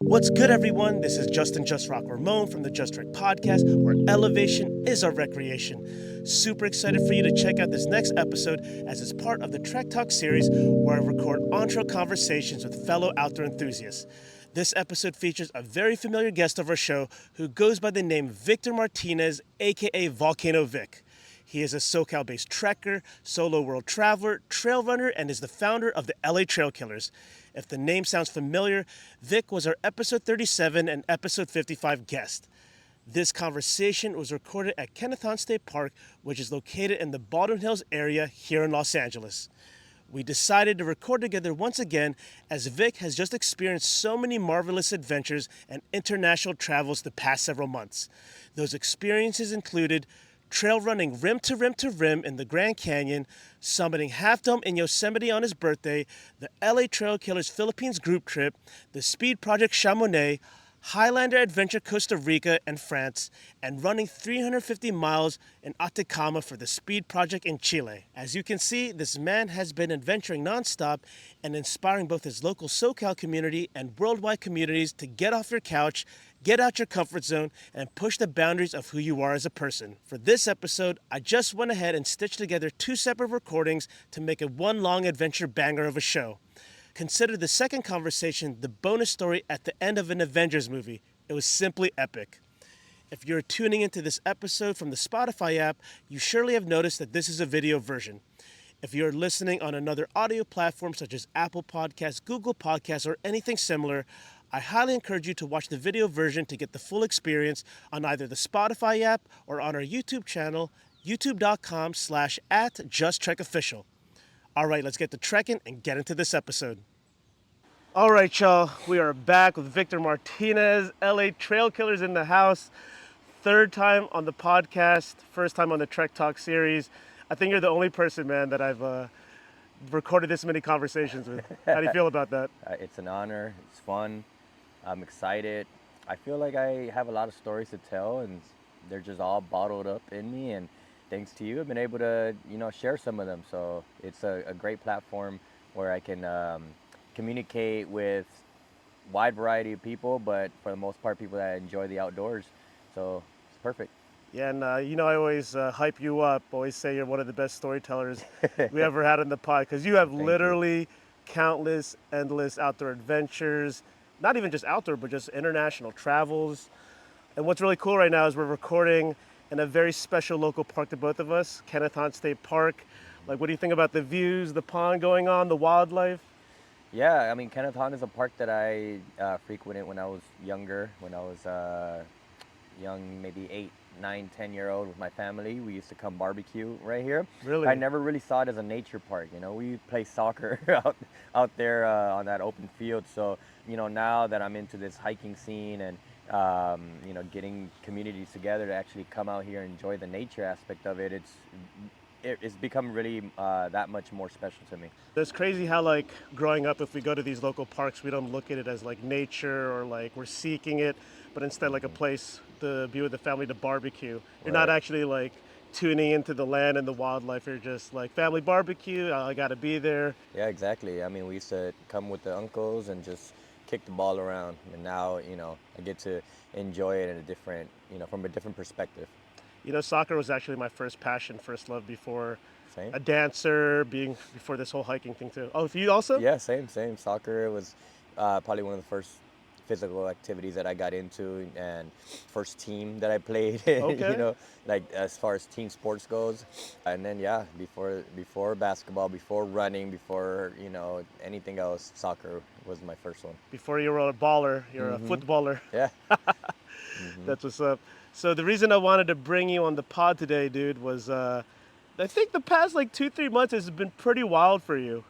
What's good, everyone? This is Justin Just Rock Ramon from the Just Trek podcast, where elevation is our recreation. Super excited for you to check out this next episode as it's part of the Trek Talk series where I record on-trail conversations with fellow outdoor enthusiasts. This episode features a very familiar guest of our show who goes by the name Victor Martinez, aka Volcano Vic. He is a SoCal-based trekker, solo world traveler, trail runner, and is the founder of the LA Trail Killers. If the name sounds familiar, Vic was our episode 37 and episode 55 guest. This conversation was recorded at Kenneth Hahn State Park, which is located in the Baldwin Hills area here in Los Angeles. We decided to record together once again as Vic has just experienced so many marvelous adventures and international travels the past several months. Those experiences included trail running rim to rim to rim in the Grand Canyon, summiting Half Dome in Yosemite on his birthday, the LA Trail Killers Philippines group trip, the Speed Project Chamonix, Highlander Adventure Costa Rica and France, and running 350 miles in Atacama for the Speed Project in Chile. As you can see, this man has been adventuring nonstop and inspiring both his local SoCal community and worldwide communities to get off your couch, get out your comfort zone, and push the boundaries of who you are as a person. For this episode, I just went ahead and stitched together two separate recordings to make it one long adventure banger of a show. Consider the second conversation the bonus story at the end of an Avengers movie. It was simply epic. If you're tuning into this episode from the Spotify app, you surely have noticed that this is a video version. If you're listening on another audio platform such as Apple Podcasts, Google Podcasts, or anything similar, I highly encourage you to watch the video version to get the full experience on either the Spotify app or on our YouTube channel, youtube.com/@JustTrekOfficial. All right, let's get to trekking and get into this episode. All right, y'all, we are back with Victor Martinez, LA Trail Killers in the house. Third time on the podcast, first time on the Trek Talk series. I think you're the only person, man, that I've recorded this many conversations with. How do you feel about that? It's an honor. It's fun. I'm excited. I feel like I have a lot of stories to tell, and they're just all bottled up in me. And thanks to you, I've been able to, share some of them. So it's a great platform where I can communicate with a wide variety of people, but for the most part, people that enjoy the outdoors. So it's perfect. Yeah, and I always hype you up, always say you're one of the best storytellers we ever had in the pod, because you have literally countless, endless outdoor adventures, not even just outdoor, but just international travels. And what's really cool right now is we're recording in a very special local park to both of us, Kenneth Hahn State Park. Like, what do you think about the views, the pond going on, the wildlife? Yeah, I mean, Kenneth Hahn is a park that I frequented when I was younger, when I was young, maybe 8, 9, 10-year-old with my family. We used to come barbecue right here. Really? I never really saw it as a nature park. We play soccer out there on that open field. So, now that I'm into this hiking scene and, getting communities together to actually come out here and enjoy the nature aspect of it, it's become really that much more special to me. It's crazy how, like, growing up, if we go to these local parks, we don't look at it as like nature or like we're seeking it, but instead like a place to be with the family to barbecue. You're not actually like tuning into the land and the wildlife. You're just like family barbecue. I got to be there. Yeah, exactly. I mean, we used to come with the uncles and just kick the ball around, and now I get to enjoy it in a different, from a different perspective. Soccer was actually my first passion, first love before Same. a dancer, before this whole hiking thing too. Oh, for you also? Yeah, same. Soccer was probably one of the first physical activities that I got into, and first team that I played in, Okay. like as far as team sports goes. And then, yeah, before basketball, before running, before, anything else, soccer was my first one. Before you were a baller, you're a footballer. Yeah. That's what's up. So the reason I wanted to bring you on the pod today, dude, was I think the past like 2-3 months has been pretty wild for you.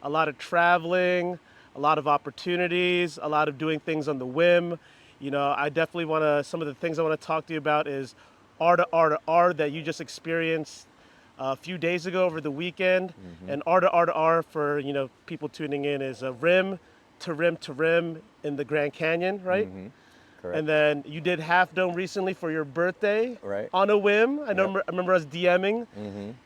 A lot of traveling, a lot of opportunities, a lot of doing things on the whim. I definitely want to, some of the things I want to talk to you about is R to R to R that you just experienced a few days ago over the weekend. And R to R to R for, people tuning in is a rim to rim to rim in the Grand Canyon, right? Correct. And then you did Half Dome recently for your birthday, Right. on a whim. I Yep. remember us DMing.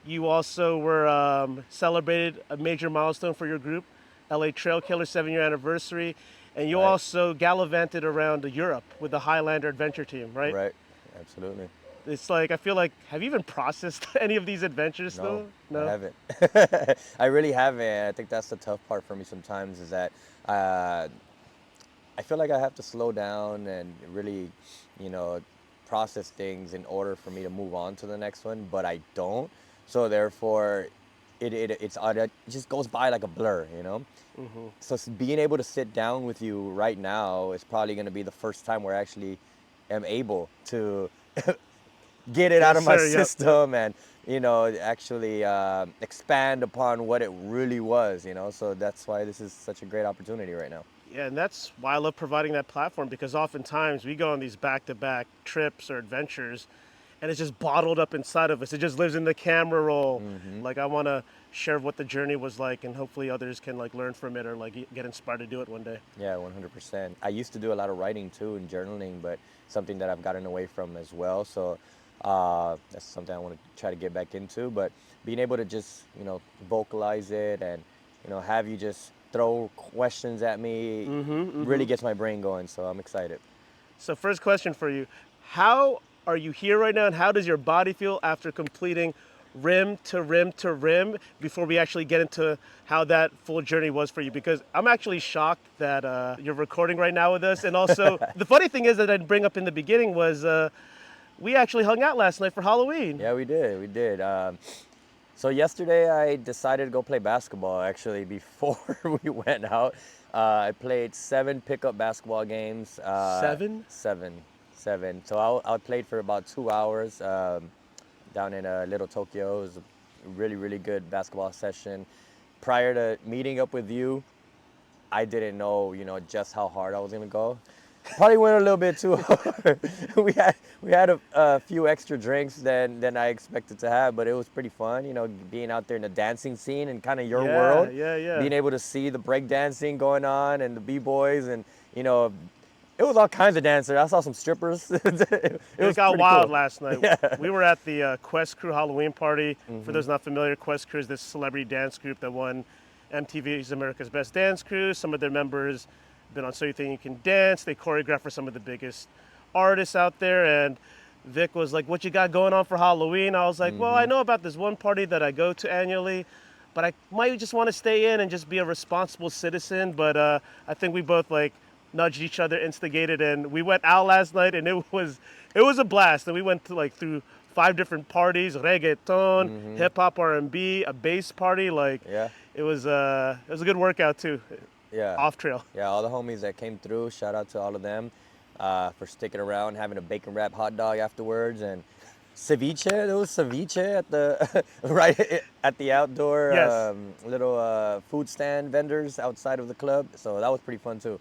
You also were celebrated a major milestone for your group, LA Trail Killer 7-year anniversary, and you Right. also gallivanted around Europe with the Highlander Adventure team, right? Right. Absolutely. It's like, I feel like, have you even processed any of these adventures No, still? I No? haven't. I really haven't. I think that's the tough part for me sometimes is that uh, I feel like I have to slow down and really, you know, process things in order for me to move on to the next one, but I don't. So therefore, it just goes by like a blur, you know? So being able to sit down with you right now is probably going to be the first time where I actually am able to get it out Yes, of my sir. Yep. system and actually expand upon what it really was, so that's why this is such a great opportunity right now. Yeah, and that's why I love providing that platform, because oftentimes we go on these back-to-back trips or adventures and it's just bottled up inside of us. It just lives in the camera roll. Like, I want to share what the journey was like, and hopefully others can like learn from it or like get inspired to do it one day. Yeah, 100%. I used to do a lot of writing too and journaling, but something that I've gotten away from as well. So that's something I want to try to get back into. But being able to just, vocalize it and, have you just throw questions at me really gets my brain going. So I'm excited. So first question for you, how are you here right now, and how does your body feel after completing rim to rim to rim, before we actually get into how that full journey was for you? Because I'm actually shocked that you're recording right now with us. And also, the funny thing is that I'd bring up in the beginning was we actually hung out last night for Halloween. Yeah, we did. We did. So yesterday I decided to go play basketball actually before we went out. I played 7 pickup basketball games. 7? Seven. So I played for about 2 hours down in Little Tokyo. It was a really, really good basketball session. Prior to meeting up with you, I didn't know, just how hard I was gonna go. Probably went a little bit too hard. we had a few extra drinks than I expected to have, but it was pretty fun. Being out there in the dancing scene and kind of your world. Yeah. Being able to see the break dancing going on and the b-boys and it was all kinds of dancers. I saw some strippers. it was got pretty wild cool. last night. Yeah. We were at the Quest Crew Halloween party. For those not familiar, Quest Crew is this celebrity dance group that won MTV's America's Best Dance Crew. Some of their members been on So You Think You Can Dance. They choreograph for some of the biggest artists out there. And Vic was like, "What you got going on for Halloween?" I was like, "Well, I know about this one party that I go to annually, but I might just want to stay in and just be a responsible citizen." But I think we both like nudged each other, instigated, and we went out last night, and it was a blast. And we went to like through 5 different parties: reggaeton, hip hop, R&B, a bass party. Like, Yeah. it was a good workout too. Yeah. Off trail. Yeah, all the homies that came through, shout out to all of them for sticking around, having a bacon wrap hot dog afterwards, and ceviche. There was ceviche at the right at the outdoor Yes. little food stand vendors outside of the club. So that was pretty fun too.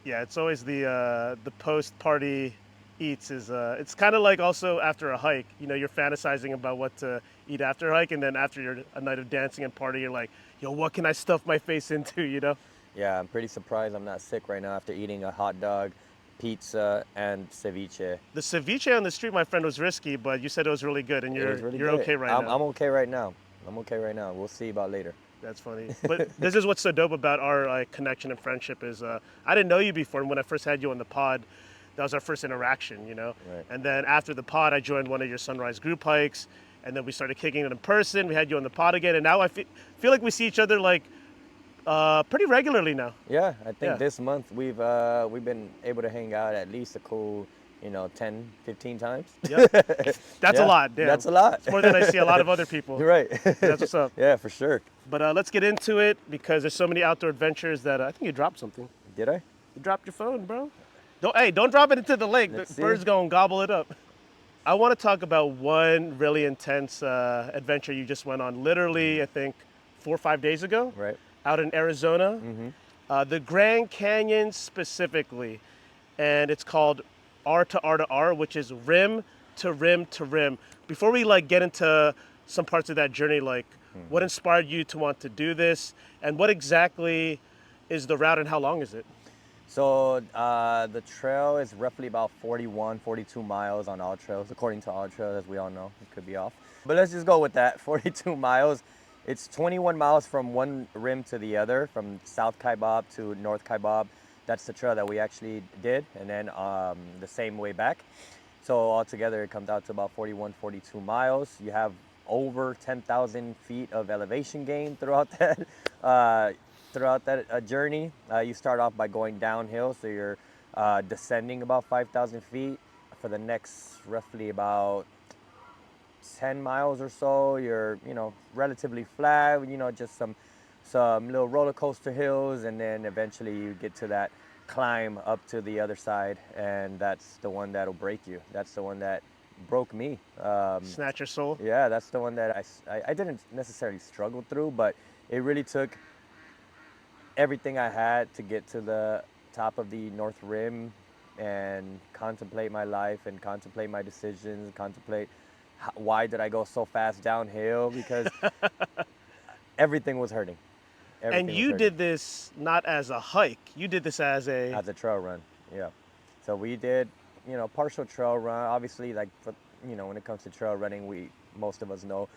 Yeah, it's always the post party eats is it's kind of like also after a hike. You're fantasizing about what to eat after a hike, and then after a night of dancing and party, you're like, "Yo, what can I stuff my face into?" Yeah, I'm pretty surprised I'm not sick right now after eating a hot dog, pizza, and ceviche. The ceviche on the street, my friend, was risky, but you said it was really good, and It you're was really you're good. okay right now. I'm okay right now. I'm okay right now. We'll see about later. That's funny. But this is what's so dope about our connection and friendship is I didn't know you before, and when I first had you on the pod, that was our first interaction. Right. And then after the pod, I joined one of your Sunrise group hikes, and then we started kicking it in person. We had you on the pod again, and now I feel like we see each other like pretty regularly now. Yeah, I think Yeah. this month we've been able to hang out at least a cool, 10, 15 times. Yep. That's Yeah, a lot. Damn. that's a lot. It's more than I see a lot of other people. Right. That's what's up. Yeah, for sure. But let's get into it, because there's so many outdoor adventures that I think you dropped something. Did I? You dropped your phone, bro. Don't drop it into the lake. Let's The see. bird's gonna gobble it up. I want to talk about one really intense adventure you just went on. Literally, I think 4 or 5 days ago, Right. out in Arizona, the Grand Canyon specifically, and it's called R to R to R, which is rim to rim to rim. Before we get into some parts of that journey, what inspired you to want to do this, and what exactly is the route, and how long is it? So the trail is roughly about 41, 42 miles on all trails, according to all trails, as we all know. It could be off. But let's just go with that, 42 miles. It's 21 miles from one rim to the other, from South Kaibab to North Kaibab. That's the trail that we actually did, and then the same way back. So altogether, it comes out to about 41, 42 miles. You have over 10,000 feet of elevation gain throughout that journey. You start off by going downhill, so you're descending about 5,000 feet. For the next roughly about 10 miles or so, you're, relatively flat, just some little roller coaster hills, and then eventually you get to that climb up to the other side, and that's the one that'll break you. That's the one that broke me. Snatch your soul. Yeah, that's the one that I didn't necessarily struggle through, but it really took everything I had to get to the top of the North Rim and contemplate my life and contemplate my decisions, contemplate why did I go so fast downhill, because everything was hurting. And Everything was you hurting. did this not as a hike. You did this as a As a trail run, yeah. So we did, partial trail run. Obviously, like, when it comes to trail running, most of us know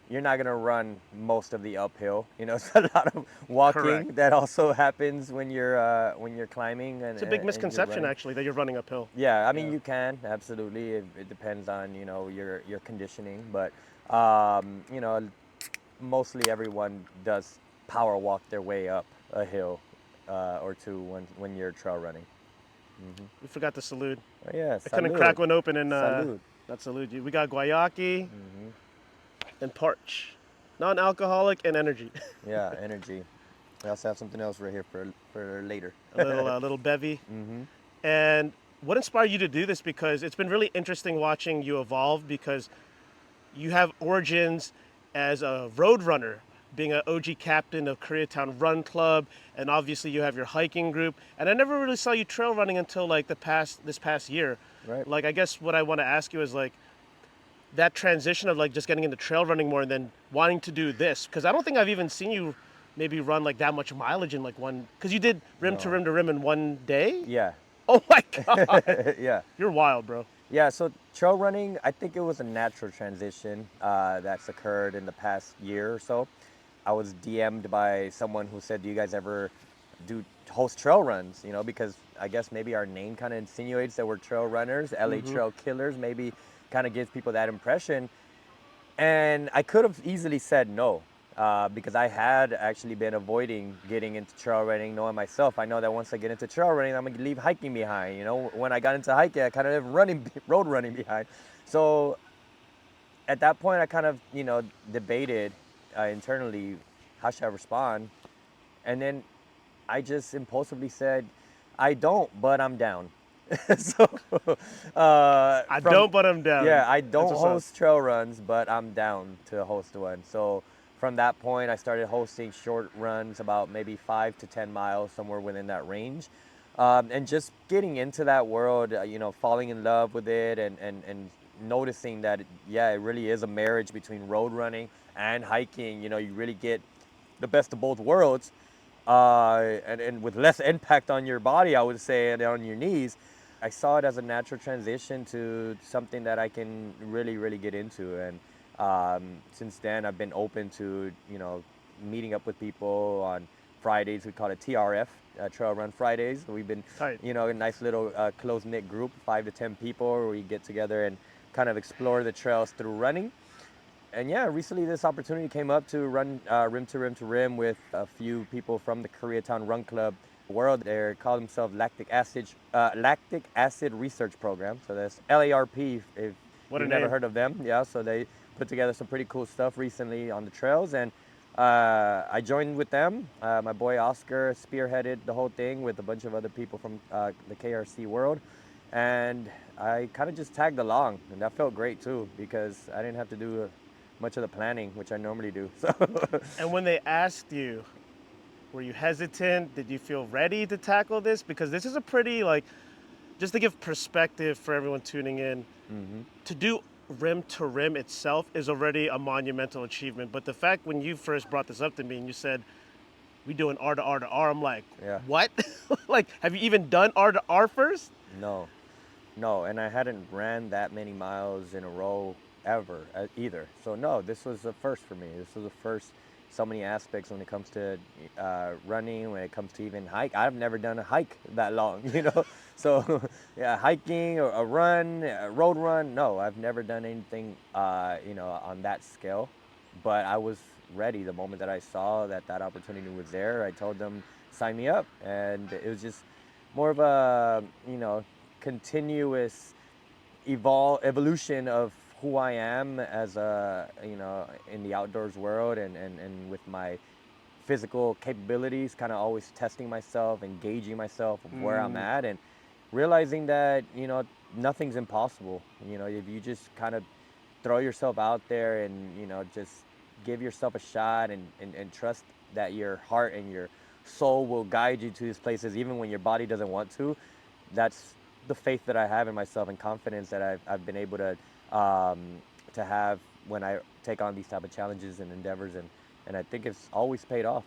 you're not gonna run most of the uphill. It's a lot of walking Correct. that also happens when you're climbing and It's a big and you're misconception running. actually that you're running uphill. Yeah, I mean Yeah. you can absolutely. It depends on your conditioning, but mostly everyone does power walk their way up a hill or two when you're trail running. We forgot to salute. Oh, yeah, I couldn't salud, crack one open and salud. not salute you. We got guayaki and parch, non-alcoholic and energy. Yeah, energy. We also have something else right here for later. a little bevy. And what inspired you to do this? Because it's been really interesting watching you evolve, because you have origins as a road runner, being an OG captain of Koreatown Run Club, and obviously you have your hiking group. And I never really saw you trail running until like this past year. Right. Like, I guess what I want to ask you is like that transition of like just getting into trail running more and then wanting to do this, because I don't think I've even seen you maybe run like that much mileage in like one, because you did rim to No. rim to rim in one day. Yeah. Oh my god, Yeah. you're wild, bro. Yeah, so trail running, I think it was a natural transition that's occurred in the past year or so. I was DM'd by someone who said, "Do you guys ever host trail runs?" Because I guess maybe our name kind of insinuates that we're trail runners, LA Trail Killers, maybe kind of gives people that impression. And I could have easily said no, because I had actually been avoiding getting into trail running, knowing myself. I know that once I get into trail running, I'm gonna leave hiking behind. When I got into hiking, I kind of left road running behind. So at that point, I kind of, debated internally, how should I respond? And then I just impulsively said, I don't, but I'm down. So I from don't, but I'm down. yeah, I That's don't what's up. host trail runs, but I'm down to host one. So from that point, I started hosting short runs, about maybe 5 to 10 miles, somewhere within that range. And just getting into that world, falling in love with it, and noticing that, yeah, it really is a marriage between road running and hiking. You really get the best of both worlds, and with less impact on your body, I would say, and on your knees. I saw it as a natural transition to something that I can really, really get into. And since then, I've been open to, meeting up with people on Fridays. We call it TRF, Trail Run Fridays. We've been, Tight. a nice little close-knit group, 5 to 10 people, where we get together and kind of explore the trails through running. And yeah, recently this opportunity came up to run rim to rim to rim with a few people from the Koreatown Run Club world. They call themselves Lactic Acid Research Program. So that's LARP if What a you've never name. heard of them. Yeah, so they put together some pretty cool stuff recently on the trails, and I joined with them. My boy Oscar spearheaded the whole thing with a bunch of other people from the KRC world. And I kind of just tagged along, and that felt great too, because I didn't have to do much of the planning, which I normally do. So And when they asked you, were you hesitant? Did you feel ready to tackle this? Because this is a pretty, like, just to give perspective for everyone tuning in, to do rim to rim itself is already a monumental achievement. But the fact when you first brought this up to me and you said, we doing R to R to R, I'm like, yeah, what? Like, have you even done R to R first? no, no, and I hadn't ran that many miles in a row ever either. So no, this was a first for me. This was a first so many aspects when it comes to running, when it comes to even hike. I've never done a hike that long, you know. So yeah, hiking or a run, a road run. No, I've never done anything, you know, on that scale. But I was ready the moment that I saw that that opportunity was there. I told them sign me up, and it was just more of a, you know, continuous evolution of who I am as a, you know, in the outdoors world, and with my physical capabilities, kind of always testing myself, engaging myself of where I'm at, and realizing that, you know, nothing's impossible. You know, if you just kind of throw yourself out there and, you know, just give yourself a shot, and trust that your heart and your soul will guide you to these places even when your body doesn't want to. That's the faith that I have in myself and confidence that I've been able um, to have when I take on these type of challenges and endeavors, and I think it's always paid off.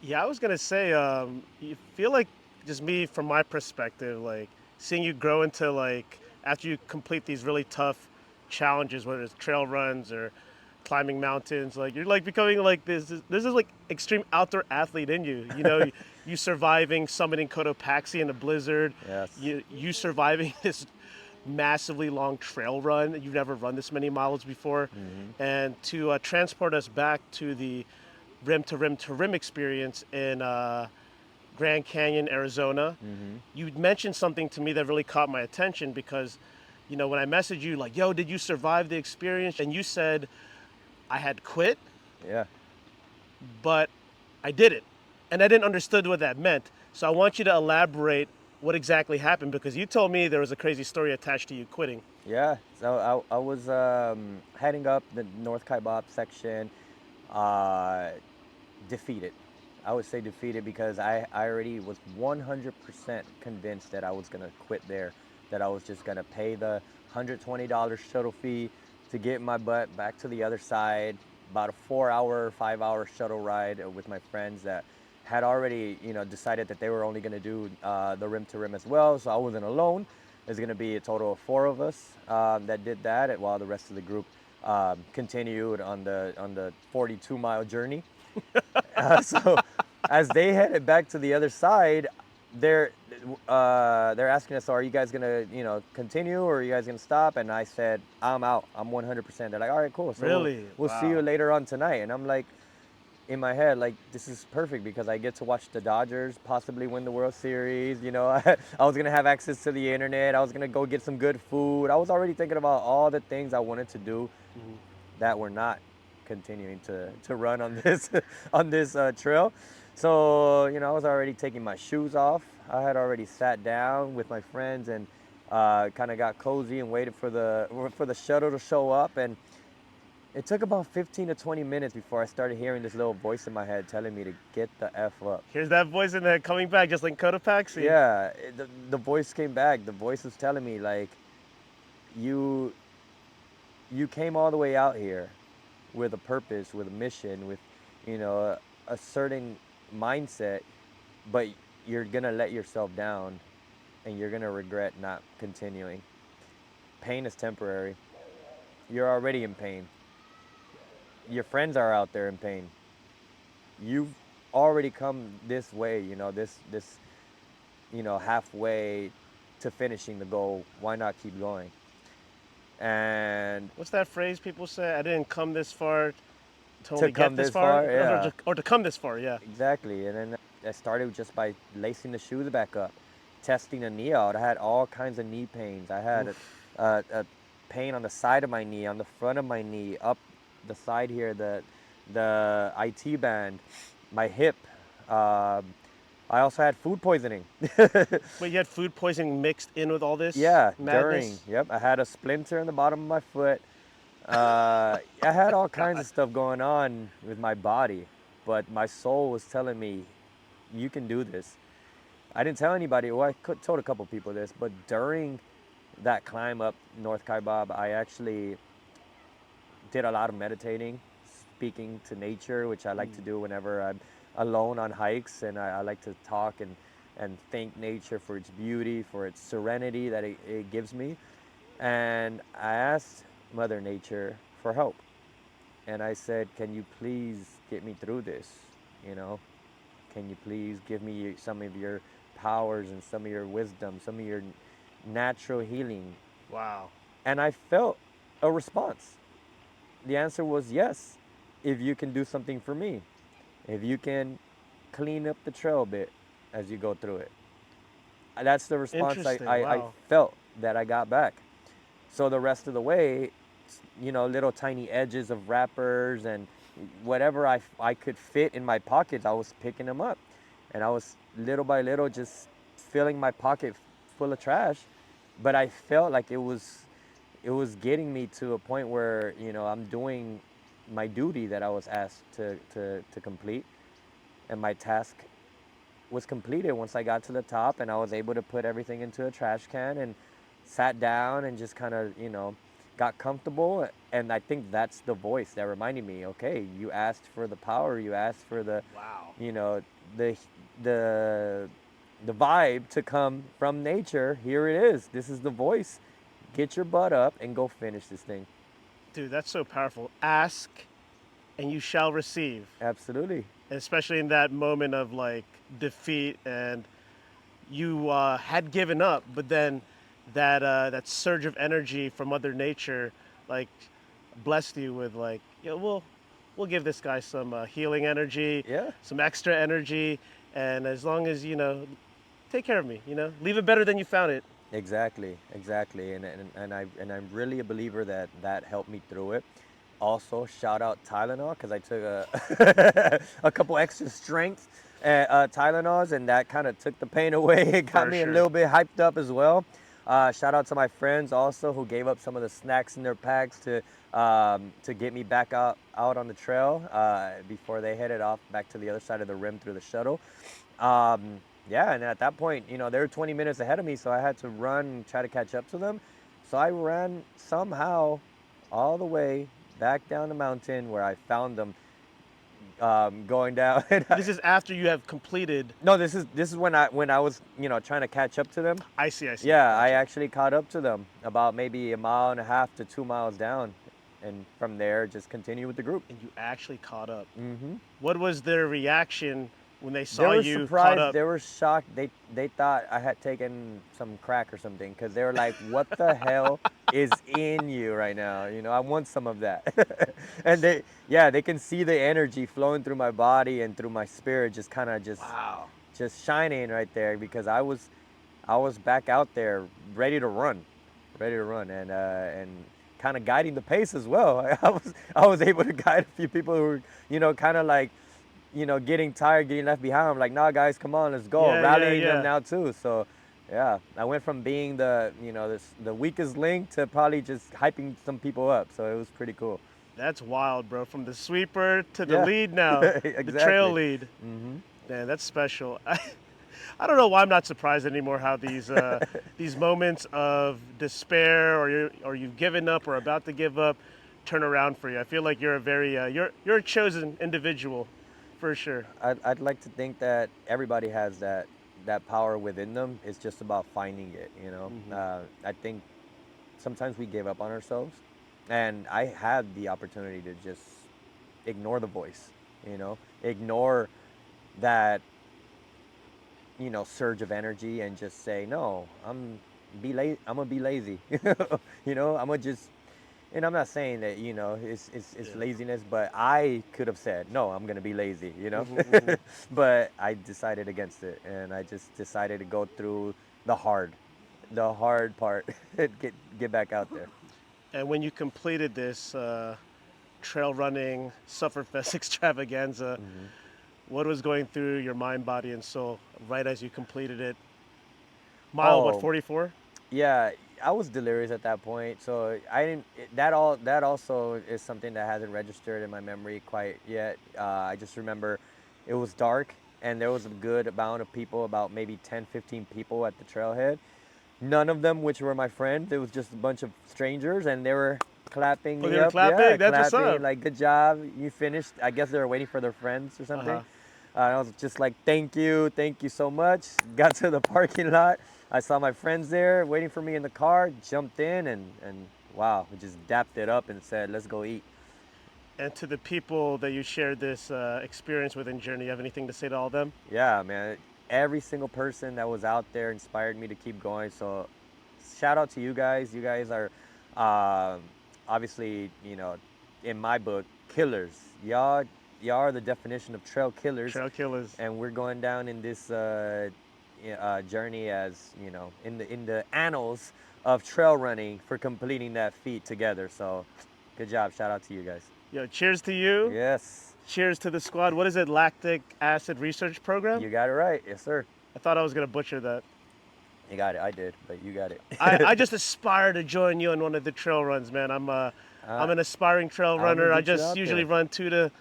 Yeah, I was gonna say, you feel like, just me from my perspective, like seeing you grow into, like, after you complete these really tough challenges, whether it's trail runs or climbing mountains, like you're like becoming like this is like extreme outdoor athlete in you. You know, you surviving summiting Cotopaxi in a blizzard, Yes. you surviving this massively long trail run. You've never run this many miles before, Hmm. and to transport us back to the rim to rim to rim experience in Grand Canyon, Arizona. Hmm. You mentioned something to me that really caught my attention because, you know, when I messaged you, like, yo, did you survive the experience? And you said, I had quit, Yeah. but I didn't. And I didn't understood what that meant. So I want you to elaborate what exactly happened because you told me there was a crazy story attached to you quitting. Yeah. So I was heading up the North Kaibab section, uh, defeated. I would say defeated because I already was 100% convinced that I was going to quit there, that I was just going to pay the $120 shuttle fee to get my butt back to the other side, about a 4 hour, 5 hour shuttle ride with my friends that had already, you know, decided that they were only going to do the rim to rim as well. So I wasn't alone. There's going to be a total of four of us that did that, while the rest of the group continued on the 42-mile journey. So as they headed back to the other side, they're they're asking us, "So are you guys gonna, you know, continue, or are you guys gonna stop?" And I said, "I'm out. I'm 100%." They're like, "All right, cool. So Really? we'll see you Wow. later on tonight." And I'm like, in my head, like, this is perfect because I get to watch the Dodgers possibly win the World Series. You know, I was gonna have access to the internet. I was gonna go get some good food. I was already thinking about all the things I wanted to do that were not continuing to run on this on this trail. So, you know, I was already taking my shoes off. I had already sat down with my friends and kind of got cozy and waited for the shuttle to show up. And it took about 15 to 20 minutes before I started hearing this little voice in my head telling me to get the F up. Here's that voice in there coming back, just like Cotopaxi. Yeah, the voice came back. The voice was telling me, like, you you came all the way out here with a purpose, with a mission, with, you know, a certain mindset, but you're gonna let yourself down, and you're gonna regret not continuing. Pain is temporary. You're already in pain. Your friends are out there in pain. You've already come this way, you know, this you know, halfway to finishing the goal. Why not keep going? And What's that phrase people say? I didn't come this far to to only get come this this far, far, yeah. or to come this far. Yeah. Exactly. And then I started just by lacing the shoes back up, testing the knee out. I had all kinds of knee pains. I had a pain on the side of my knee, on the front of my knee, up the side here, the IT band, my hip. Um, I also had food poisoning. Wait, you had food poisoning mixed in with all this Yeah, during. madness? Yep, I had a splinter in the bottom of my foot. I had all kinds of God. stuff going on with my body, but my soul was telling me, you can do this. I didn't tell anybody. Well, told a couple people this, but during that climb up North Kaibab, I actually did a lot of meditating, speaking to nature, which I like to do whenever I'm alone on hikes, and I like to talk and thank nature for its beauty, for its serenity that it gives me. And I asked Mother Nature for help. And I said, can you please get me through this, you know? Can you please give me some of your powers and some of your wisdom, some of your natural healing? Wow. And I felt a response. The answer was yes, if you can do something for me, if you can clean up the trail a bit as you go through it. That's the response Interesting. I Wow. felt that I got back. So the rest of the way, little tiny edges of wrappers and whatever I could fit in my pockets, I was picking them up. And I was little by little just filling my pocket full of trash. But I felt like it was getting me to a point where, I'm doing my duty that I was asked to complete. And my task was completed once I got to the top, and I was able to put everything into a trash can and sat down and just kind of, got comfortable. And I think that's the voice that reminded me, okay, you asked for the power, you asked for the, Wow. the the the vibe to come from nature. Here it is. This is the voice. Get your butt up and go finish this thing. Dude, that's so powerful. Ask and you shall receive. Absolutely. Especially in that moment of like defeat, and you had given up, but then that surge of energy from Mother Nature, like, blessed you with like, yeah, we'll give this guy some healing energy, Yeah. some extra energy, and as long as take care of me, leave it better than you found it. Exactly, exactly, and I'm really a believer that that helped me through it. Also, shout out Tylenol because I took a couple extra strength Tylenols, and that kind of took the pain away. It got For me a sure. little bit hyped up as well. Shout out to my friends also who gave up some of the snacks in their packs to get me back out on the trail before they headed off back to the other side of the rim through the shuttle. Yeah, and at that point, they were 20 minutes ahead of me, so I had to run and try to catch up to them. So I ran somehow all the way back down the mountain where I found them going down. This is after you have completed. No, this is when I was trying to catch up to them. I see. Yeah, I Gotcha. actually caught up to them about maybe a mile and a half to 2 miles down, and from there just continue with the group. And you actually caught up. Hmm. What was their reaction when they They saw were you caught surprised. up? They were shocked. They thought I had taken some crack or something because they were like, "What the hell is in you right now? I want some of that." And they can see the energy flowing through my body and through my spirit, just kind of Wow. just shining right there because I was back out there ready to run, and kind of guiding the pace as well. I was able to guide a few people who were kind of like getting tired, getting left behind. I'm like, nah, guys, come on, let's go. Rallying them Yeah. now too. So, yeah, I went from being the weakest link to probably just hyping some people up. So it was pretty cool. That's wild, bro. From the sweeper to the Yeah, lead now, the trail exactly. lead. Hmm. Man, that's special. I don't know why I'm not surprised anymore how these moments of despair, or you've given up or about to give up, turn around for you. I feel like you're a very you're a chosen individual, for sure. I'd like to think that everybody has that power within them. It's just about finding it. I think sometimes we give up on ourselves, and I had the opportunity to just ignore the voice, ignore that surge of energy and just say no. I'm gonna be lazy. I'm gonna just, and I'm not saying that it's Yeah. laziness, but I could have said no, I'm gonna be lazy. Hmm. But I decided against it, and I just decided to go through the hard part and get back out there. And when you completed this trail running Sufferfest extravaganza, Hmm. what was going through your mind, body, and soul right as you completed it? Mile what, Oh, 44? yeah, I was delirious at that point, so I didn't. That also is something that hasn't registered in my memory quite yet. I just remember it was dark and there was a good amount of people, about maybe 10, 15 people at the trailhead. None of them, which were my friends, it was just a bunch of strangers, and they were clapping Oh, they me were up. Yeah, clapping. That's what's clapping up. like, good job, you finished. I guess they were waiting for their friends or Uh something. huh. I was just like, thank you so much. Got to the parking lot. I saw my friends there waiting for me in the car, jumped in, and wow, we just dapped it up and said, let's go eat. And to the people that you shared this experience with in Journey, you have anything to say to all of them? Yeah, man. Every single person that was out there inspired me to keep going. So, shout out to you guys. You guys are um, obviously, in my book, killers. Y'all are the definition of trail killers, Trail killers. and we're going down in this journey as in the annals of trail running for completing that feat together. So, good job. Shout out to you guys. Yo, cheers to you. Yes, Cheers to the squad. What is it? Lactic acid research program? you got it right. Yes, sir. I thought I was gonna butcher that. You got it. I did, but you got it. I just aspire to join you on one of the trail runs, man. I'm an aspiring trail I'm runner. gonna I get you just out usually there. run 2 to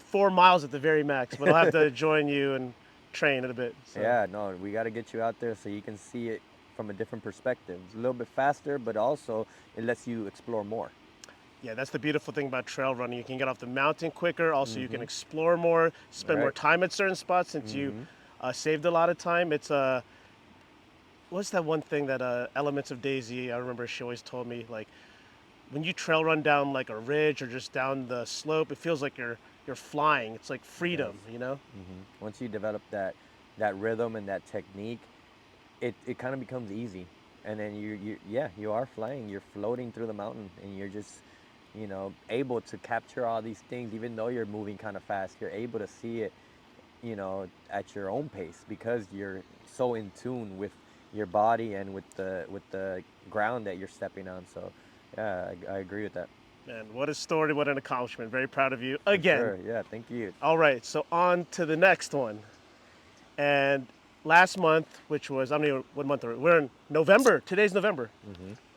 4 miles at the very max, but I'll have to join you and train in a bit. So. Yeah, no, we got to get you out there so you can see it from a different perspective. It's a little bit faster, but also it lets you explore more. Yeah, that's the beautiful thing about trail running. You can get off the mountain quicker. Also, you can explore more, spend more Right. time at certain spots since you saved a lot of time. It's what's that one thing that Elements of Daisy? I remember she always told me like when you trail run down like a ridge or just down the slope, it feels like you're flying. It's like freedom, you know. Once you develop that rhythm and that technique, it kind of becomes easy. And then you are flying. You're floating through the mountain, and you're just able to capture all these things, even though you're moving kind of fast. You're able to see it, at your own pace because you're so in tune with your body and with the ground that you're stepping on. So, yeah, I agree with that. Man, what a story, what an accomplishment. Very proud of you For again. sure. Yeah, thank you. All right, so on to the next one. And last month, which was, I don't know what month we're in November. Today's November.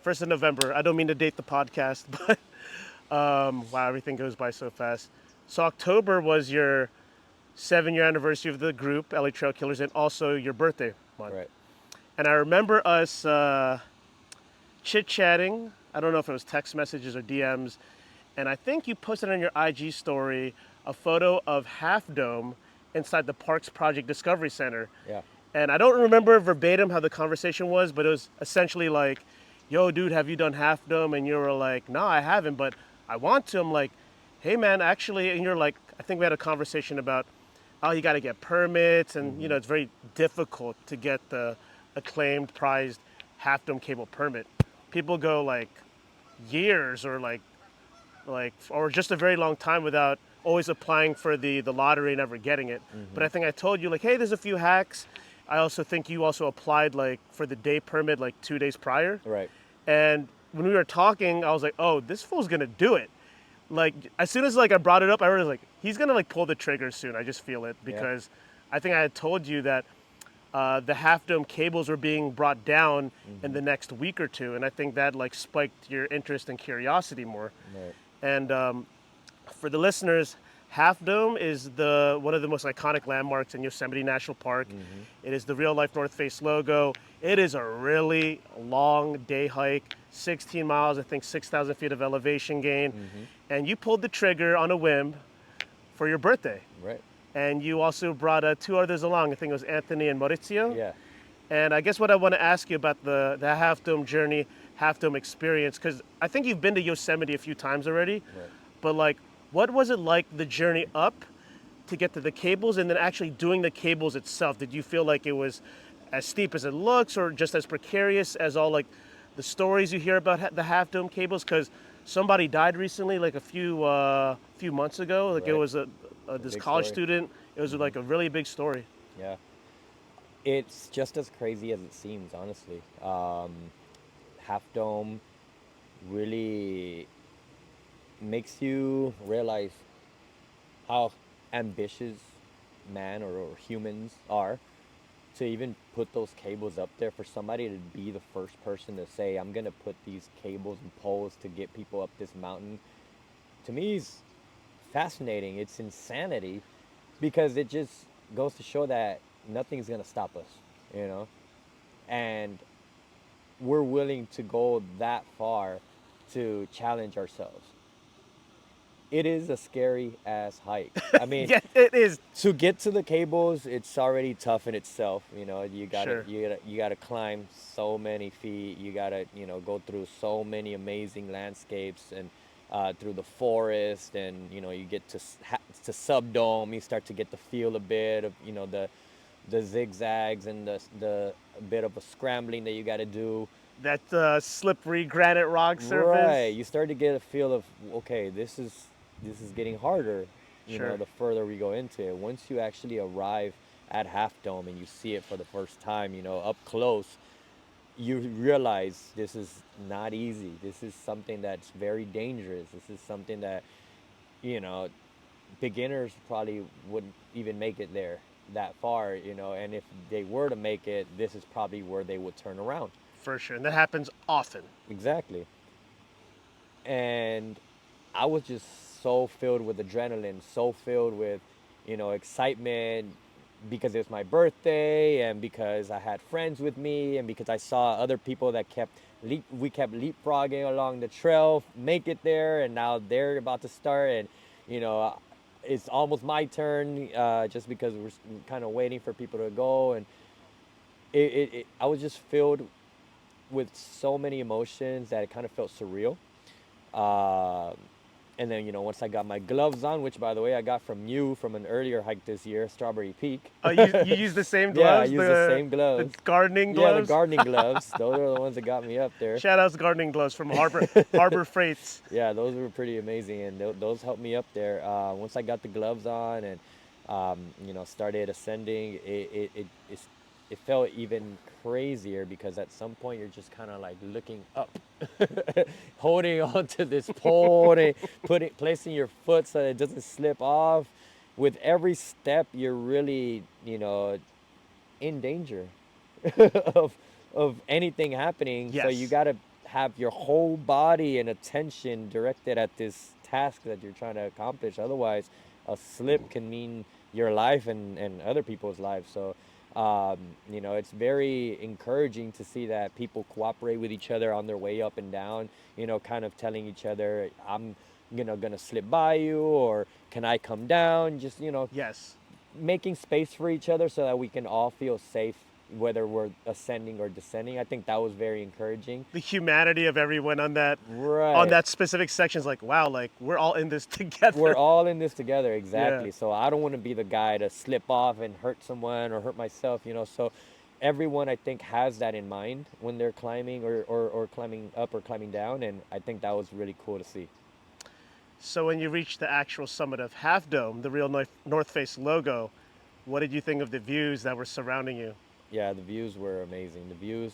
1st of November. I don't mean to date the podcast, but wow, everything goes by so fast. So October was your 7-year anniversary of the group, LA Trail Killers, and also your birthday month. Right. And I remember us chit-chatting. I don't know if it was text messages or DMs. And I think you posted on your IG story a photo of Half Dome inside the Parks Project Discovery Center. Yeah. And I don't remember verbatim how the conversation was, but it was essentially like, yo, dude, have you done Half Dome? And you were like, no, I haven't, but I want to. I'm like, hey, man, actually, and you're like, I think we had a conversation about, oh, you got to get permits. And, it's very difficult to get the acclaimed, prized Half Dome cable permit. People go like years or or just a very long time without always applying for the lottery and never getting it. But I think I told you like, hey, there's a few hacks. I also think you also applied like for the day permit like 2 days prior. Right. And when we were talking, I was like, oh, this fool's gonna do it. Like as soon as like I brought it up, I was like, he's gonna like pull the trigger soon. I just feel it because I think I had told you that the Half Dome cables were being brought down in the next week or two, and I think that like spiked your interest and curiosity more. Right. And for the listeners, Half Dome is one of the most iconic landmarks in Yosemite National Park. It is the real life North Face logo. It is a really long day hike, 16 miles, I think 6,000 feet of elevation gain. And you pulled the trigger on a whim for your birthday. Right. And you also brought 2 others along. I think it was Anthony and Maurizio. Yeah. And I guess what I want to ask you about the Half Dome journey, Half Dome experience, because I think you've been to Yosemite a few times already, Right. but like, what was it like the journey up to get to the cables and then actually doing the cables itself? Did you feel like it was as steep as it looks or just as precarious as all like the stories you hear about the Half Dome cables? Because somebody died recently, like a few months ago. Like it Right. was this big college story. student. It was like a really big story. Yeah. It's just as crazy as it seems, honestly. Half Dome really makes you realize how ambitious man or humans are to even put those cables up there. For somebody to be the first person to say, I'm going to put these cables and poles to get people up this mountain, to me is fascinating. It's insanity because it just goes to show that nothing's going to stop us, and we're willing to go that far to challenge ourselves. It is a scary ass hike. I mean, Yeah, it is. to get to the cables, it's already tough in itself. You gotta Sure. you gotta climb so many feet. You gotta go through so many amazing landscapes, and through the forest, and you get to subdome. You start to get the feel a bit of the zigzags and the bit of a scrambling that you got to do. That slippery granite rock Right, surface. you start to get a feel of, okay, this is getting harder. Sure. The further we go into it, once you actually arrive at Half Dome and you see it for the first time, up close, you realize this is not easy. This is something that's very dangerous. This is something that, you know, beginners probably wouldn't even make it there that far, and if they were to make it, this is probably where they would turn around. For sure. And that happens often. Exactly. And I was just so filled with adrenaline, so filled with, excitement, because it was my birthday, and because I had friends with me, and because I saw other people that we kept leapfrogging along the trail, make it there, and now they're about to start, and you know, it's almost my turn, just because we're kind of waiting for people to go, and I was just filled with so many emotions that it kind of felt surreal. Uh, and then, once I got my gloves on, which by the way I got from you from an earlier hike this year, Strawberry Peak. You use the same Yeah, I gloves, used the same the gloves. gardening Yeah, the gloves. gardening gloves. Those are the ones that got me up there. Shout outs gardening gloves from Harbor Freights. Yeah, those were pretty amazing, and those helped me up there. Once I got the gloves on and started ascending, it felt even crazier, because at some point you're just kind of like looking up, holding onto this pole, and placing your foot so that it doesn't slip off. With every step, you're really in danger of anything happening. So you Yes. got to have your whole body and attention directed at this task that you're trying to accomplish. Otherwise, a slip can mean your life and other people's lives. So, it's very encouraging to see that people cooperate with each other on their way up and down, kind of telling each other, I'm gonna slip by you, or can I come down? Just, Yes. making space for each other so that we can all feel safe, whether we're ascending or descending. I think that was very encouraging. The humanity of everyone on Right. that specific section is like, wow, like we're all in this together. We're all in this together, Yeah. exactly. So I don't want to be the guy to slip off and hurt someone or hurt myself, So everyone, I think, has that in mind when they're climbing, or climbing up or climbing down. And I think that was really cool to see. So when you reached the actual summit of Half Dome, the real North Face logo, what did you think of the views that were surrounding you? Yeah, the views were amazing. The views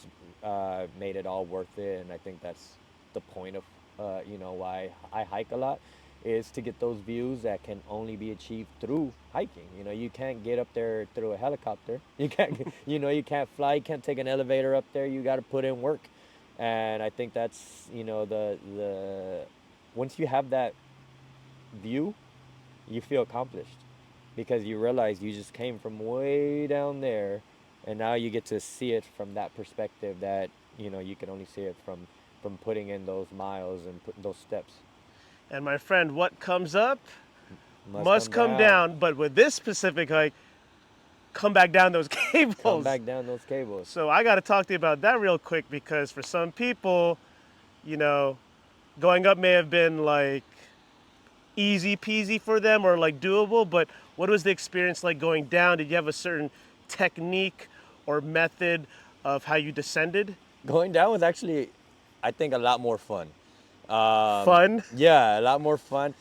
made it all worth it, and I think that's the point of why I hike a lot, is to get those views that can only be achieved through hiking. You can't get up there through a helicopter. You can't you can't fly. You can't take an elevator up there. You got to put in work, and I think that's the once you have that view, you feel accomplished, because you realize you just came from way down there, and now you get to see it from that perspective that you can only see it from putting in those miles and putting those steps. And my friend, what comes up Must must come come down. down. But with this specific hike, come back down those Come cables. back down those cables. So I got to talk to you about that real quick, because for some people, you know, going up may have been like easy peasy for them or like doable, but what was the experience like going down? Did you have a certain technique or method of how you descended? Going down was actually, I think, a lot more fun. Fun? Yeah, a lot more fun.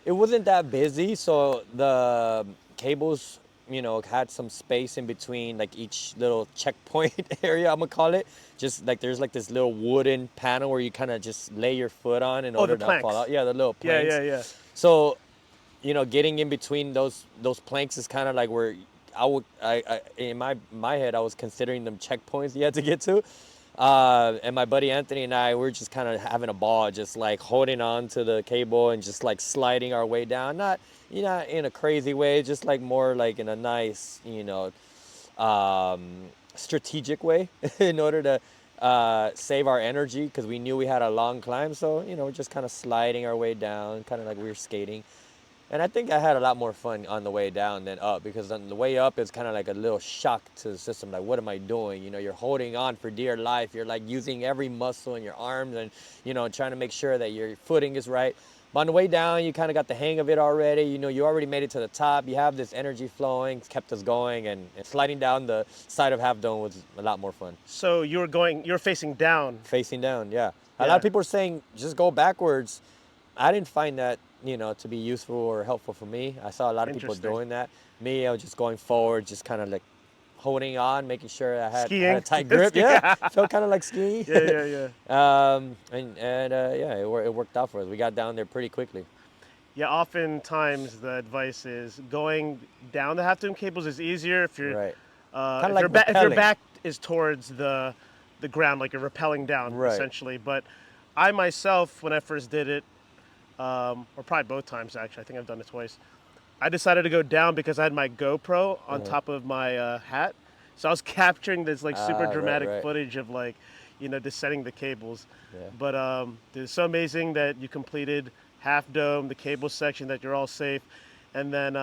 It wasn't that busy, so the cables, had some space in between, like each little checkpoint area, I'm gonna call it. Just like there's like this little wooden panel where you kind of just lay your foot on in Oh, the order not to fall planks. out. Yeah, the little Yeah, planks. yeah, yeah. So, getting in between those planks is kind of like where I in my head I was considering them checkpoints you had to get to. And my buddy Anthony and I were just kind of having a ball, just like holding on to the cable and just like sliding our way down. Not, in a crazy way, just like more like in a nice, strategic way in order to save our energy, because we knew we had a long climb. So, just kind of sliding our way down, kind of like we were skating. And I think I had a lot more fun on the way down than up, because on the way up, it's kind of like a little shock to the system. Like, what am I doing? You know, you're holding on for dear life. You're like using every muscle in your arms and, you know, trying to make sure that your footing is right. But on the way down, you kind of got the hang of it already. You know, you already made it to the top. You have this energy flowing. It's kept us going. And sliding down the side of Half Dome was a lot more fun. So you're facing down. Facing down, yeah. A lot Yeah. of people are saying just go backwards. I didn't find that, you know, to be useful or helpful for me. I saw a lot of people Interesting. doing that. Me, I was just going forward, just kind of like holding on, making sure I had Skiing. a tight grip. Yeah, felt kind of like skiing. Yeah. Yeah. Yeah, it worked out for us. We got down there pretty quickly. Yeah, oftentimes the advice is going down the half dome cables is easier if you're Right. if, Kinda like if your rappelling. back is towards the ground, like you're rappelling down Right. essentially. But I myself, when I first did it, or probably both times actually, I think I've done it twice. I decided to go down because I had my GoPro on top of my hat, so I was capturing this like super Right, dramatic right. footage of like, descending the cables. Yeah. But it's so amazing that you completed Half Dome, the cable section, that you're all safe, and then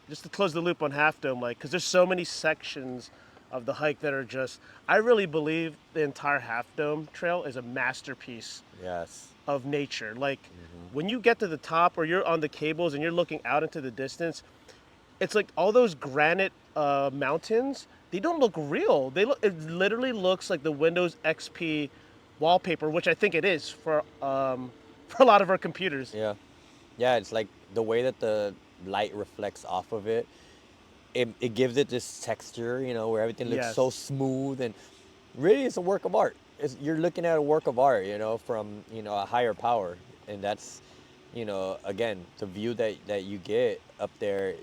just to close the loop on Half Dome, like, because there's so many sections of the hike that are just, I really believe the entire Half Dome trail is a masterpiece Yes. of nature. Like when you get to the top or you're on the cables and you're looking out into the distance, it's like all those granite mountains, they don't look real. It literally looks like the Windows XP wallpaper, which I think it is for for a lot of our computers. Yeah. Yeah, it's like the way that the light reflects off of it. It gives it this texture, you know, where everything looks so Yes. smooth, and really it's a work of art. You're looking at a work of art, you know, from, you know, a higher power. And that's, you know, again, the view that you get up there,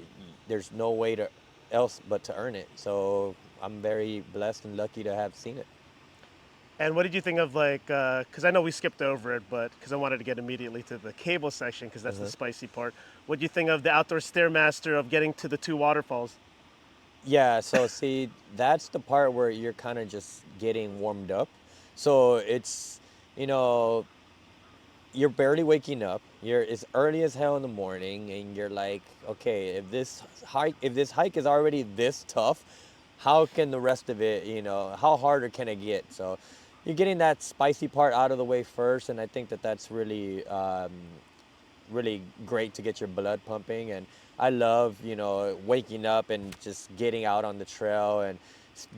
there's no way to else but to earn it. So I'm very blessed and lucky to have seen it. And what did you think of like? Because I know we skipped over it, but because I wanted to get immediately to the cable section because that's the spicy part. What do you think of the outdoor stairmaster of getting to the two waterfalls? Yeah, so see, that's the part where you're kind of just getting warmed up. So it's, you know, you're barely waking up. It's early as hell in the morning, and you're like, okay, if this hike is already this tough, how can the rest of it, you know, how harder can it get? So you're getting that spicy part out of the way first, and I think that that's really really great to get your blood pumping. And I love, you know, waking up and just getting out on the trail and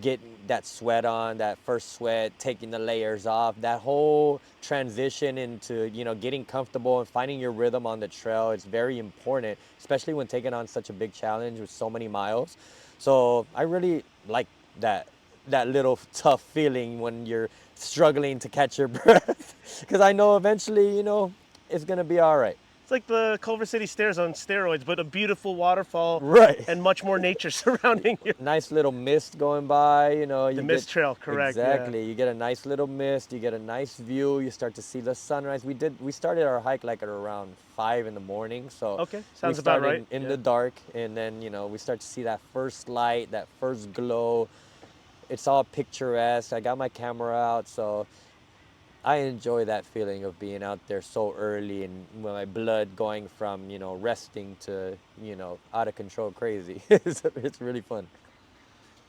getting that sweat on, that first sweat, taking the layers off, that whole transition into, you know, getting comfortable and finding your rhythm on the trail. It's very important, especially when taking on such a big challenge with so many miles. So I really like that little tough feeling when you're struggling to catch your breath, because I know eventually, you know, it's gonna be all right. It's like the Culver City Stairs on steroids, but a beautiful waterfall Right. and much more nature surrounding you. Nice little mist going by, you know. The mist trail, correct? yeah. Exactly. You get a nice little mist. You get a nice view. You start to see the sunrise. We started our hike like at around 5 in the morning. So Okay, we sounds about started right. in Yeah. the dark, and then, you know, we start to see that first light, that first glow. It's all picturesque. I got my camera out, so I enjoy that feeling of being out there so early and with my blood going from, you know, resting to, you know, out of control crazy. It's really fun.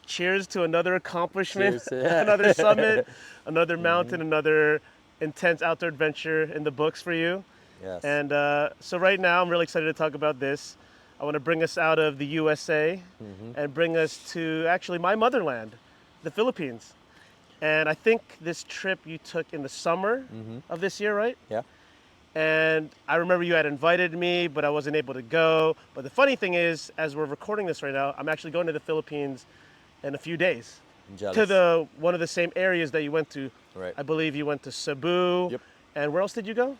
Cheers to another accomplishment, Cheers to- another summit, another mountain, another intense outdoor adventure in the books for you. Yes. And so right now, I'm really excited to talk about this. I want to bring us out of the USA and bring us to actually my motherland, the Philippines. And I think this trip you took in the summer of this year, right? Yeah. And I remember you had invited me, but I wasn't able to go. But the funny thing is, as we're recording this right now, I'm actually going to the Philippines in a few days. I'm jealous. To one of the same areas that you went to. Right. I believe you went to Cebu. Yep. And where else did you go?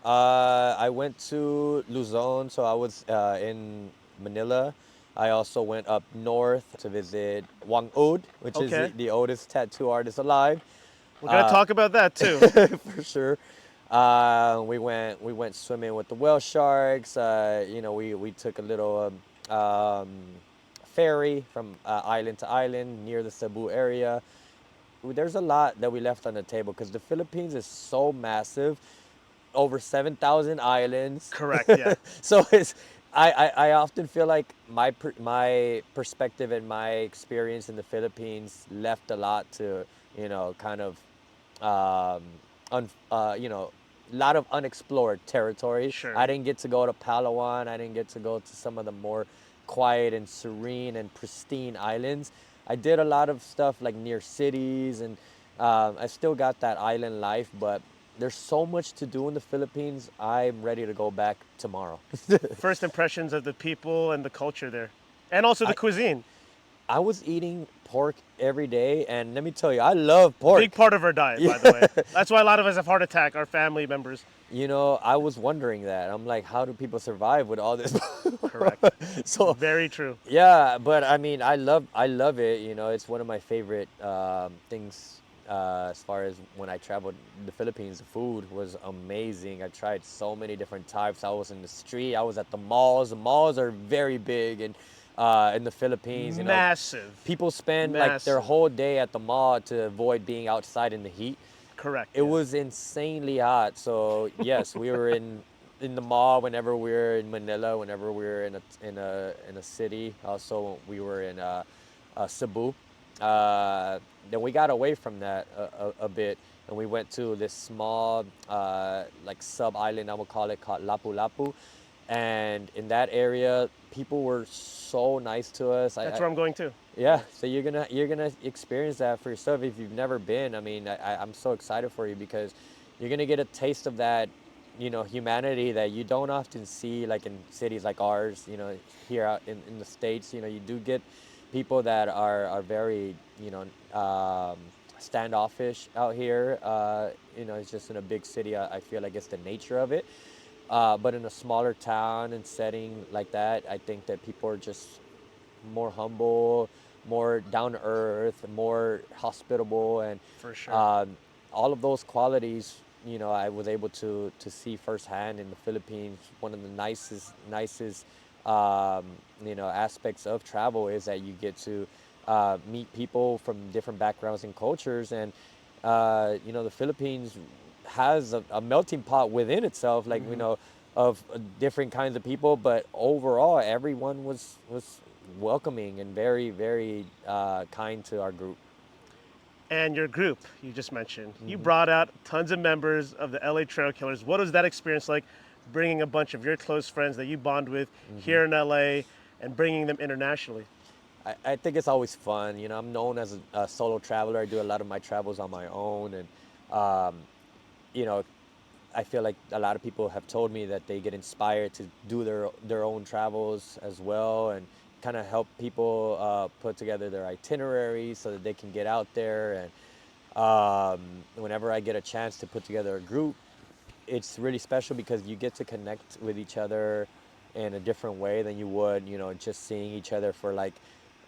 I went to Luzon, so I was in Manila. I also went up north to visit Wang Od, which Okay. is the oldest tattoo artist alive. We're gonna talk about that too. For sure. We went swimming with the whale sharks. You know, we took a little ferry from island to island near the Cebu area. There's a lot that we left on the table because the Philippines is so massive, over 7,000 islands. Correct. Yeah. So I often feel like my perspective and my experience in the Philippines left a lot to, kind of, um, lot of unexplored territory. Sure. I didn't get to go to Palawan. I didn't get to go to some of the more quiet and serene and pristine islands. I did a lot of stuff like near cities, and I still got that island life, but there's so much to do in the Philippines. I'm ready to go back tomorrow. First impressions of the people and the culture there, and also the I, cuisine. I was eating pork every day, and let me tell you, I love pork. Big part of our diet, by the way. That's why a lot of us have heart attack. Our family members. I was wondering that. I'm like, how do people survive with all this? Correct. So, Very true. yeah, but I mean, I love it. It's one of my favorite things as far as when I traveled the Philippines. The food was amazing. I tried so many different types. I was in the street. I was at the malls. The malls are very big, and in the Philippines, Massive. people spend like their Massive. whole day at the mall to avoid being outside in the heat. Correct. It yeah. was insanely hot. So yes, we were in the mall whenever we were in Manila, whenever we were in a city. Also, we were in Cebu. Then we got away from that a bit, and we went to this small like sub island, I would call it, called Lapu Lapu. And in that area, people were so nice to us. That's where I'm going to. Yeah, so you're gonna experience that for yourself if you've never been. I mean, I'm so excited for you because you're gonna get a taste of that, humanity that you don't often see like in cities like ours. Here out in the States, you do get people that are very, standoffish out here. It's just in a big city. I feel like it's the nature of it. But in a smaller town and setting like that, I think that people are just more humble, more down to earth, more hospitable, and For sure. all of those qualities, I was able to see firsthand in the Philippines. One of the nicest, aspects of travel is that you get to meet people from different backgrounds and cultures, and the Philippines has a melting pot within itself, like of different kinds of people, but overall, everyone was welcoming and very, very kind to our group. And your group, you just mentioned. You Mm-hmm. brought out tons of members of the LA Trail Killers. What was that experience like, bringing a bunch of your close friends that you bond with Mm-hmm. here in LA and bringing them internationally? I think it's always fun. I'm known as a solo traveler. I do a lot of my travels on my own, and um, you know, I feel like a lot of people have told me that they get inspired to do their own travels as well, and kind of help people put together their itineraries so that they can get out there. And whenever I get a chance to put together a group, it's really special because you get to connect with each other in a different way than you would, just seeing each other for like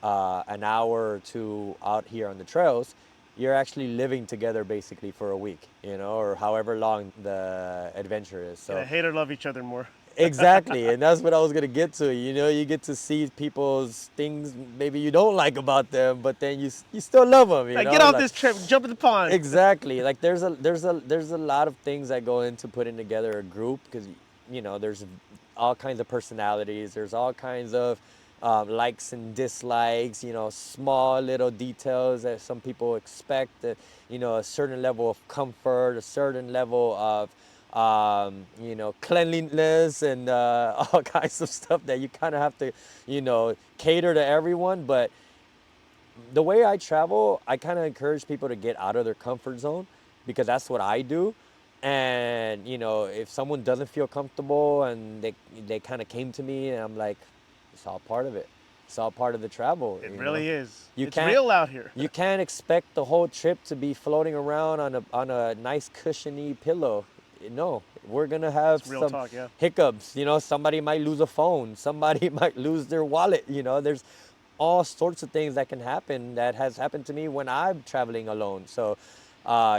an hour or two out here on the trails. You're actually living together basically for a week, or however long the adventure is. Gonna So hate or love each other more. exactly, and that's what I was gonna get to. You get to see people's things maybe you don't like about them, but then you still love them. Like, get off this trip, jump in the pond. Exactly. Like there's a lot of things that go into putting together a group because there's all kinds of personalities. There's all kinds of likes and dislikes. Small little details that some people expect. That a certain level of comfort, a certain level of cleanliness, and all kinds of stuff that you kind of have to cater to everyone. But the way I travel, I kind of encourage people to get out of their comfort zone because that's what I do. And if someone doesn't feel comfortable and they kind of came to me, and I'm like, it's all part of it. It's all part of the travel. It really is. You It's can't real out here. you can't expect the whole trip to be floating around on a nice cushiony pillow. No, we're gonna have It's real some talk, yeah. hiccups. Somebody might lose a phone. Somebody might lose their wallet. There's all sorts of things that can happen. That has happened to me when I'm traveling alone. So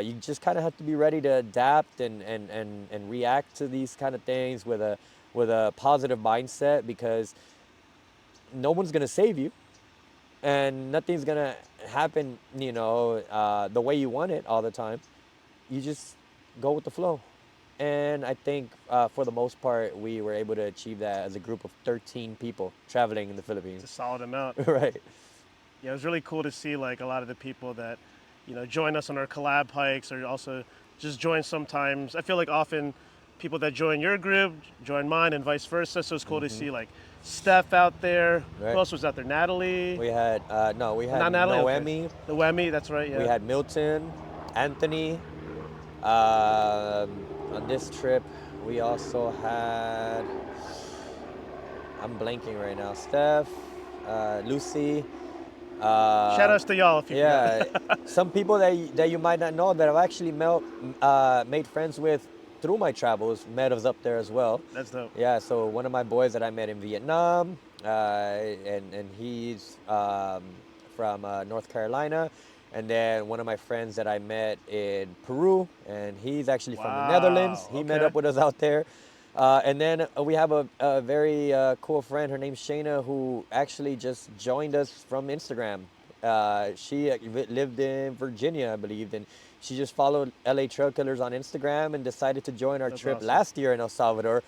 you just kind of have to be ready to adapt and react to these kind of things with a positive mindset because no one's gonna save you and nothing's gonna happen, the way you want it all the time. You just go with the flow. And I think for the most part, we were able to achieve that as a group of 13 people traveling in the It's a Philippines. solid amount. Right. Yeah, it was really cool to see like a lot of the people that, join us on our collab hikes or also just join sometimes. I feel like often people that join your group join mine and vice versa. So it's cool to see like Steph out there. Who Right. else was out there? Natalie? We had no, we had Not Natalie. Okay. Noemi, Noemi. That's right. we Yeah. had Milton, Anthony. Um, on this trip, we also had, I'm blanking right now, Steph, Lucy. Shout Um, outs to y'all if you forgot. yeah, some people that you might not know that I've actually made friends with through my travels, met us up there as well. That's dope. Yeah, so one of my boys that I met in Vietnam, and he's from North Carolina. And then one of my friends that I met in Peru, and he's actually from the Netherlands. Wow. He met Okay. up with us out there. And then we have a very cool friend. Her name's Shayna, who actually just joined us from Instagram. She lived in Virginia, I believe, and she just followed LA Trail Killers on Instagram and decided to join our That's trip awesome. last year in El Salvador.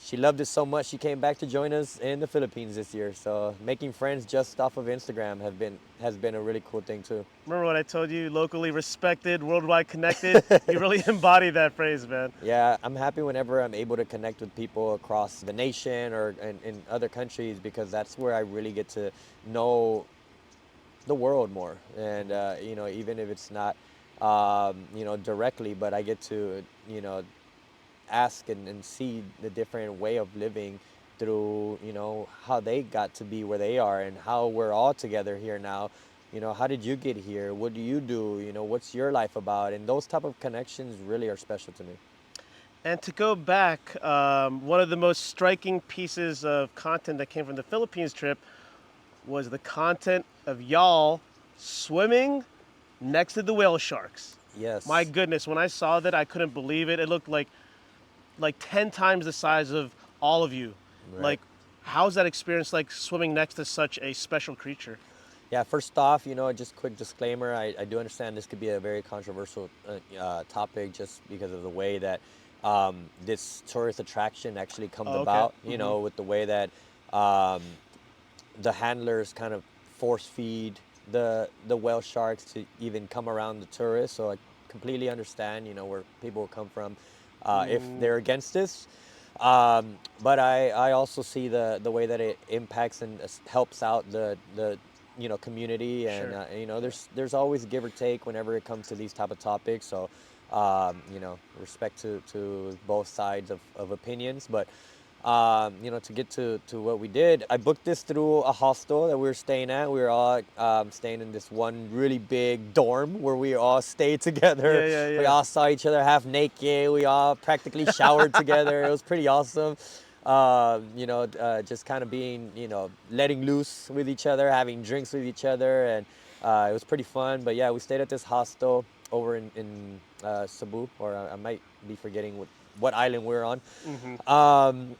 She loved it so much she came back to join us in the Philippines this year. So making friends just off of Instagram has been a really cool thing too. Remember what I told you? Locally respected, worldwide connected. You really embody that phrase, man. Yeah, I'm happy whenever I'm able to connect with people across the nation or in other countries, because that's where I really get to know the world more. And even if it's not directly, but I get to ask and see the different way of living through how they got to be where they are and how we're all together here now. How did you get here? What do you do? What's your life about? And those type of connections really are special to me. And to go back, one of the most striking pieces of content that came from the Philippines trip was the content of y'all swimming next to the whale sharks. My Yes. goodness, when I saw that, I couldn't believe it. It looked like 10 times the size of all of you. Right. Like, how's that experience like swimming next to such a special creature? Yeah, first off, just quick disclaimer. I do understand this could be a very controversial topic just because of the way that this tourist attraction actually comes Oh, okay. about, with the way that um, the handlers kind of force feed the whale sharks to even come around the tourists. So I completely understand, where people come from if they're against this. But I also see the way that it impacts and helps out the community, and Sure. there's always give or take whenever it comes to these type of topics. So respect to both sides of opinions, but to get to what we did, I booked this through a hostel that we were staying at. We were all staying in this one really big dorm where we all stayed together. Yeah, yeah, We yeah. all saw each other half naked. We all practically showered together. It was pretty awesome. Just kind of being, letting loose with each other, having drinks with each other, and it was pretty fun. But yeah, we stayed at this hostel over in Cebu, or I might be forgetting what island we were on. Um,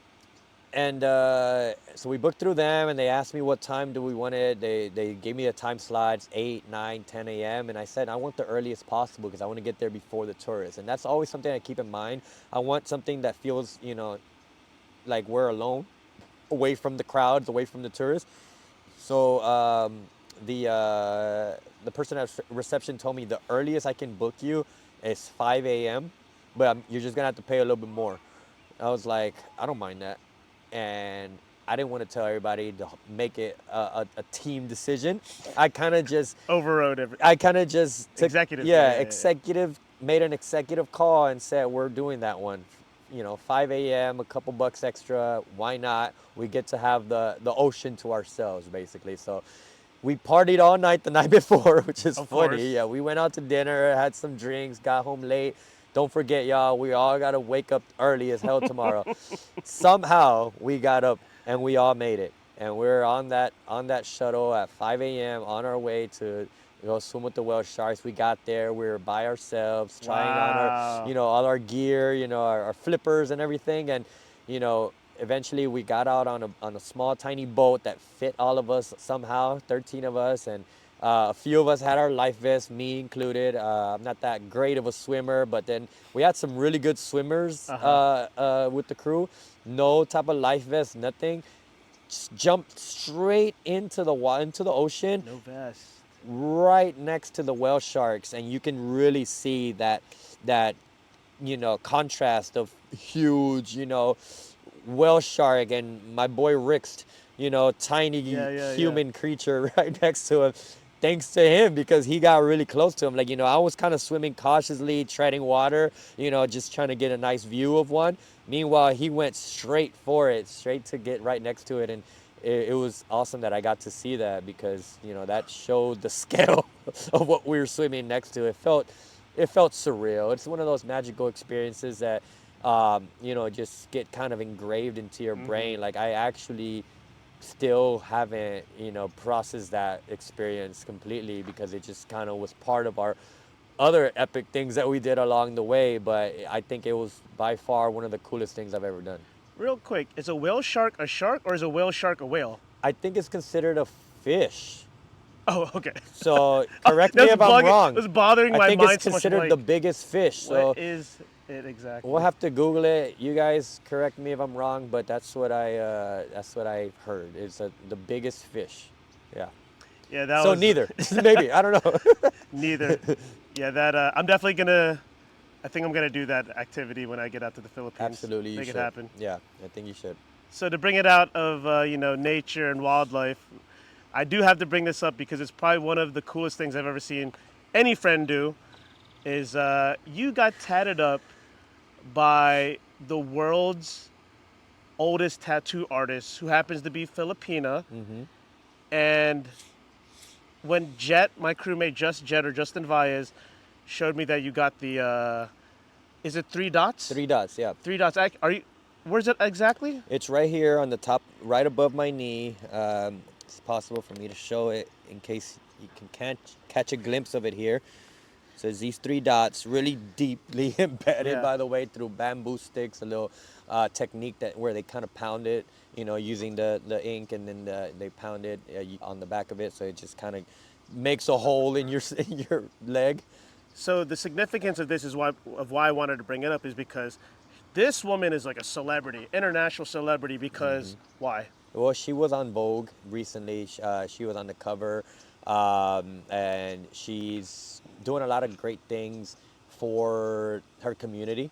and so we booked through them, and they asked me what time do we want it. They gave me a time slot. It's 8, 9, 10 a.m. And I said I want the earliest possible because I want to get there before the tourists. And that's always something I keep in mind. I want something that feels, like we're alone, away from the crowds, away from the tourists. So the person at reception told me the earliest I can book you is 5 a.m., but you're just gonna have to pay a little bit more. I was like, I don't mind that. And I didn't want to tell everybody to make it a team decision. I kind of just Overrode every. I kind of just took, Executive, yeah, yeah. executive, made an executive call and said, we're doing that one. 5 a.m., a couple bucks extra, why not? We get to have the ocean to ourselves, basically. So we partied all night the night before, which is Of funny. course. Yeah, we went out to dinner, had some drinks, got home late. Don't forget, y'all, we all got to wake up early as hell tomorrow. Somehow we got up and we all made it. And we're on that shuttle at 5 a.m. on our way to go swim with the whale sharks. We got there, we were by ourselves, trying on our, Wow. all our gear, our flippers and everything. And, eventually we got out on a small, tiny boat that fit all of us somehow, 13 of us. And A few of us had our life vests, me included. I'm not that great of a swimmer, but then we had some really good swimmers with the crew. No type of life vest, nothing. Just jumped straight into the into the ocean, No vest. right next to the whale sharks, and you can really see that contrast of huge whale shark and my boy Rick's tiny Yeah. human creature right next to him. Thanks to him, because he got really close to him. Like, I was kind of swimming cautiously, treading water, just trying to get a nice view of one. Meanwhile, he went straight for it, straight to get right next to it. And it was awesome that I got to see that, because that showed the scale of what we were swimming next to. It felt surreal. It's one of those magical experiences that just get kind of engraved into your brain. Like, I actually still haven't processed that experience completely, because it just kind of was part of our other epic things that we did along the way. But I think it was by far one of the coolest things I've ever done. Real quick, is a whale shark a shark, or is a whale shark a whale? I think it's considered a fish. Oh, okay. So correct me if I'm wrong. It was bothering I my think mind it's so much. considered the biggest fish. So What is it exactly? we'll have to Google it. You guys correct me if I'm wrong, but that's what I heard. It's the biggest fish. Yeah. Yeah, that So was neither. Maybe, I don't know. neither. Yeah, that I'm definitely gonna. I think I'm gonna do that activity when I get out to the Philippines. Absolutely, you Make should. it happen. Yeah, I think you should. So to bring it out of nature and wildlife, I do have to bring this up because it's probably one of the coolest things I've ever seen any friend do. Is you got tatted up by the world's oldest tattoo artist, who happens to be Filipina. And when Jet, my crewmate, Jet or Justin Valles, showed me that you got the, is it 3 dots? 3 dots, yeah. 3 dots. Are you? Where's it exactly? It's right here on the top, right above my knee. It's possible for me to show it in case you can catch a glimpse of it here. So it's these 3 dots, really deeply embedded, Yeah. by the way, through bamboo sticks, a little technique where they kind of pound it, using the ink, and then they pound it on the back of it, so it just kind of makes a hole in your in your leg. So the significance of this is why I wanted to bring it up is because this woman is like a celebrity, international celebrity. Because why? Well, she was on Vogue recently. She was on the cover, and she's doing a lot of great things for her community.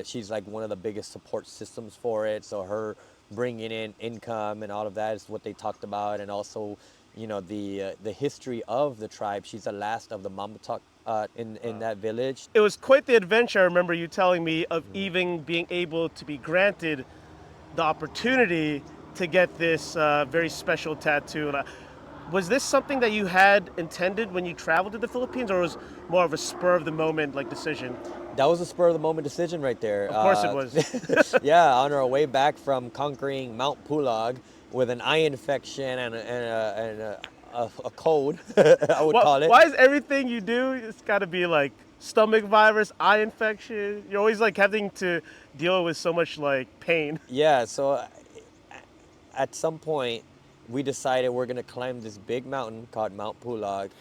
She's like one of the biggest support systems for it. So her bringing in income and all of that is what they talked about, and also, the history of the tribe. She's the last of the Mamutok in that village. It was quite the adventure. I remember you telling me of even being able to be granted the opportunity to get this very special tattoo. And was this something that you had intended when you traveled to the Philippines, or was more of a spur of the moment like decision? That was a spur of the moment decision right there. Of course it was. Yeah, on our way back from conquering Mount Pulag with an eye infection and a cold, I would call it. Why is everything you do, it's got to be like stomach virus, eye infection? You're always like having to deal with so much like pain. Yeah, so at some point, we decided we're gonna climb this big mountain called Mount Pulag,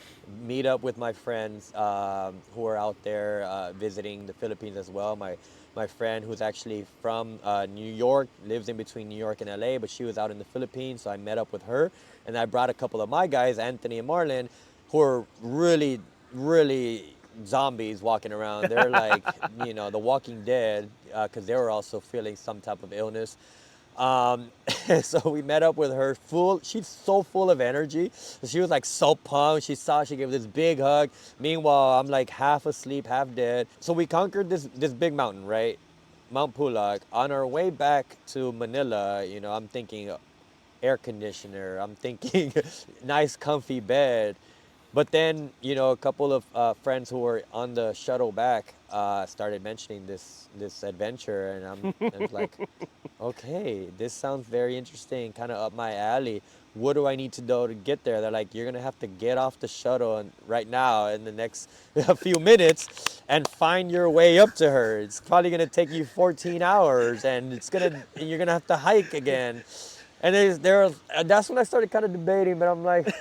meet up with my friends who are out there visiting the Philippines as well. My friend, who's actually from New York, lives in between New York and LA, but she was out in the Philippines, so I met up with her. And I brought a couple of my guys, Anthony and Marlon, who are really, really zombies walking around. They're like, the Walking Dead, because they were also feeling some type of illness. So we met up with her. She's so full of energy. She was like so pumped. She gave this big hug. Meanwhile, I'm like half asleep, half dead. So we conquered this big mountain, right? Mount Pulag. On our way back to Manila, I'm thinking air conditioner. I'm thinking nice comfy bed. But then, a couple of friends who were on the shuttle back started mentioning this adventure, and I was like, okay, this sounds very interesting, kind of up my alley. What do I need to do to get there? They're like, you're gonna have to get off the shuttle right now in the next few minutes and find your way up to her. It's probably gonna take you 14 hours, and you're gonna have to hike again. And that's when I started kind of debating, but I'm like,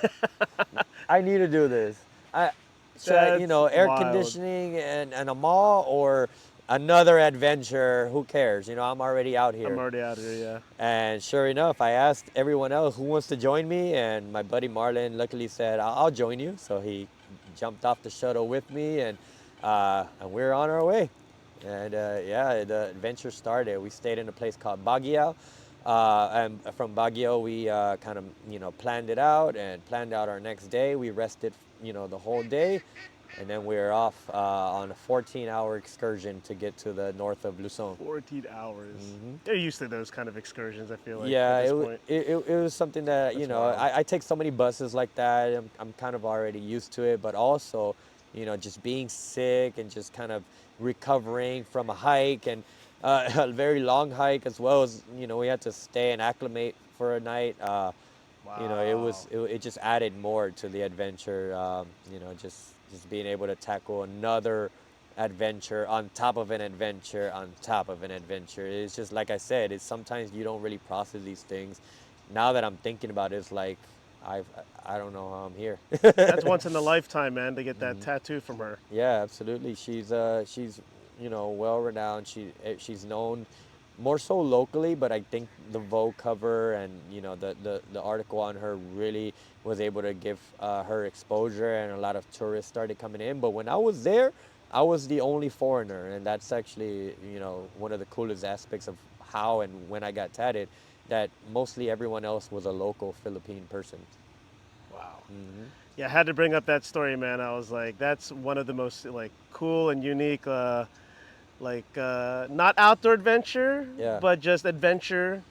I need to do this. I should I, That's air wild. conditioning and a mall or another adventure? Who cares? I'm already out I'm here. already out here, yeah. And sure enough, I asked everyone else who wants to join me, and my buddy Marlon luckily said, I'll join you. So he jumped off the shuttle with me, and we're on our way. And yeah, the adventure started. We stayed in a place called Baguio. And from Baguio, we kind of, planned it out and planned out our next day. We rested, the whole day. And then we were off on a 14-hour excursion to get to the north of Luzon. 14 hours. They're used to those kind of excursions, I feel like, Yeah, at this it, point. it was something that, wild. I take so many buses like that. I'm kind of already used to it, but also, just being sick and just kind of recovering from a hike and a very long hike as well as, we had to stay and acclimate for a night. It just added more to the adventure, just being able to tackle another adventure on top of an adventure on top of an adventure. It's just like I said, it's sometimes you don't really process these things. Now that I'm thinking about it, it's like I don't know how I'm here. That's once in a lifetime, man, to get that tattoo from her. Yeah, absolutely. She's well renowned. She's known more so locally, but I think the Vogue cover and the article on her really was able to give her exposure, and a lot of tourists started coming in. But when I was there, I was the only foreigner, and that's actually one of the coolest aspects of how and when I got tatted, that mostly everyone else was a local Philippine person. Wow. Yeah, I had to bring up that story, man. I was like, that's one of the most like cool and unique, not outdoor adventure, Yeah. but just adventure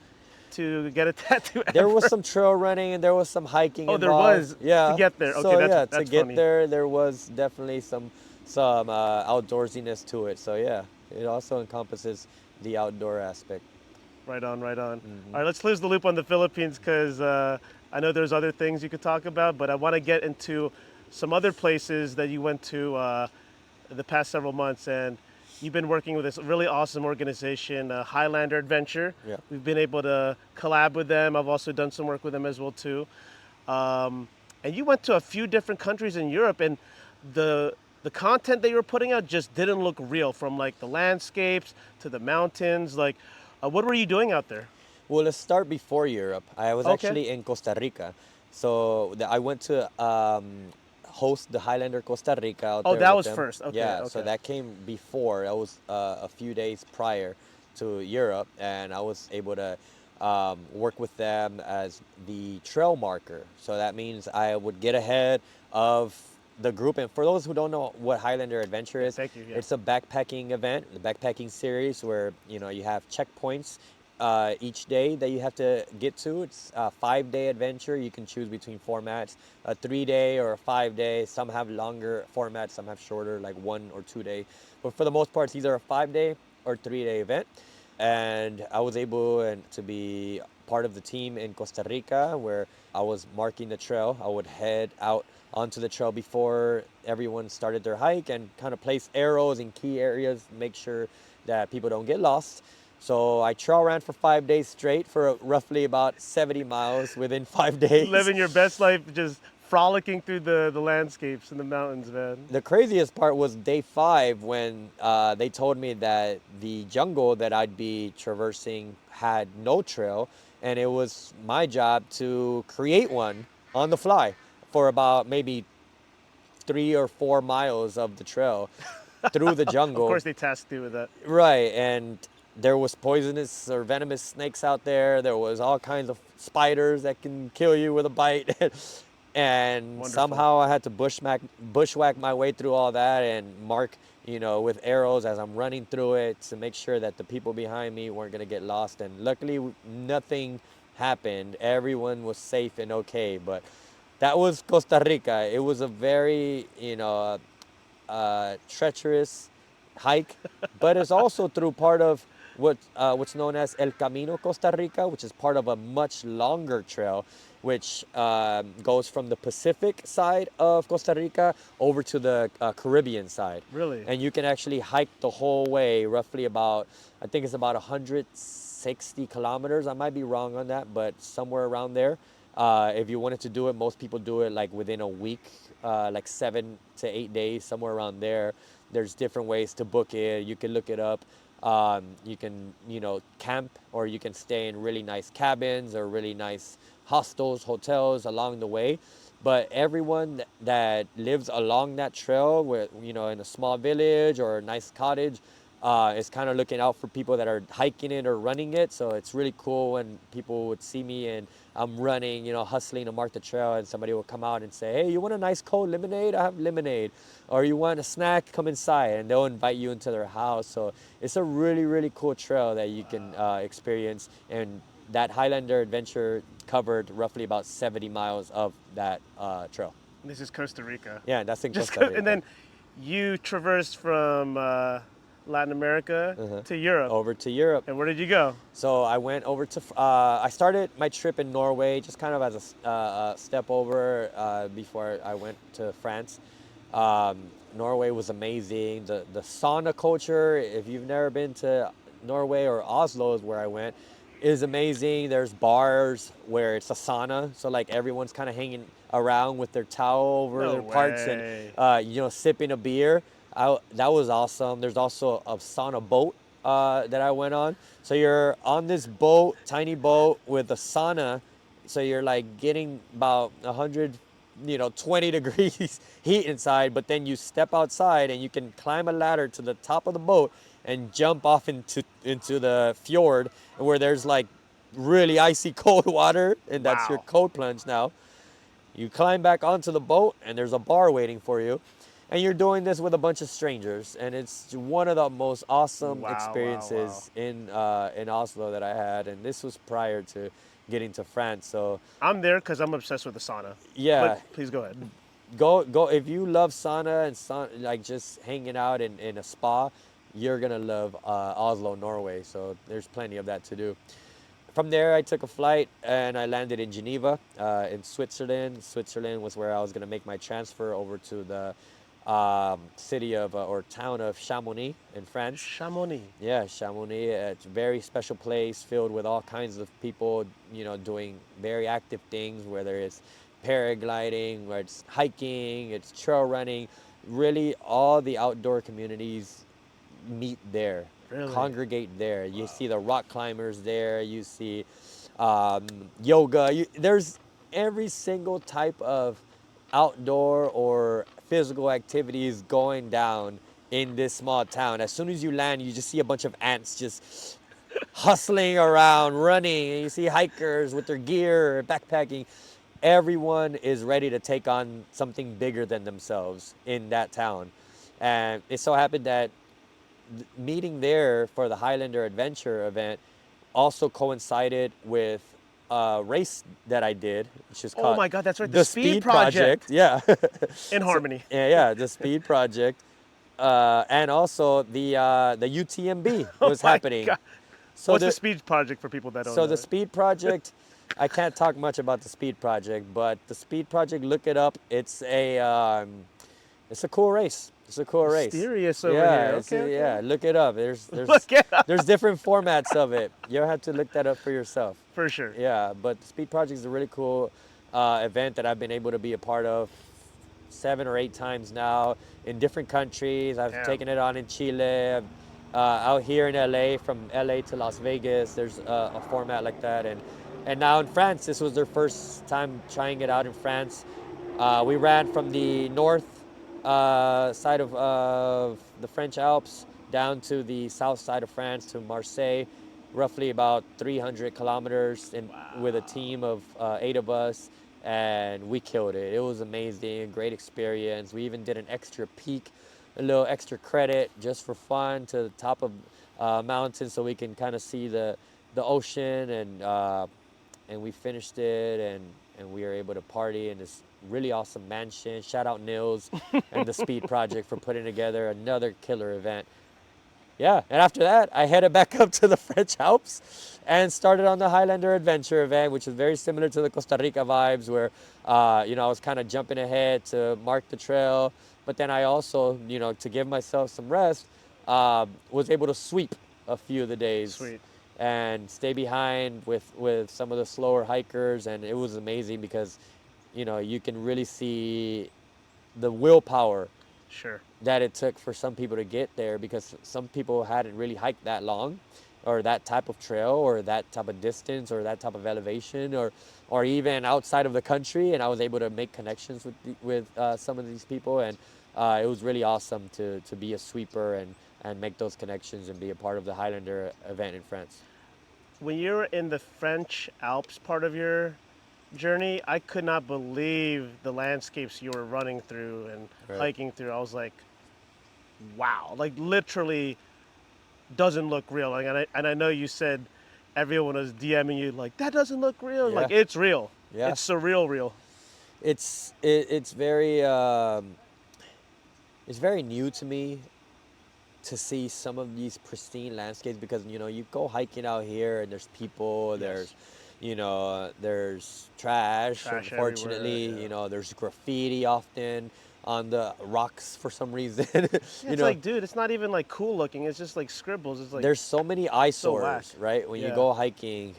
to get a tattoo. There ever. was some trail running and there was some hiking Oh, there involved. was Yeah. to get there. So Okay, yeah, that's to get funny. there was definitely some outdoorsiness to it. So yeah, it also encompasses the outdoor aspect. Right on, right on. All right, let's close the loop on the Philippines because I know there's other things you could talk about, but I want to get into some other places that you went to the past several months. And you've been working with this really awesome organization, Highlander Adventure. Yeah. We've been able to collab with them. I've also done some work with them as well too. And you went to a few different countries in Europe, and the content that you were putting out just didn't look real, from like the landscapes to the mountains. Like, what were you doing out there? Well, let's start before Europe. I was Okay. actually in Costa Rica. So I went to host the Highlander Costa Rica out Oh, there that with was them. first. Okay, Yeah, so okay. that came before. That was a few days prior to Europe, and I was able to work with them as the trail marker. So that means I would get ahead of the group. And for those who don't know what Highlander Adventure is, thank you, yeah. it's a backpacking event, the backpacking series where you have checkpoints each day that you have to get to. It's a 5-day adventure. You can choose between formats, a 3-day or a 5-day. Some have longer formats, some have shorter, like 1 or 2-day. But for the most part, it's either a 5-day or 3-day event. And I was able to be part of the team in Costa Rica, where I was marking the trail. I would head out onto the trail before everyone started their hike and kind of place arrows in key areas, make sure that people don't get lost. So I trail ran for 5 days straight for roughly about 70 miles within 5 days. Living your best life, just frolicking through the landscapes and the mountains, man. The craziest part was day 5 when they told me that the jungle that I'd be traversing had no trail, and it was my job to create one on the fly for about maybe 3 or 4 miles of the trail through the jungle. Of course, they tasked you with that. Right, and there was poisonous or venomous snakes out there. There was all kinds of spiders that can kill you with a bite. And Wonderful. somehow I had to bushwhack my way through all that and mark, with arrows as I'm running through it to make sure that the people behind me weren't going to get lost. And luckily, nothing happened. Everyone was safe and okay. But that was Costa Rica. It was a very, treacherous hike, but it's also through part of what's known as El Camino Costa Rica, which is part of a much longer trail, which goes from the Pacific side of Costa Rica over to the Caribbean side. Really? And you can actually hike the whole way, roughly about, I think it's about 170 60 kilometers. I might be wrong on that, but somewhere around there. If you wanted to do it, most people do it like within a week, like 7 to 8 days, somewhere around there. There's different ways to book it. You can look it up. You can, camp, or you can stay in really nice cabins or really nice hostels, hotels along the way. But everyone that lives along that trail, with in a small village or a nice cottage, is kind of looking out for people that are hiking it or running it. So it's really cool when people would see me and I'm running, hustling to mark the trail, and somebody will come out and say, "Hey, you want a nice cold lemonade? I have lemonade." Or, "You want a snack? Come inside." And they'll invite you into their house. So it's a really, really cool trail that you can experience. And that Highlander Adventure covered roughly about 70 miles of that trail. This is Costa Rica. Yeah, that's in Costa Rica. And then you traversed from Latin America to Europe. Over to Europe. And where did you go? So I went over to, I started my trip in Norway, just kind of as a step over before I went to France. Norway was amazing. The sauna culture, if you've never been to Norway, or Oslo is where I went, is amazing. There's bars where it's a sauna, so like everyone's kind of hanging around with their towel over their parts and sipping a beer. That was awesome. There's also a sauna boat that I went on. So you're on this boat, tiny boat with a sauna. So you're like getting about 120 degrees heat inside, but then you step outside and you can climb a ladder to the top of the boat and jump off into the fjord, where there's like really icy cold water, and that's your cold plunge now. You climb back onto the boat and there's a bar waiting for you. And you're doing this with a bunch of strangers, and it's one of the most awesome experiences in Oslo that I had. And this was prior to getting to France. So I'm there because I'm obsessed with the sauna. Yeah, but please go ahead. Go if you love sauna and like just hanging out in a spa, you're gonna love Oslo, Norway. So there's plenty of that to do. From there, I took a flight and I landed in Geneva, in Switzerland. Switzerland was where I was gonna make my transfer over to the city of or town of Chamonix in France. Chamonix. Yeah, Chamonix. It's a very special place filled with all kinds of people, doing very active things, whether it's paragliding, whether it's hiking, it's trail running. Really, all the outdoor communities meet there, congregate there. You see the rock climbers there. You see yoga. There's every single type of outdoor or physical activities going down in this small town. As soon as you land, you just see a bunch of ants just hustling around, running, and you see hikers with their gear, backpacking. Everyone is ready to take on something bigger than themselves in that town. And it so happened that meeting there for the Highlander Adventure event also coincided with a race that I did, which is called, oh my God, that's right, the Speed Project. Yeah. In Harmony. Yeah, the Speed Project. And also the UTMB was happening. God. So What's the Speed Project for people that don't know? So the Speed Project, I can't talk much about the Speed Project, but the Speed Project, look it up. It's a cool race. It's a cool race. Mysterious over here. Okay. Yeah, look it up. There's different formats of it. You'll have to look that up for yourself. For sure. Yeah, but the Speed Project is a really cool event that I've been able to be a part of 7 or 8 times now in different countries. I've taken it on in Chile, out here in LA, from LA to Las Vegas. There's a format like that, and now in France, this was their first time trying it out in France. We ran from the north side of the French Alps down to the south side of France, to Marseille, roughly about 300 kilometers with a team of 8 of us, and we killed it. It was amazing, great experience. We even did an extra peak, a little extra credit just for fun, to the top of mountain so we can kind of see the ocean, and we finished it, and we were able to party in this really awesome mansion. Shout out Nils and the Speed Project for putting together another killer event. Yeah, and after that, I headed back up to the French Alps and started on the Highlander Adventure event, which is very similar to the Costa Rica vibes, where, I was kind of jumping ahead to mark the trail. But then I also, to give myself some rest, was able to sweep a few of the days. Sweet. and stay behind with some of the slower hikers, and it was amazing because you can really see the willpower Sure. that it took for some people to get there, because some people hadn't really hiked that long or that type of trail or that type of distance or that type of elevation, or even outside of the country, and I was able to make connections with some of these people, and it was really awesome to be a sweeper and make those connections and be a part of the Highlander event in France. When you were in the French Alps part of your journey, I could not believe the landscapes you were running through and Right. hiking through. I was like, wow, like literally doesn't look real. Like, and I know you said everyone was DMing you like that doesn't look real. Yeah. Like it's real. Yeah. It's surreal real. It's very new to me to see some of these pristine landscapes, because you go hiking out here and there's people, Yes. there's trash, Trash everywhere. unfortunately, Yeah. there's graffiti often on the rocks for some reason. Yeah, it's like, dude, it's not even like cool looking. It's just like scribbles. It's like There's so many so whack. eyesores, right? When you Yeah. go hiking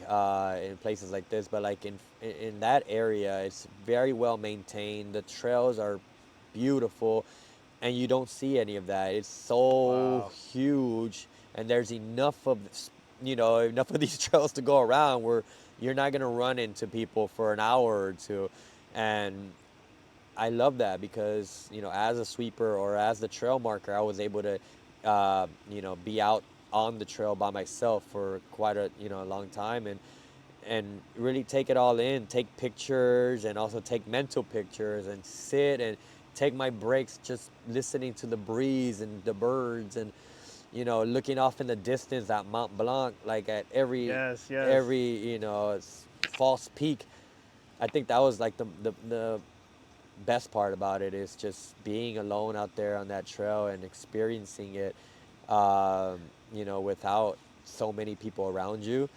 in places like this, but like in that area, it's very well maintained. The trails are beautiful, and you don't see any of that. It's so Wow. huge, and there's enough of these trails to go around where you're not gonna run into people for an hour or two, and I love that because as a sweeper or as the trail marker, I was able to be out on the trail by myself for quite a long time, and really take it all in, take pictures, and also take mental pictures, and sit and take my breaks just listening to the breeze and the birds, and looking off in the distance at Mont Blanc, like at every Yes. Yes. every false peak. I think that was like the best part about it, is just being alone out there on that trail and experiencing it, without so many people around you.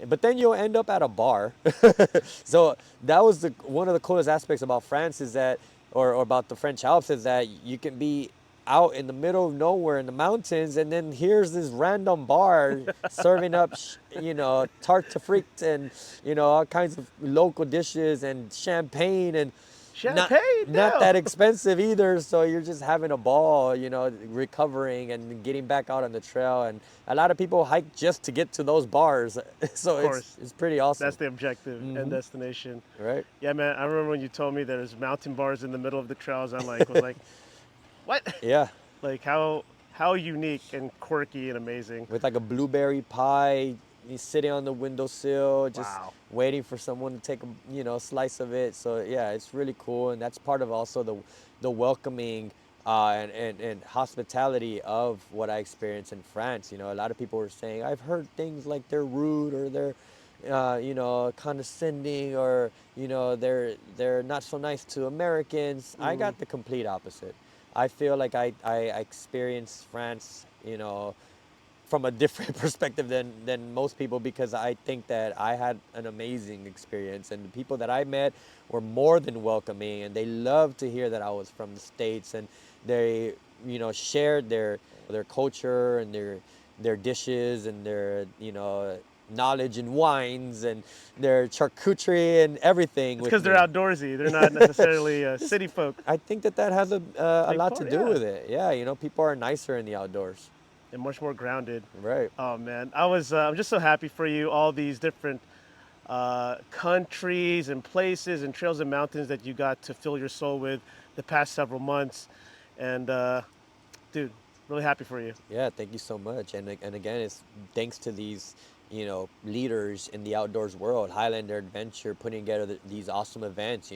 But then you'll end up at a bar. So that was one of the coolest aspects about France, is that, or about the French Alps, is that you can be out in the middle of nowhere in the mountains, and then here's this random bar serving up, tarte frites and all kinds of local dishes and champagne, and not Champagne. not No. that expensive either. So you're just having a ball, recovering and getting back out on the trail. And a lot of people hike just to get to those bars. So Of course. it's pretty awesome. That's the objective and Hmm. destination. Right? Yeah, man. I remember when you told me there's mountain bars in the middle of the trails. I was like, what? Yeah. Like how unique and quirky and amazing. With like a blueberry pie, you sitting on the windowsill, just Wow. waiting for someone to take a slice of it. So yeah, it's really cool, and that's part of also the welcoming and hospitality of what I experienced in France. A lot of people were saying, I've heard things like they're rude, or they're condescending, or they're not so nice to Americans. I got the complete opposite. I feel like I experienced France, from a different perspective than most people, because I think that I had an amazing experience, and the people that I met were more than welcoming, and they loved to hear that I was from the States, and they shared their culture and their dishes and their knowledge and wines and their charcuterie and everything It's with because they're me. outdoorsy. They're not necessarily city folk. I think that has a Big lot to part, do yeah. with it. Yeah, people are nicer in the outdoors. And much more grounded. Right. Oh man, I'm just so happy for you. All these different countries and places and trails and mountains that you got to fill your soul with the past several months, and dude, really happy for you. Yeah, thank you so much. And again, it's thanks to these, leaders in the outdoors world, Highlander Adventure, putting together these awesome events.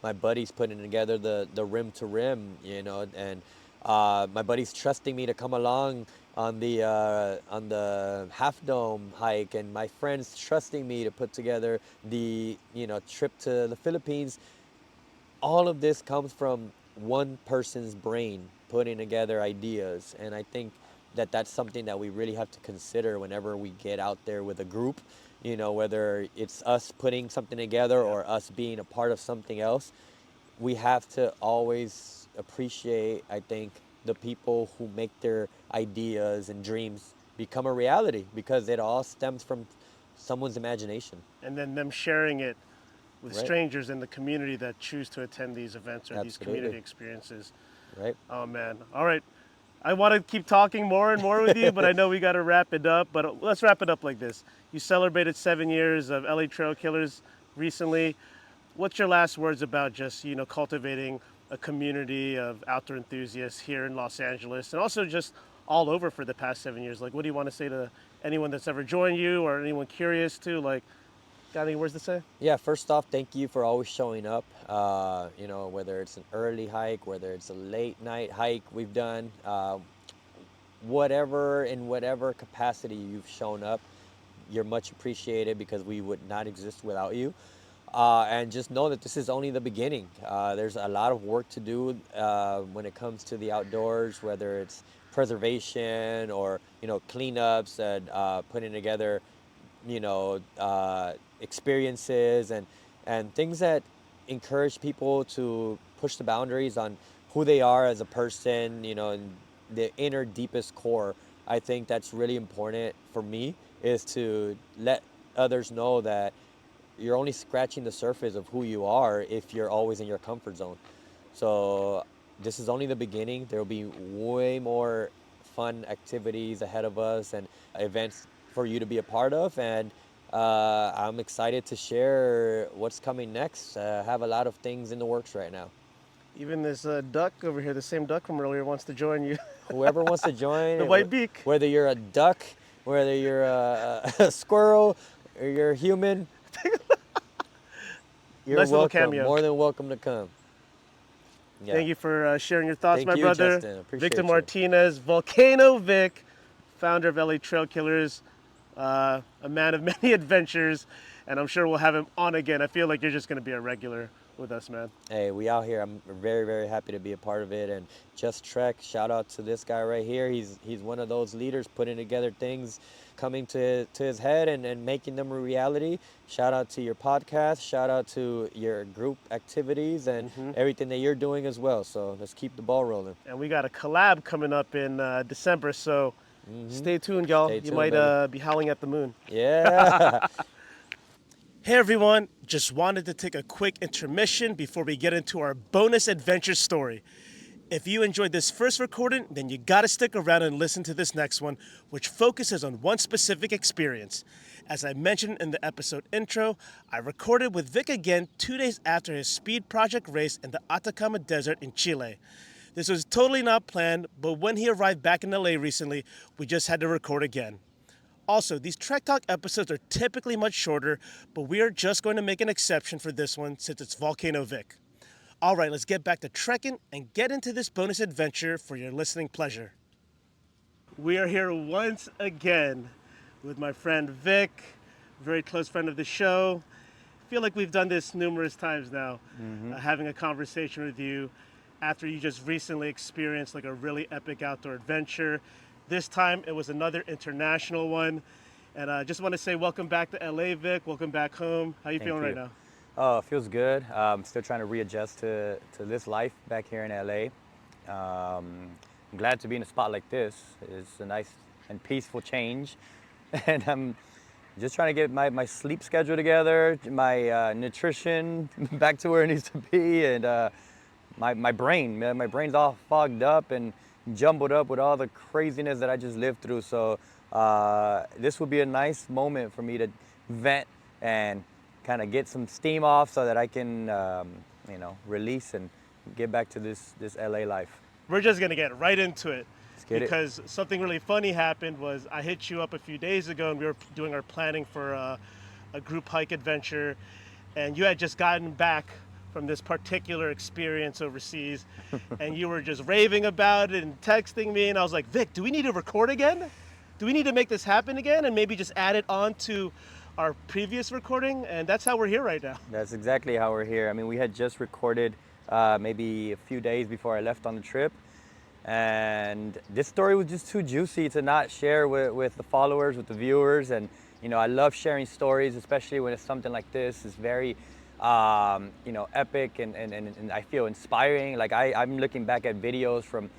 My buddy's putting together the rim to rim, and my buddy's trusting me to come along on the Half Dome hike, and my friends trusting me to put together the trip to the Philippines. All of this comes from one person's brain putting together ideas, and I think that that's something that we really have to consider whenever we get out there with a group, whether it's us putting something together Yeah. or us being a part of something else. We have to always appreciate, I think, the people who make their ideas and dreams become a reality, because it all stems from someone's imagination. And then them sharing it with Right. strangers in the community that choose to attend these events or these Absolutely. community experiences. Right? Oh man. All right. I want to keep talking more and more with you, but I know we got to wrap it up. But let's wrap it up like this. You celebrated 7 years of LA Trail Killers recently. What's your last words about just, cultivating a community of outdoor enthusiasts here in Los Angeles and also just all over for the past 7 years? Like, what do you want to say to anyone that's ever joined you or anyone curious to, like, got any words to say? Yeah, first off, thank you for always showing up. Whether it's an early hike, whether it's a late night hike we've done, whatever capacity you've shown up, you're much appreciated, because we would not exist without you. And just know that this is only the beginning. There's a lot of work to do when it comes to the outdoors, whether it's preservation or cleanups and putting together experiences and things that encourage people to push the boundaries on who they are as a person, and the inner deepest core. I think that's really important for me, is to let others know that you're only scratching the surface of who you are if you're always in your comfort zone. So this is only the beginning. There will be way more fun activities ahead of us and events for you to be a part of. And I'm excited to share what's coming next. Have a lot of things in the works right now. Even this duck over here, the same duck from earlier, wants to join you. Whoever wants to join, The white beak. whether you're a duck, whether you're a squirrel, or you're a human, you're Nice little welcome. cameo. More than welcome to come. Yeah. Thank you for sharing your thoughts, Thank my you, brother. Justin. Appreciate Victor you. Martinez, Volcano Vic, founder of LA Trail Killers, a man of many adventures, and I'm sure we'll have him on again. I feel like you're just going to be a regular with us, man. Hey, we out here. I'm very, very happy to be a part of it. And Just Trek, shout out to this guy right here. He's one of those leaders putting together things, coming to his head and making them a reality. Shout out to your podcast. Shout out to your group activities and everything that you're doing as well. So let's keep the ball rolling. And we got a collab coming up in December, so stay tuned, y'all. Stay You tuned, might baby. be howling at the moon. Yeah. Hey everyone, just wanted to take a quick intermission before we get into our bonus adventure story. If you enjoyed this first recording, then you gotta stick around and listen to this next one, which focuses on one specific experience. As I mentioned in the episode intro, I recorded with Vic again 2 days after his speed project race in the Atacama Desert in Chile. This was totally not planned, but when he arrived back in LA recently, we just had to record again. Also, these Trek Talk episodes are typically much shorter, but we are just going to make an exception for this one since it's Volcano Vic. All right, let's get back to trekking and get into this bonus adventure for your listening pleasure. We are here once again with my friend Vic, very close friend of the show. I feel like we've done this numerous times now, having a conversation with you after you just recently experienced like a really epic outdoor adventure. This time it was another international one. And I just want to say welcome back to LA, Vic. Welcome back home. How you feeling right now? Oh, it feels good. I'm still trying to readjust to this life back here in LA. I'm glad to be in a spot like this. It's a nice and peaceful change. And I'm just trying to get my sleep schedule together, my nutrition back to where it needs to be, and my brain, man, my brain's all fogged up and jumbled up with all the craziness that I just lived through. So this would be a nice moment for me to vent and kind of get some steam off so that I can, release and get back to this LA life. We're just gonna get right into it. Get it. Because something really funny happened was I hit you up a few days ago and we were doing our planning for a group hike adventure, and you had just gotten back from this particular experience overseas and you were just raving about it and texting me, and I was like, Vic, do we need to record again? Do we need to make this happen again and maybe just add it on to our previous recording? And that's how we're here right now. That's exactly how we're here. I mean, we had just recorded maybe a few days before I left on the trip. And this story was just too juicy to not share with the followers, with the viewers. And, I love sharing stories, especially when it's something like this. It's very, epic and I feel inspiring. Like I'm looking back at videos from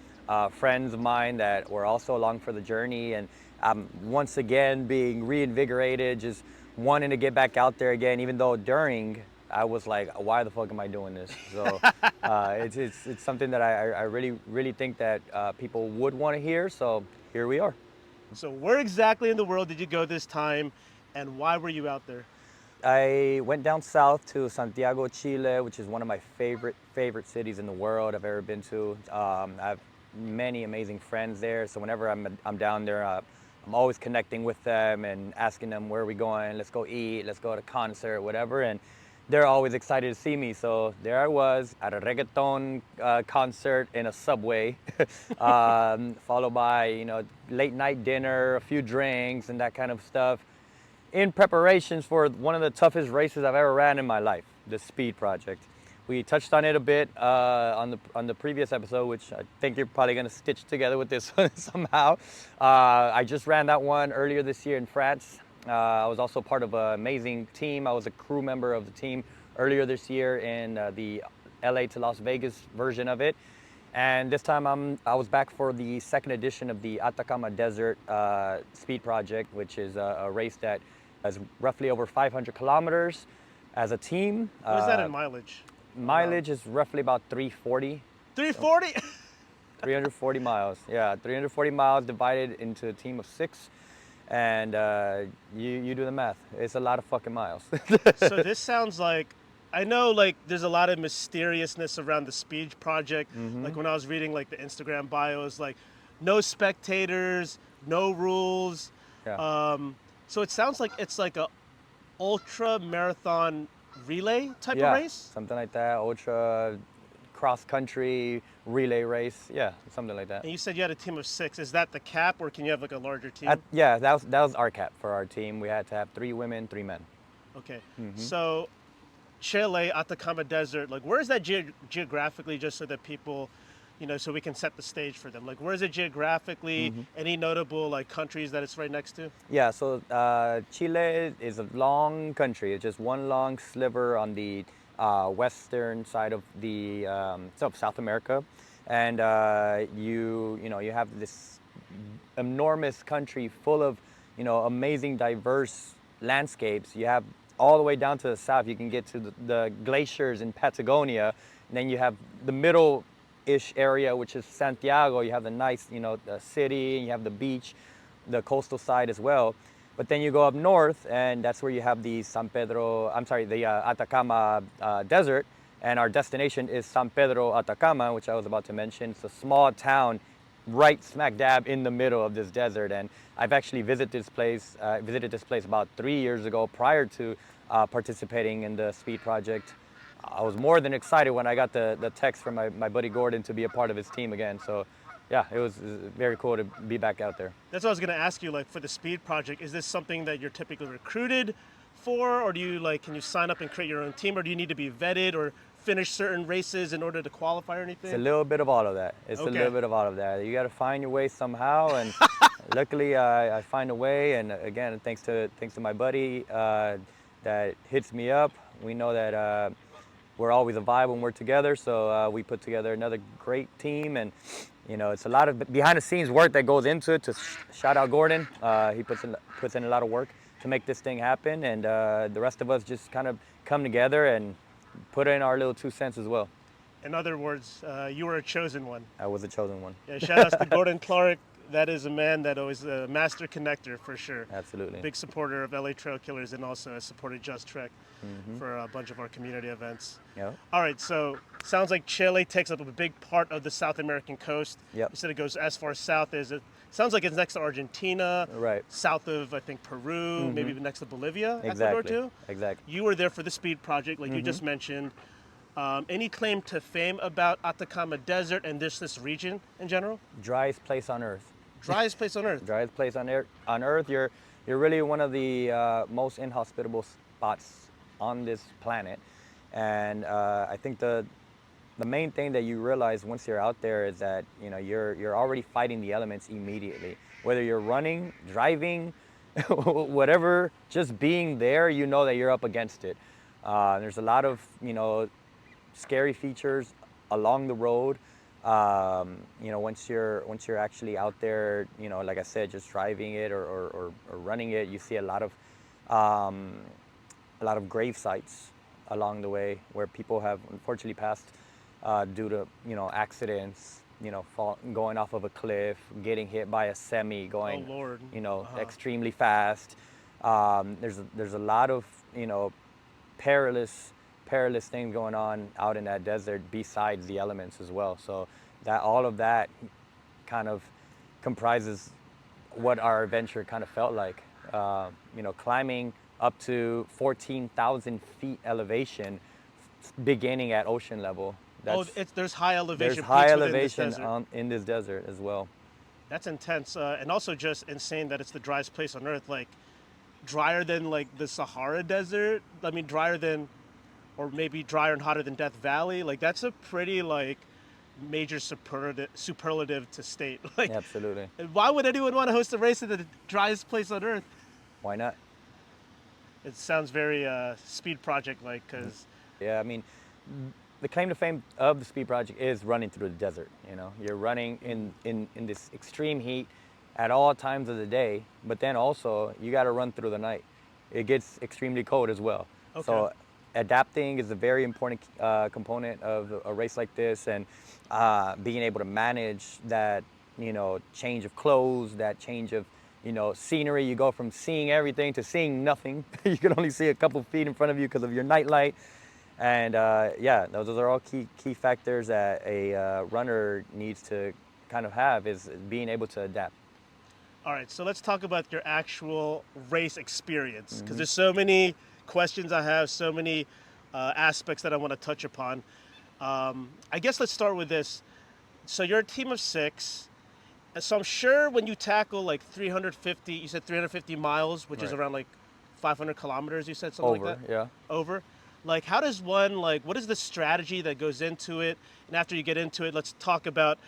friends of mine that were also along for the journey, and I'm once again being reinvigorated, just wanting to get back out there again, even though during I was like, why the fuck am I doing this? So it's something that I really think that people would want to hear. So here we are. So where exactly in the world did you go this time, and why were you out there? I went down south to Santiago, Chile, which is one of my favorite cities in the world I've ever been to. I have many amazing friends there, so whenever I'm down there, I'm always connecting with them and asking them where are we going. Let's go eat. Let's go to a concert, whatever. And they're always excited to see me. So there I was at a reggaeton concert in a subway, followed by late night dinner, a few drinks, and that kind of stuff, in preparations for one of the toughest races I've ever ran in my life, the Speed Project. We touched on it a bit on the previous episode, which I think you're probably going to stitch together with this one somehow. I just ran that one earlier this year in France. I was also part of an amazing team. I was a crew member of the team earlier this year in the LA to Las Vegas version of it. And this time I was back for the second edition of the Atacama Desert Speed Project, which is a race that is roughly over 500 kilometers as a team. What is that in mileage? Mileage is roughly about 340. 340? 340 miles, yeah, 340 miles divided into a team of 6. And you do the math. It's a lot of fucking miles. So this sounds like, I know like there's a lot of mysteriousness around the Speed Project. Like when I was reading like the Instagram bios, like no spectators, no rules. Yeah. So it sounds like it's like a ultra marathon relay type of race? Something like that. Ultra cross country relay race. Yeah, something like that. And you said you had a team of 6. Is that the cap, or can you have like a larger team? Yeah, that was our cap for our team. We had to have 3 women, 3 men. Okay. So Chile, Atacama Desert, like where is that geographically, just so that people, so we can set the stage for them? Like where is it geographically? Any notable like countries that it's right next to? Yeah, so Chile is a long country. It's just one long sliver on the western side of the South America, and you have this enormous country full of amazing diverse landscapes. You have all the way down to the south. You can get to the glaciers in Patagonia, and then you have the middle-ish area, which is Santiago. You have the nice the city, and you have the beach, the coastal side as well. But then you go up north, and that's where you have the Atacama Desert, and our destination is San Pedro Atacama, which I was about to mention. It's a small town right smack dab in the middle of this desert, and I've actually visited this place about 3 years ago prior to participating in the Speed Project. I was more than excited when I got the text from my buddy Gordon to be a part of his team again. So yeah, it was very cool to be back out there. That's what I was going to ask you. Like for the Speed Project, is this something that you're typically recruited for, or do you can you sign up and create your own team, or do you need to be vetted or finish certain races in order to qualify or anything? It's a little bit of all of that. You got to find your way somehow, and luckily I find a way. And again, thanks to my buddy that hits me up. We know that we're always a vibe when we're together, so we put together another great team, and it's a lot of behind the scenes work that goes into it. To shout out Gordon, he puts in a lot of work to make this thing happen, and the rest of us just kind of come together and put in our little 2 cents as well. In other words, you were a chosen one. I was a chosen one. Yeah, shout outs to Gordon Clark. That is a man that always a master connector for sure. Absolutely. Big supporter of LA Trail Killers, and also has supported Just Trek for a bunch of our community events. Yep. All right, so sounds like Chile takes up a big part of the South American coast. Yep. You said it goes as far south as it. Sounds like it's next to Argentina. Right. South of, I think, Peru, maybe next to Bolivia. Exactly. Ecuador too. Exactly. You were there for the Speed Project, like you just mentioned. Any claim to fame about Atacama Desert and this region in general? Driest place on earth. Driest place on earth. Driest place on earth. You're really one of the most inhospitable spots on this planet, and I think the main thing that you realize once you're out there is that you're already fighting the elements immediately. Whether you're running, driving, whatever, just being there, that you're up against it. There's a lot of scary features along the road. Once you're actually out there, like I said, just driving it or running it, you see um, a lot of grave sites along the way where people have unfortunately passed due to accidents, going off of a cliff, getting hit by a semi, Oh going Lord. extremely fast. There's a lot of perilous perilous things going on out in that desert besides the elements as well. So that all of that kind of comprises what our adventure kind of felt like. Climbing up to 14,000 feet elevation, beginning at ocean level. Oh, That's there's high There's elevation high peaks within this elevation desert. in this desert as well. That's intense, and also just insane that it's the driest place on Earth. Like drier than like the Sahara Desert. I mean, drier than, or maybe drier and hotter than Death Valley. Like that's a pretty like major superlative to state. Like, Absolutely. why would anyone want to host a race in the driest place on Earth? Why not? It sounds very speed project like, because Yeah, I mean, the claim to fame of the speed project is running through the desert. You're running in this extreme heat at all times of the day, but then also you got to run through the night. It gets extremely cold as well. Okay. So adapting is a very important component of a race like this, and being able to manage that, change of clothes, that change of, scenery. You go from seeing everything to seeing nothing. You can only see a couple feet in front of you because of your nightlight. And yeah, those are all key factors that a runner needs to kind of have, is being able to adapt. All right, so let's talk about your actual race experience, because there's so many questions I have, so many aspects that I want to touch upon. I guess let's start with this. So you're a team of 6. So I'm sure when you tackle like 350, you said 350 miles, which is Right. around like 500 kilometers, you said something like Over, that? yeah. Over. Like, how does one, like, what is the strategy that goes into it? And after you get into it, let's talk about,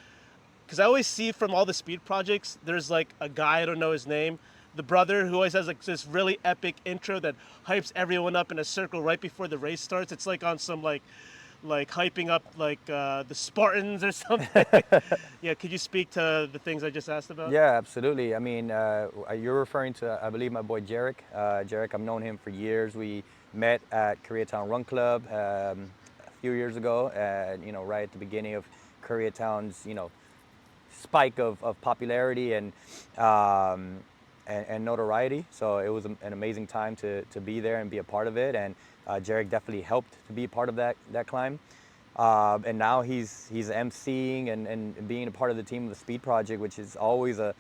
because I always see from all the speed projects, there's like a guy, I don't know his name, the brother who always has like this really epic intro that hypes everyone up in a circle right before the race starts. It's like on some like hyping up like the Spartans or something. Yeah, could you speak to the things I just asked about? Yeah, absolutely. I mean, you're referring to, I believe, my boy Jarek. Jarek, I've known him for years. We met at Koreatown Run Club a few years ago, right at the beginning of Koreatown's, spike of popularity and notoriety. So it was an amazing time to be there and be a part of it. And Jarek definitely helped to be a part of that climb. And now he's emceeing and being a part of the team of the Speed Project, which is always a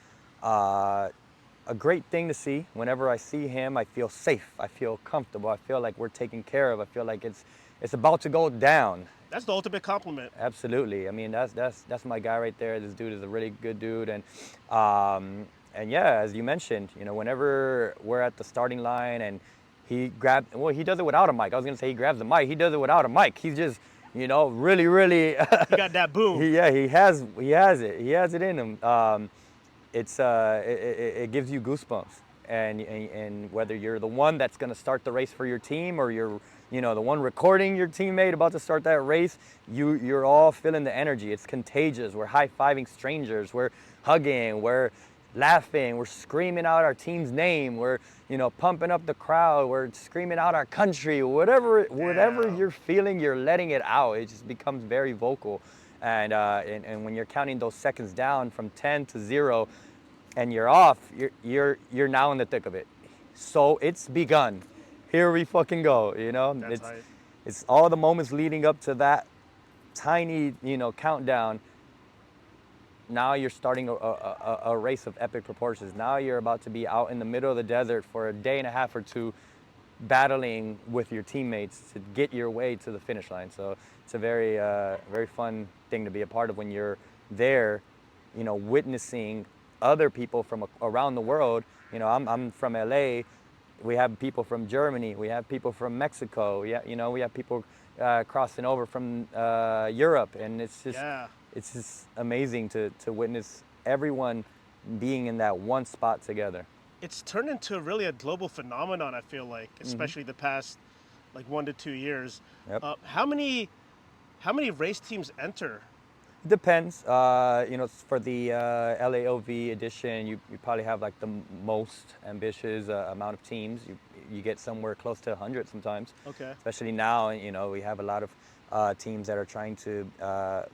great thing to see. Whenever I see him, I feel safe. I feel comfortable. I feel like we're taken care of. I feel like it's about to go down. That's the ultimate compliment. Absolutely. I mean, that's my guy right there. This dude is a really good dude, and yeah, as you mentioned, whenever we're at the starting line and he does it without a mic. I was gonna say he grabs the mic. He does it without a mic. He's just, really, really. You got that boom. He has it. He has it in him. It gives you goosebumps, and whether you're the one that's going to start the race for your team, or you're the one recording your teammate about to start that race, you're all feeling the energy. It's contagious. We're high-fiving strangers. We're hugging. We're laughing. We're screaming out our team's name. We're pumping up the crowd. We're screaming out our country. Whatever you're feeling, you're letting it out. It just becomes very vocal. And when you're counting those seconds down from 10 to 0, and you're off, you're now in the thick of it. So it's begun. Here we fucking go. That's right. It's all the moments leading up to that tiny countdown. Now you're starting a race of epic proportions. Now you're about to be out in the middle of the desert for a day and a half or two, battling with your teammates to get your way to the finish line. So it's a very, very fun thing to be a part of when you're there, witnessing other people from around the world. I'm from LA. We have people from Germany. We have people from Mexico. We have people crossing over from Europe, and it's just amazing to witness everyone being in that one spot together. It's turned into really a global phenomenon, I feel like, especially the past like 1 to 2 years. Yep. How many race teams enter Depends. For the LAOV edition, you probably have like the most ambitious amount of teams. You get somewhere close to 100 sometimes. Okay. Especially now, we have a lot of teams that are trying to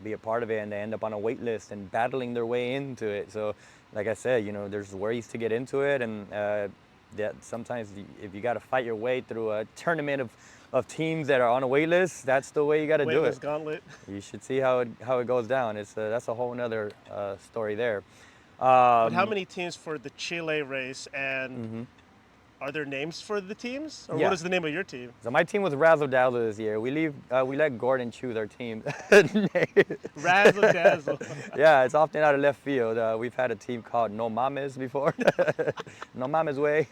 be a part of it, and they end up on a wait list and battling their way into it. So, like I said, there's ways to get into it, and that sometimes if you got to fight your way through a tournament of teams that are on a wait list, that's the way you got to do it. Gauntlet. You should see how it goes down. That's a whole nother story there. But how many teams for the Chile race, and are there names for the teams, or Yeah. what is the name of your team? So my team was Razzle Dazzle this year. We let Gordon choose our team. Razzle Dazzle. Yeah, it's often out of left field. We've had a team called No Mames before, No Mames Way,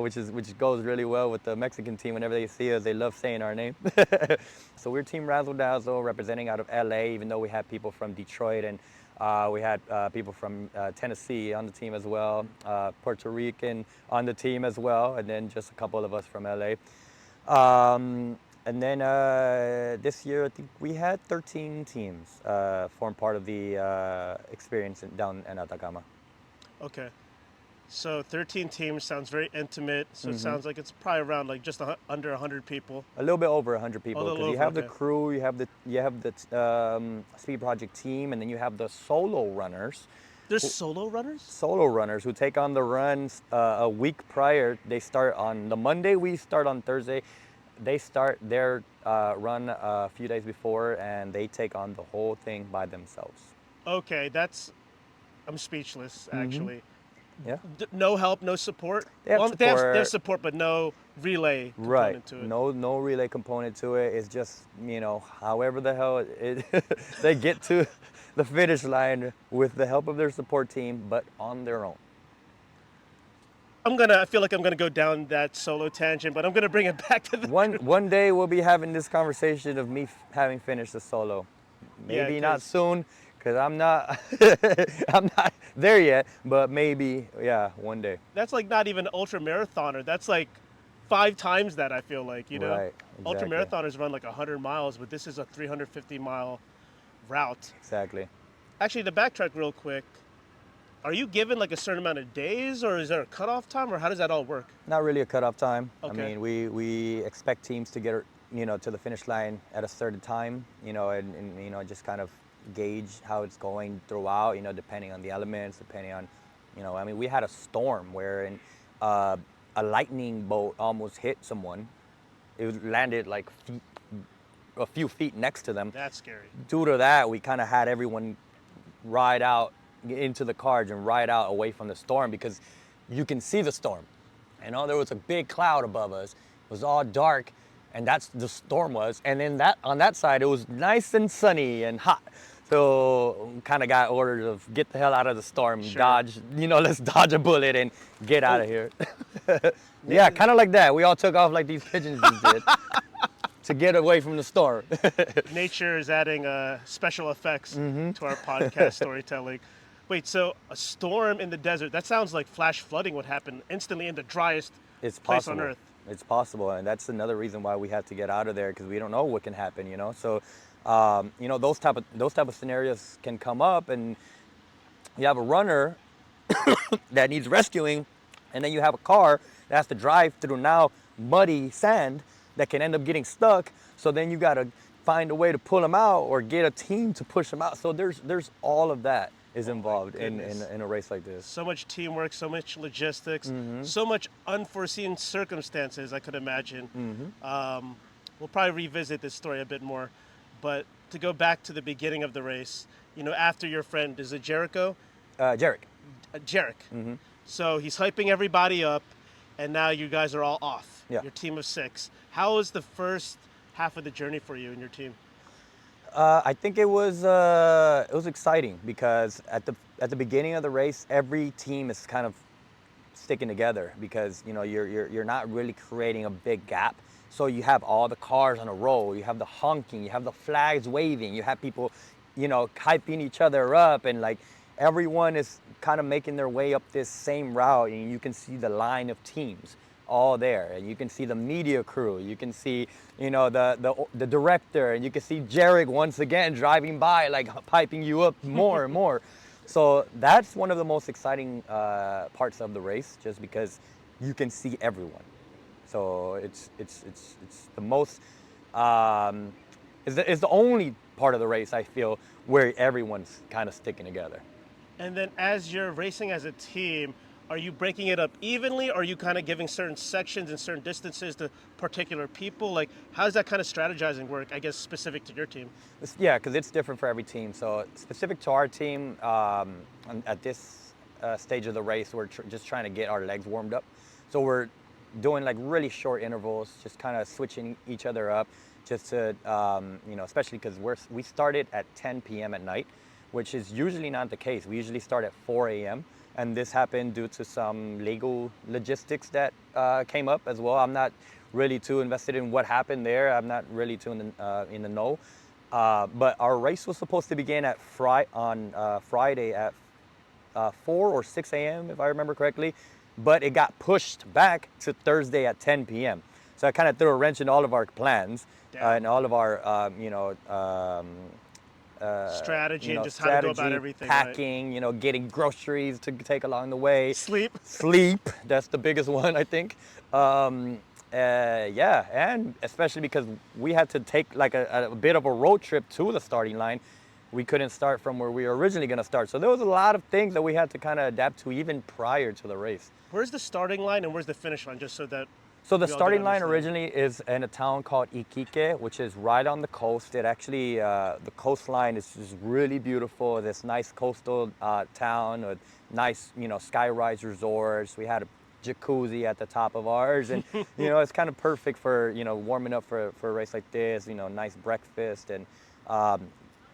which goes really well with the Mexican team. Whenever they see us, they love saying our name. So we're Team Razzle Dazzle, representing out of LA, even though we had people from Detroit, and we had people from Tennessee on the team as well, Puerto Rican on the team as well, and then just a couple of us from LA. And then this year, I think we had 13 teams form part of the experience down in Atacama. Okay. So 13 teams sounds very intimate. So it sounds like it's probably around like just under 100 people. A little bit over 100 people, little because you over, have the okay. crew, you have the speed project team, and then you have the solo runners. There's solo runners? Solo runners who take on the runs a week prior. They start on the Monday, we start on Thursday. They start their run a few days before, and they take on the whole thing by themselves. Okay, I'm speechless, actually. Yeah. No help, no support? They have They support. have support, but no relay component Right. to it. No relay component to it. It's just, however the hell they get to the finish line with the help of their support team, but on their own. I feel like I'm gonna go down that solo tangent, but I'm gonna bring it back to the One day we'll be having this conversation of me having finished the solo. Maybe Yeah, not 'cause- soon, because I'm not I'm not there yet, but maybe, yeah, one day. That's like not even an ultra marathoner. That's like 5 times that, I feel like, Right, Ultra exactly. marathoners run like 100 miles, but this is a 350-mile route. Exactly. Actually, to backtrack real quick, are you given like a certain amount of days, or is there a cutoff time, or how does that all work? Not really a cutoff time. Okay. I mean, we expect teams to get, to the finish line at a certain time, and just kind of gauge how it's going throughout, depending on the elements, depending on, we had a storm where a lightning bolt almost hit someone. It landed like a few feet next to them. That's scary. Due to that, we kind of had everyone ride out into the cars and ride out away from the storm, because you can see the storm. There was a big cloud above us. It was all dark, and that's the storm was. And then on that side, it was nice and sunny and hot. So kind of got orders of get the hell out of the storm, Sure. dodge, let's dodge a bullet and get out of here. Yeah, kind of like that. We all took off like these pigeons just did to get away from the storm. Nature is adding special effects to our podcast storytelling. Wait, so a storm in the desert, that sounds like flash flooding would happen instantly in the driest It's place possible. on earth. It's possible, and that's another reason why we have to get out of there, because we don't know what can happen. So, those type of scenarios can come up, and you have a runner that needs rescuing, and then you have a car that has to drive through now muddy sand that can end up getting stuck. So then you got to find a way to pull them out or get a team to push them out. So there's all of that is involved in a race like this. So much teamwork, so much logistics, so much unforeseen circumstances, I could imagine. We'll probably revisit this story a bit more, but to go back to the beginning of the race, after your friend, is it Jericho? Jarek. Jarek. So he's hyping everybody up, and now you guys are all off. Yeah. Your team of 6. How was the first half of the journey for you and your team? I think it was exciting, because at the beginning of the race, every team is kind of sticking together, because you're not really creating a big gap. So you have all the cars on a roll, you have the honking, you have the flags waving, you have people, hyping each other up, and like everyone is kind of making their way up this same route, and you can see the line of teams all there, and you can see the media crew, you can see, you know, the director, and you can see Jarek once again driving by, like piping you up more and more. So that's one of the most exciting parts of the race, just because you can see everyone. So it's the most is the only part of the race I feel where everyone's kind of sticking together. And then as you're racing as a team, are you breaking it up evenly? Or are you kind of giving certain sections and certain distances to particular people? Like, how does that kind of strategizing work, I guess, specific to your team? Yeah, because it's different for every team. So specific to our team, at this stage of the race, we're just trying to get our legs warmed up. So we're doing like really short intervals, just kind of switching each other up, just to, you know, especially because we started at 10 p.m. at night, which is usually not the case. We usually start at 4 a.m. And this happened due to some legal logistics that came up as well. I'm not really too invested in what happened there. I'm not really too in the know. But our race was supposed to begin at Friday at 4 or 6 a.m., if I remember correctly. But it got pushed back to Thursday at 10 p.m. So I kind of threw a wrench in all of our plans and all of our, you know, Strategy you know, and just how to go about everything. packing, right? you know, getting groceries to take along the way. Sleep. Sleep, that's the biggest one, I think. Yeah, and especially because we had to take like a bit of a road trip to the starting line. We couldn't start from where we were originally going to start. So there was a lot of things that we had to kind of adapt to even prior to the race. Where's the starting line and where's the finish line, just so that So the we all starting can line understand? originally is in a town called Iquique, which is right on the coast. It actually, the coastline is just really beautiful. This nice coastal town with nice, you know, skyrise resorts. We had a jacuzzi at the top of ours, and you know, it's kind of perfect for, you know, warming up for a race like this. You know, nice breakfast and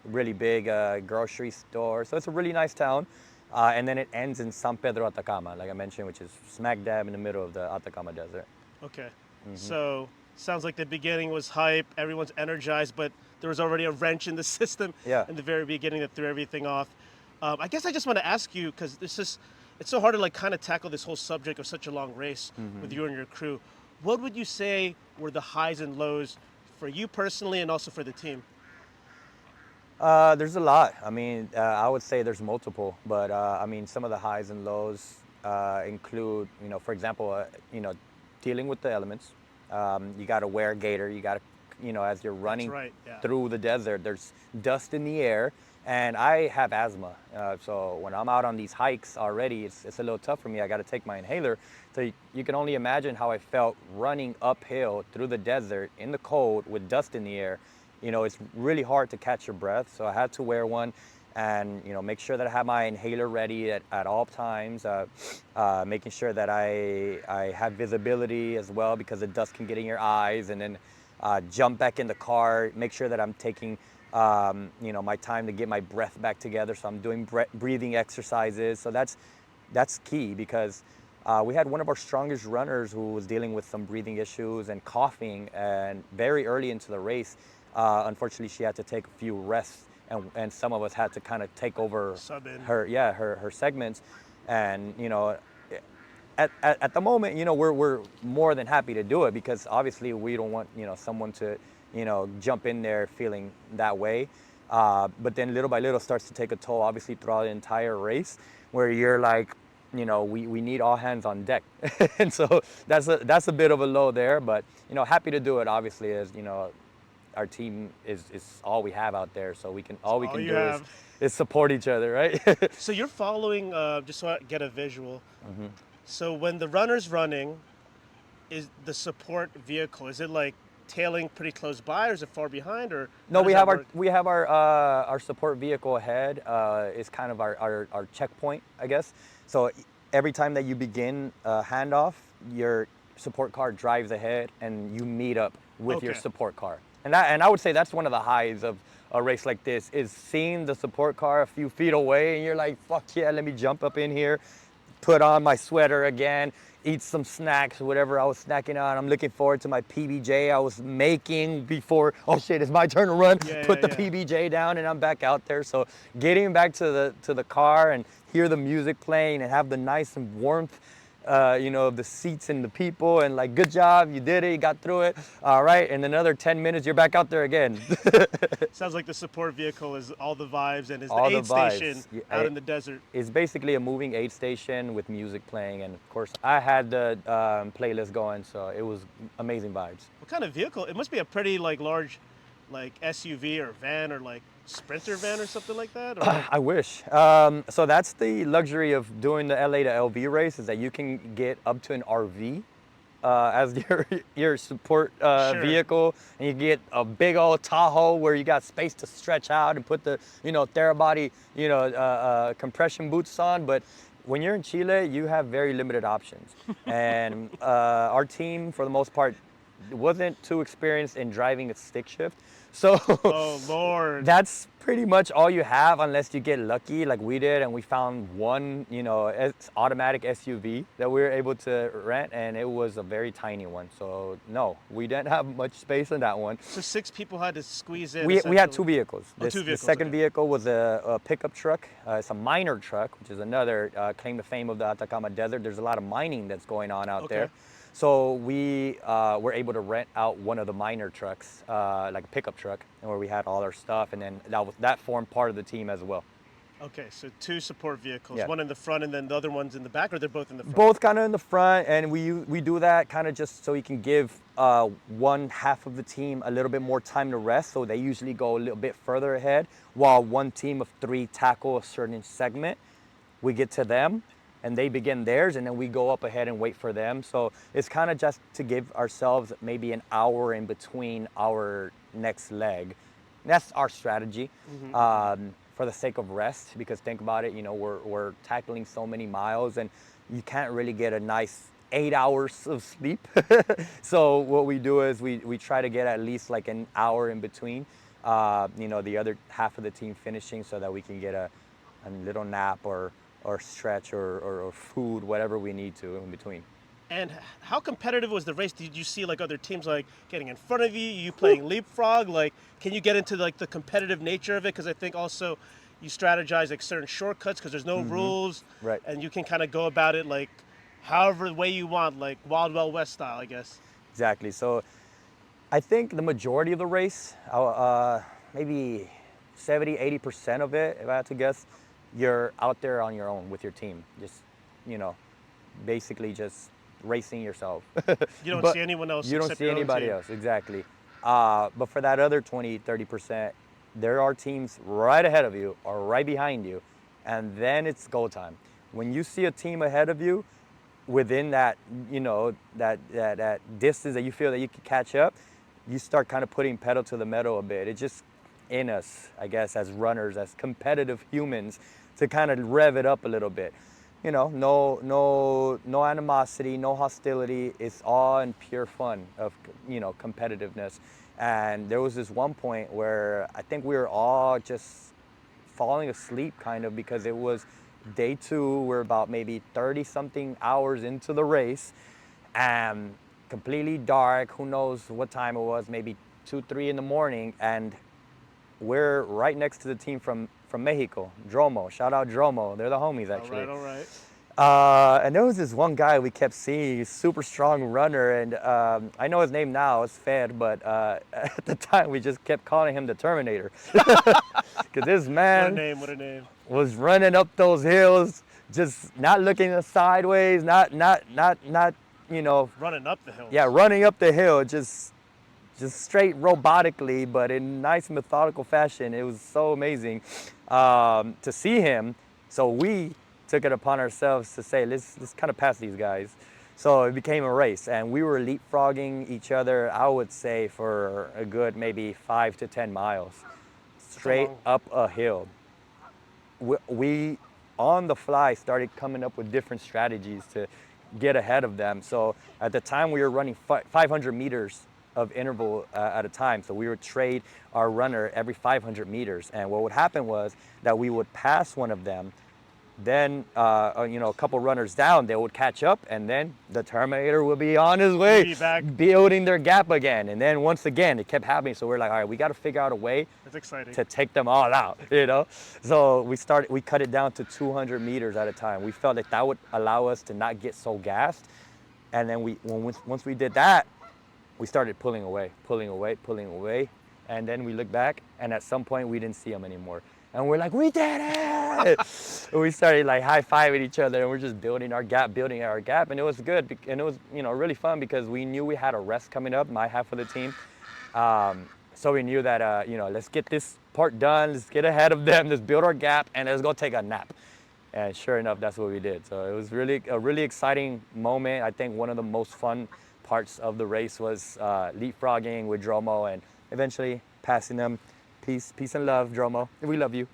really big grocery store. So it's a really nice town. And then it ends in San Pedro Atacama, like I mentioned, which is smack dab in the middle of the Atacama Desert. Okay. So sounds like the beginning was hype, everyone's energized, but there was already a wrench in the system Yeah. in the very beginning that threw everything off. I guess I just want to ask you, because it's so hard to like kind of tackle this whole subject of such a long race with you and your crew. What would you say were the highs and lows for you personally and also for the team? There's a lot. I mean, I would say there's multiple, but I mean, some of the highs and lows include, you know, for example, you know, dealing with the elements. You got to wear a gaiter. You got to, you know, as you're running right, yeah. through the desert, there's dust in the air, and I have asthma. So when I'm out on these hikes already, it's a little tough for me. I got to take my inhaler. So you can only imagine how I felt running uphill through the desert in the cold with dust in the air. You know, it's really hard to catch your breath, so I had to wear one and, you know, make sure that I have my inhaler ready at all times, making sure that I have visibility as well, because the dust can get in your eyes, and then jump back in the car, make sure that I'm taking, you know, my time to get my breath back together, so I'm doing breathing exercises. So that's key, because we had one of our strongest runners who was dealing with some breathing issues and coughing, and very early into the race, unfortunately, she had to take a few rests, and some of us had to kind of take over Sub in. her segments. And, you know, at the moment, you know, we're more than happy to do it, because obviously we don't want, you know, someone to, you know, jump in there feeling that way. But then little by little starts to take a toll, obviously, throughout the entire race, where you're like, you know, we need all hands on deck. And so that's a bit of a low there, but, you know, happy to do it, obviously, as, you know, our team is all we have out there, so all we can you do have. is support each other, right? So you're following, just so I get a visual. So when the runner's running, is the support vehicle, is it like tailing pretty close by, or is it far behind, or No, how does that work? we have our support vehicle ahead. Is kind of our checkpoint, I guess. So every time that you begin handoff, your support car drives ahead, and you meet up with your Okay. support car. And I would say that's one of the highs of a race like this, is seeing the support car a few feet away, and you're like, fuck yeah, let me jump up in here, put on my sweater again, eat some snacks, whatever I was snacking on. I'm looking forward to my PBJ I was making before, oh shit, it's my turn to run. Put the yeah. PBJ down, and I'm back out there. So getting back to the car and hear the music playing and have the nice and warmth the seats and the people, and like, good job, you did it, you got through it. All right, in another 10 minutes, you're back out there again. Sounds like the support vehicle is all the vibes and is the All the aid station vibes. Yeah, out in the desert. It's basically a moving aid station with music playing, and of course, I had the playlist going, so it was amazing vibes. What kind of vehicle? It must be a pretty like large, like SUV or van or like Sprinter van or something like that. Or? I wish. So that's the luxury of doing the LA to LV race, is that you can get up to an RV as your support Sure. vehicle, and you get a big old Tahoe where you got space to stretch out and put the Therabody compression boots on. But when you're in Chile, you have very limited options, and our team, for the most part, wasn't too experienced in driving a stick shift. So Oh Lord. that's pretty much all you have, unless you get lucky like we did, and we found one, automatic SUV that we were able to rent, and it was a very tiny one. So no, we didn't have much space in that one. So 6 people had to squeeze in. We had essentially. 2 vehicles. Oh, 2 The vehicles, second okay. vehicle was a pickup truck. It's a miner truck, which is another claim to fame of the Atacama Desert. There's a lot of mining that's going on out Okay. there. So we were able to rent out one of the miner trucks, like a pickup truck, and where we had all our stuff, and then that formed part of the team as well. Okay, so 2 support vehicles, Yeah. one in the front and then the other one's in the back, or they're both in the front? Both kind of in the front, and we do that kind of just so you can give one half of the team a little bit more time to rest. So they usually go a little bit further ahead, while one team of 3 tackle a certain segment. We get to them, and they begin theirs, and then we go up ahead and wait for them. So it's kind of just to give ourselves maybe an hour in between our next leg. That's our strategy. For the sake of rest, because think about it, we're tackling so many miles, and you can't really get a nice 8 hours of sleep. So what we do is we try to get at least like an hour in between, the other half of the team finishing, so that we can get a little nap or stretch or food, whatever we need to in between. And how competitive was the race? Did you see like other teams like getting in front of you? You playing leapfrog? Like, can you get into like the competitive nature of it? Because I think also you strategize like certain shortcuts because there's no rules, Right. and you can kind of go about it like however way you want, like Wild Wild West style, I guess. Exactly. So I think the majority of the race, maybe 70-80% of it, if I had to guess, you're out there on your own with your team, just basically just racing yourself. You don't But see anyone else. You don't except see your own anybody team. else, exactly. But for that other 20-30%, there are teams right ahead of you or right behind you, and then it's go time. When you see a team ahead of you, within that, that distance that you feel that you can catch up, you start kind of putting pedal to the metal a bit. It's just in us, I guess, as runners, as competitive humans, to kind of rev it up a little bit. No animosity, no hostility. It's all in pure fun of, competitiveness. And there was this one point where I think we were all just falling asleep kind of, because it was day 2. We're about maybe 30-something hours into the race, and completely dark. Who knows what time it was, maybe 2-3 in the morning, and we're right next to the team from Mexico, Dromo. Shout out Dromo. They're the homies, actually. All right. And there was this one guy we kept seeing, he's a super strong runner, and I know his name now, it's Fed, but at the time we just kept calling him the Terminator. Because this man What a name. was running up those hills, just not looking sideways, not Running up the hill. yeah, running up the hill, just straight robotically, but in nice methodical fashion. It was so amazing to see him. So we took it upon ourselves to say, let's kind of pass these guys. So it became a race, and we were leapfrogging each other, I would say, for a good maybe 5 to 10 miles, straight up a hill. We on the fly started coming up with different strategies to get ahead of them. So at the time we were running 500 meters of interval at a time. So we would trade our runner every 500 meters. And what would happen was that we would pass one of them, Then, a couple runners down, they would catch up, and then the Terminator would be on his way, Be back. building their gap again. And then once again, it kept happening. So we're like, all right, we got to figure out a way That's exciting. to take them all out, So we cut it down to 200 meters at a time. We felt like that would allow us to not get so gassed. And then once we did that, we started pulling away. And then we looked back, and at some point we didn't see them anymore. And we're like, we did it! And we started like high-fiving each other, and we're just building our gap. And it was good, and it was really fun because we knew we had a rest coming up, my half of the team. So we knew that, let's get this part done, let's get ahead of them, let's build our gap, and let's go take a nap. And sure enough, that's what we did. So it was a really exciting moment. I think one of the most fun parts of the race was leapfrogging with Dromo and eventually passing them. Peace and love, Dromo. We love you.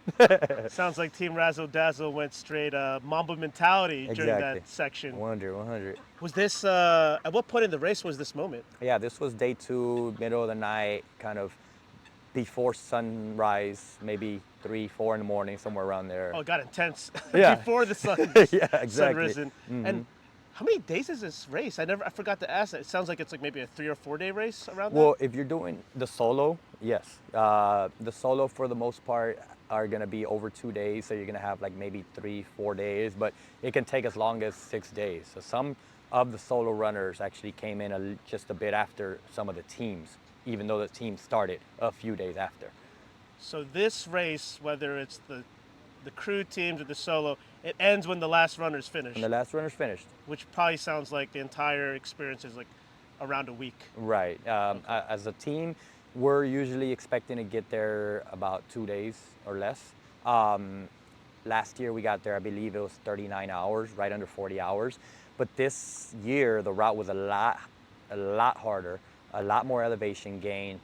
Sounds like Team Razzle Dazzle went straight Mamba mentality during Exactly. that section. 100. Was this, at what point in the race was this moment? Yeah, this was day 2, middle of the night, kind of before sunrise, maybe 3, 4 in the morning, somewhere around there. Oh, it got intense Yeah. before the sun, Yeah, exactly. sun risen. Mhm. And how many days is this race? I forgot to ask that. It sounds like it's like maybe a 3 or 4 day race around Well, if you're doing the solo, yes. The solo for the most part are gonna be over 2 days, so you're gonna have like maybe 3, 4 days, but it can take as long as 6 days. So some of the solo runners actually came in just a bit after some of the teams, even though the team started a few days after. So this race, whether it's the crew teams or the solo, it ends when the last runner's finished, And the last runner's finished. which probably sounds like the entire experience is like around a week. Right. As a team, we're usually expecting to get there about 2 days or less. Last year we got there, I believe it was 39 hours, right under 40 hours. But this year the route was a lot harder, a lot more elevation gain.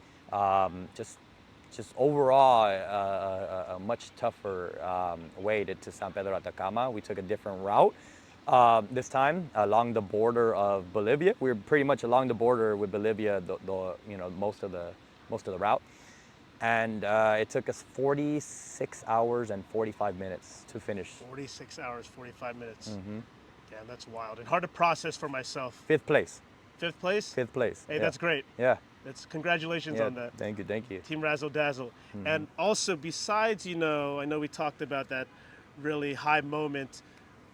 Just overall a much tougher way to San Pedro Atacama. We took a different route this time along the border of Bolivia. We were pretty much along the border with Bolivia, most of the route, and it took us 46 hours and 45 minutes to finish. 46 hours, 45 minutes. Mm-hmm. Damn, that's wild and hard to process for myself. Fifth place. Fifth place? Fifth place. Hey, Yeah. that's great. Yeah. Congratulations Yeah. on that. Thank you. Team Razzle Dazzle. Mm-hmm. And also, besides, I know we talked about that really high moment.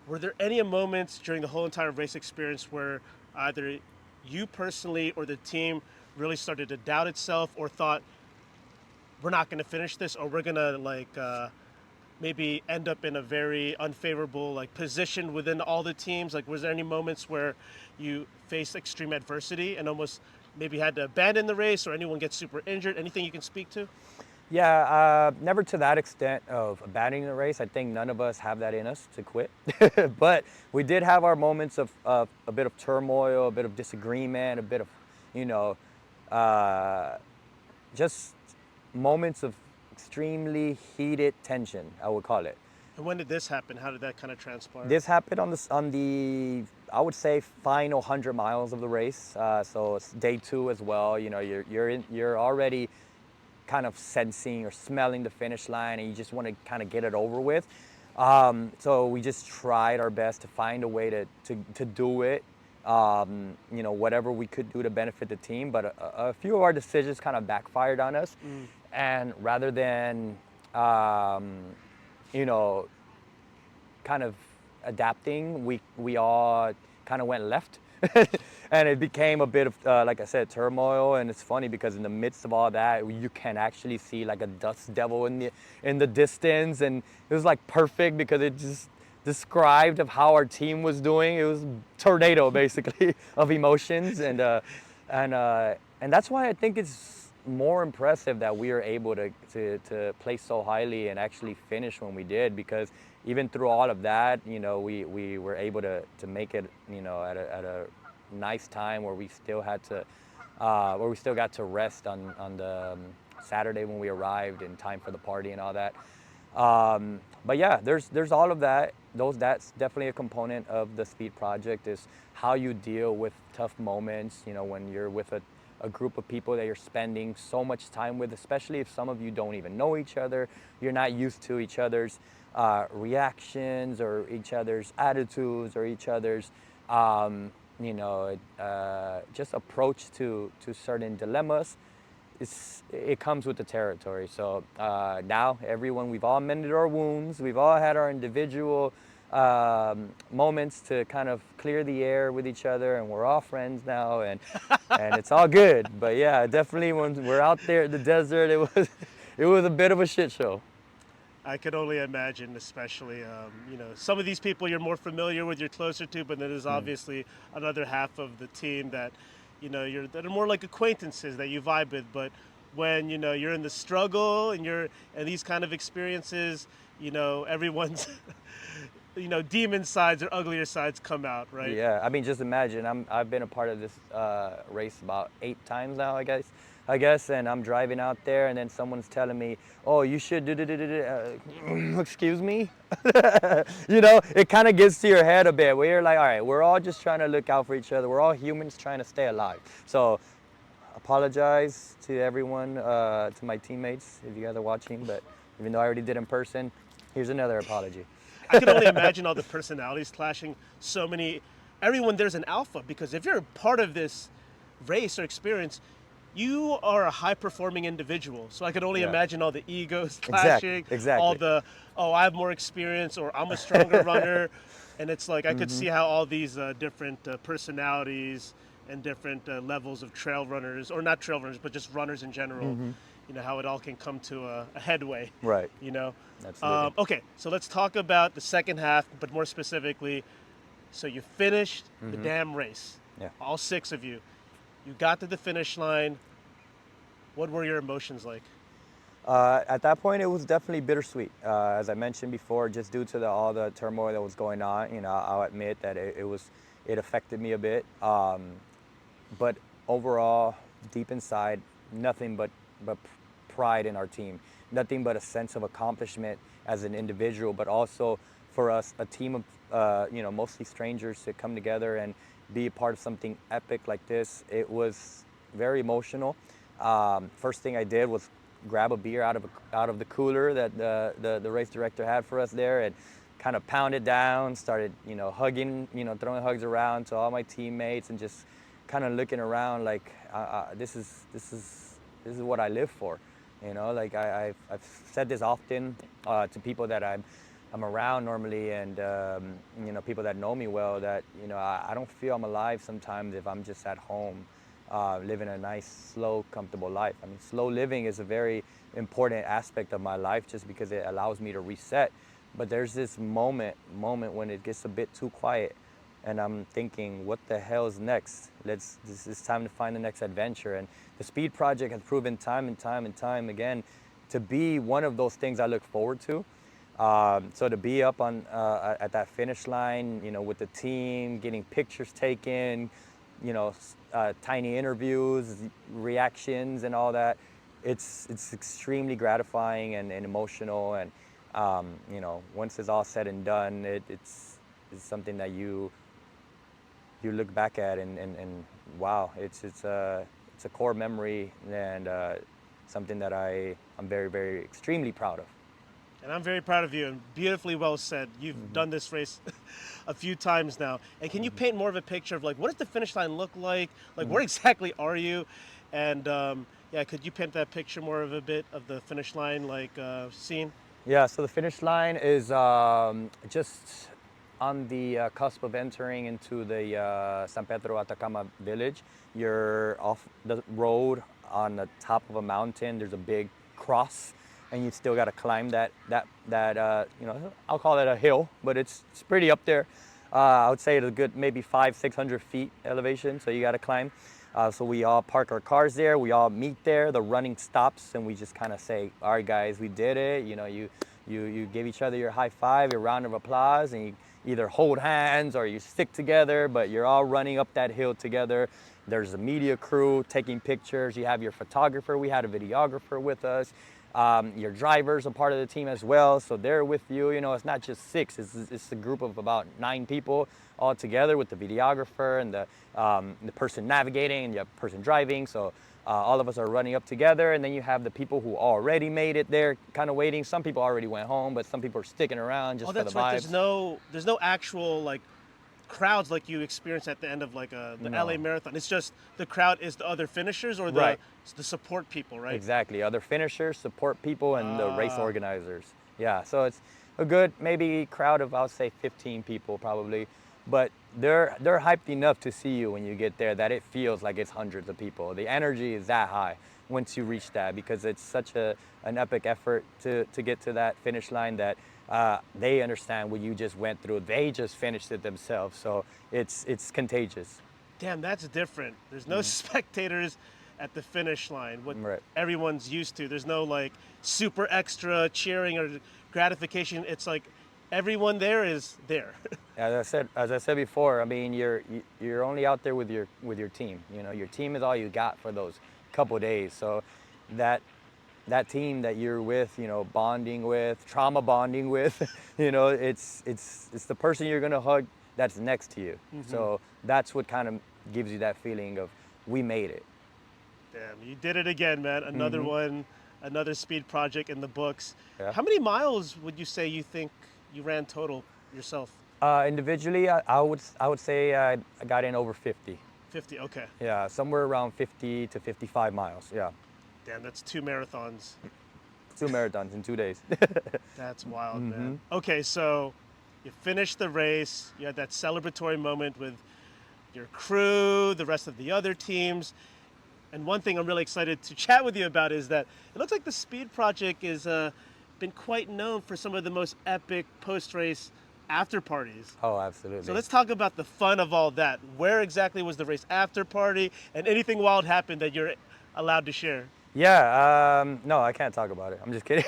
Were there any moments during the whole entire race experience where either you personally or the team really started to doubt itself or thought, we're not going to finish this, or we're going to maybe end up in a very unfavorable position within all the teams? Like, was there any moments where you faced extreme adversity and almost maybe had to abandon the race, or anyone gets super injured? Anything you can speak to? Yeah, never to that extent of abandoning the race. I think none of us have that in us to quit. But we did have our moments of a bit of turmoil, a bit of disagreement, a bit of, just moments of extremely heated tension, I would call it. And when did this happen? How did that kind of transpire? This happened on the I would say final 100 miles of the race. So it's day 2 as well. You're already kind of sensing or smelling the finish line, and you just want to kind of get it over with. So we just tried our best to find a way to do it. Whatever we could do to benefit the team, but a few of our decisions kind of backfired on us. And rather than kind of adapting, we all kind of went left. And it became a bit of, like I said, turmoil. And it's funny because in the midst of all that, you can actually see like a dust devil in the distance. And it was like perfect because it just described of how our team was doing. It was tornado basically of emotions. And that's why I think it's more impressive that we were able to place so highly and actually finish when we did, because even through all of that, we were able to make it, at a nice time where we still got to rest on the Saturday when we arrived in time for the party and all that. But yeah, there's all of that. That's definitely a component of the speed project, is how you deal with tough moments. When you're with a group of people that you're spending so much time with, especially if some of you don't even know each other. You're not used to each other's reactions or each other's attitudes or each other's just approach to certain dilemmas. It comes with the territory. So now everyone, we've all mended our wounds. We've all had our individual moments to kind of clear the air with each other, and we're all friends now, and it's all good. But yeah, definitely when we're out there in the desert, it was a bit of a shit show. I could only imagine, especially, some of these people you're more familiar with, you're closer to, but then there's obviously another half of the team that, that are more like acquaintances that you vibe with. But when, you're in the struggle and these kind of experiences, everyone's, demon sides or uglier sides come out, right? Yeah, I mean, just imagine, I've been a part of this race about 8 times now, I guess, and I'm driving out there, and then someone's telling me, "Oh, you should do." Excuse me. It kind of gets to your head a bit. Where you're like, all right, we're all just trying to look out for each other. We're all humans trying to stay alive. So, apologize to everyone, to my teammates if you guys are watching. But even though I already did in person, here's another apology. I can only imagine all the personalities clashing. Everyone there's an alpha, because if you're a part of this race or experience, you are a high-performing individual. So I can only imagine all the egos clashing, Exactly. I have more experience, or I'm a stronger runner. And it's like, I could see how all these different personalities and different levels of trail runners, or not trail runners, but just runners in general, how it all can come to a headway. Right. Absolutely. Okay, so let's talk about the second half, but more specifically, so you finished the damn race. Yeah. All 6 of you. You got to the finish line. What were your emotions like? At that point, it was definitely bittersweet. As I mentioned before, just due to all the turmoil that was going on, I'll admit that it affected me a bit. But overall, deep inside, nothing but pride in our team, nothing but a sense of accomplishment as an individual, but also for us, a team of mostly strangers to come together and be a part of something epic like this. It was very emotional. First thing I did was grab a beer out of the cooler that the race director had for us there, and kind of pound it down, started hugging, throwing hugs around to all my teammates, and just kind of looking around like this is what I live for. Like I've said this often to people that I'm around normally, and people that know me well, that I don't feel I'm alive sometimes if I'm just at home living a nice, slow, comfortable life. I mean, slow living is a very important aspect of my life, just because it allows me to reset. But there's this moment when it gets a bit too quiet, and I'm thinking, what the hell is next? This is time to find the next adventure. And the Speed Project has proven time and time again to be one of those things I look forward to. So to be up on at that finish line, with the team, getting pictures taken, tiny interviews, reactions, and all that, it's extremely gratifying and emotional. And once it's all said and done, it's something that you look back at and wow, it's a core memory, and something that I'm very, very extremely proud of. And I'm very proud of you, and beautifully well said. You've done this race a few times now. And can you paint more of a picture of, like, what does the finish line look like? Like, where exactly are you? And could you paint that picture more of a bit of the finish line, scene? Yeah, so the finish line is just on the cusp of entering into the San Pedro Atacama village. You're off the road on the top of a mountain. There's a big cross, and you still got to climb that I'll call it a hill, but it's pretty up there. I would say it's a good maybe 500-600 feet elevation, so you got to climb. So we all park our cars there. We all meet there. The running stops, and we just kind of say, "All right, guys, we did it." You give each other your high five, your round of applause, and you either hold hands or you stick together. But you're all running up that hill together. There's a media crew taking pictures. You have your photographer. We had a videographer with us. Your drivers are part of the team as well, so they're with you. You know, it's not just six; it's a group of about 9 people all together with the videographer and the person navigating and the person driving. So all of us are running up together, and then you have the people who already made it there, kind of waiting. Some people already went home, but some people are sticking around just Oh, for the that's vibes. right. There's no actual like crowds like you experience at the end of like the No. LA Marathon. It's just the crowd is the other finishers or Right. the support people, right? Exactly. Other finishers, support people, and the race Ah. organizers. Yeah. So it's a good maybe crowd of I'll say 15 people probably, but they're hyped enough to see you when you get there that it feels like it's hundreds of people. The energy is that high once you reach that because it's such an epic effort to get to that finish line that they understand what you just went through. They just finished it themselves. So it's contagious. Damn, that's different. There's no spectators at the finish line, what Right. everyone's used to. There's no like super extra cheering or gratification. It's like everyone there is there. As I said before, I mean, you're only out there with your team. You know, your team is all you got for those couple days. So that team that you're with, you know, bonding with, trauma bonding with, you know, it's the person you're gonna hug that's next to you. So that's what kind of gives you that feeling of we made it. Damn, you did it again, man. Another one, another speed project in the books. Yeah. How many miles would you say you think you ran total yourself? Individually, I would say I got in over 50. 50, okay. Yeah, somewhere around 50 to 55 miles. Yeah, Damn, that's 2 marathons. 2 marathons in 2 days. That's wild, man. Okay, so you finished the race. You had that celebratory moment with your crew, the rest of the other teams. And one thing I'm really excited to chat with you about is that it looks like the Speed Project is been quite known for some of the most epic post-race after parties. Oh, absolutely. So let's talk about the fun of all that. Where exactly was the race after party, and anything wild happened that you're allowed to share? Yeah, no, I can't talk about it. I'm just kidding.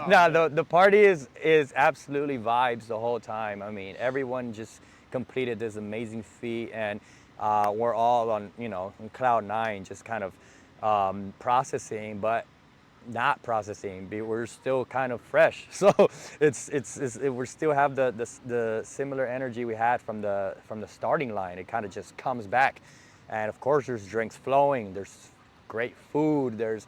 No, the party is absolutely vibes the whole time. I mean, everyone just completed this amazing feat, and we're all on, you know, in cloud 9, just kind of processing, but not processing. We're still kind of fresh, so we still have the similar energy we had from the starting line. It kind of just comes back, and of course, there's drinks flowing. There's great food. There's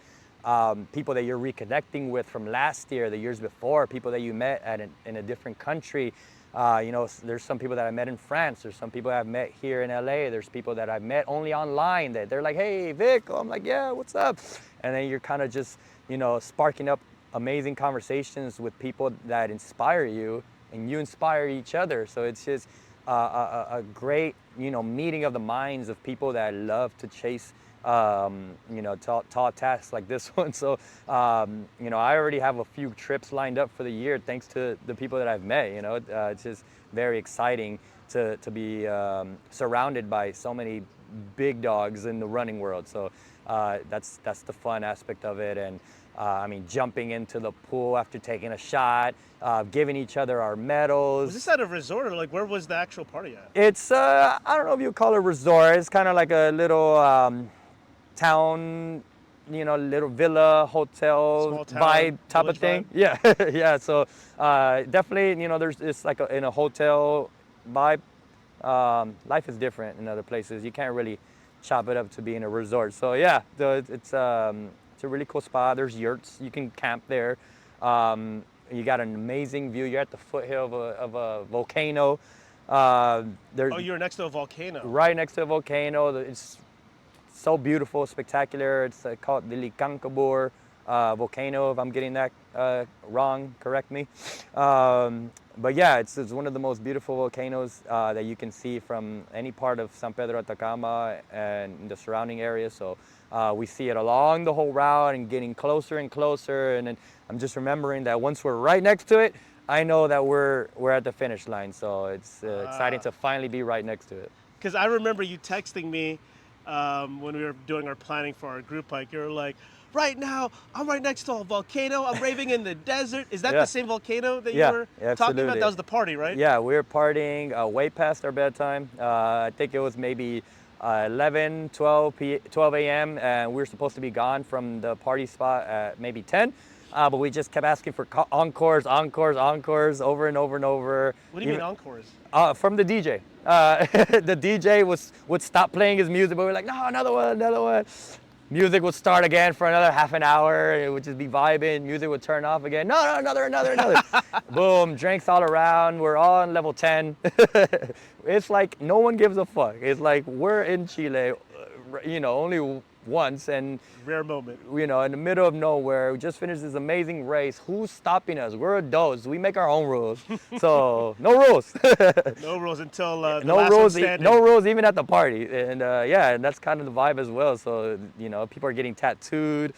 people that you're reconnecting with from last year, the years before, people that you met in a different country. You know, there's some people that I met in France. There's some people I've met here in LA. There's people that I've met only online that they're like, hey, Vic. I'm like, yeah, what's up? And then you're kind of just, you know, sparking up amazing conversations with people that inspire you, and you inspire each other. So it's just a great, you know, meeting of the minds of people that love to chase you know, tall tasks like this one. So, you know, I already have a few trips lined up for the year thanks to the people that I've met. You know, it's just very exciting to be surrounded by so many big dogs in the running world. So that's the fun aspect of it. And I mean, jumping into the pool after taking a shot, giving each other our medals. Was this at a resort, or like where was the actual party at? It's I don't know if you call it a resort. It's kind of like a little town, you know, little villa, hotel Small town, vibe type of village thing. vibe? Yeah, yeah. So definitely, you know, it's like in a hotel vibe. Life is different in other places. You can't really chop it up to be in a resort. So yeah, it's a really cool spot. There's yurts. You can camp there. You got an amazing view. You're at the foothill of a volcano. Oh, you're next to a volcano. Right next to a volcano. It's so beautiful, spectacular. It's called the Licancabur volcano. If I'm getting that wrong, correct me. But yeah, it's one of the most beautiful volcanoes that you can see from any part of San Pedro Atacama and the surrounding area. So we see it along the whole route and getting closer and closer. And then I'm just remembering that once we're right next to it, I know that we're at the finish line. So it's exciting to finally be right next to it. Because I remember you texting me when we were doing our planning for our group hike. You were like, right now, I'm right next to a volcano. I'm raving in the desert. Is that Yeah. the same volcano that you Yeah, were talking absolutely. about? That was the party, right? Yeah, we were partying way past our bedtime. I think it was maybe 11, 12 a.m. and we were supposed to be gone from the party spot at maybe 10. But we just kept asking for encores over and over and over. What do you mean encores? From the DJ. The DJ would stop playing his music, but we're like, no, another one, another one. Music would start again for another half an hour. It would just be vibing. Music would turn off again. No, another. Boom, drinks all around. We're all on level 10. It's like no one gives a fuck. It's like we're in Chile, only once, and Rare moment. in the middle of nowhere. We just finished this amazing race. Who's stopping us? We're adults. We make our own rules. So no rules. No rules until the no last rules. one standing. No rules even at the party. And and that's kind of the vibe as well. So people are getting tattooed.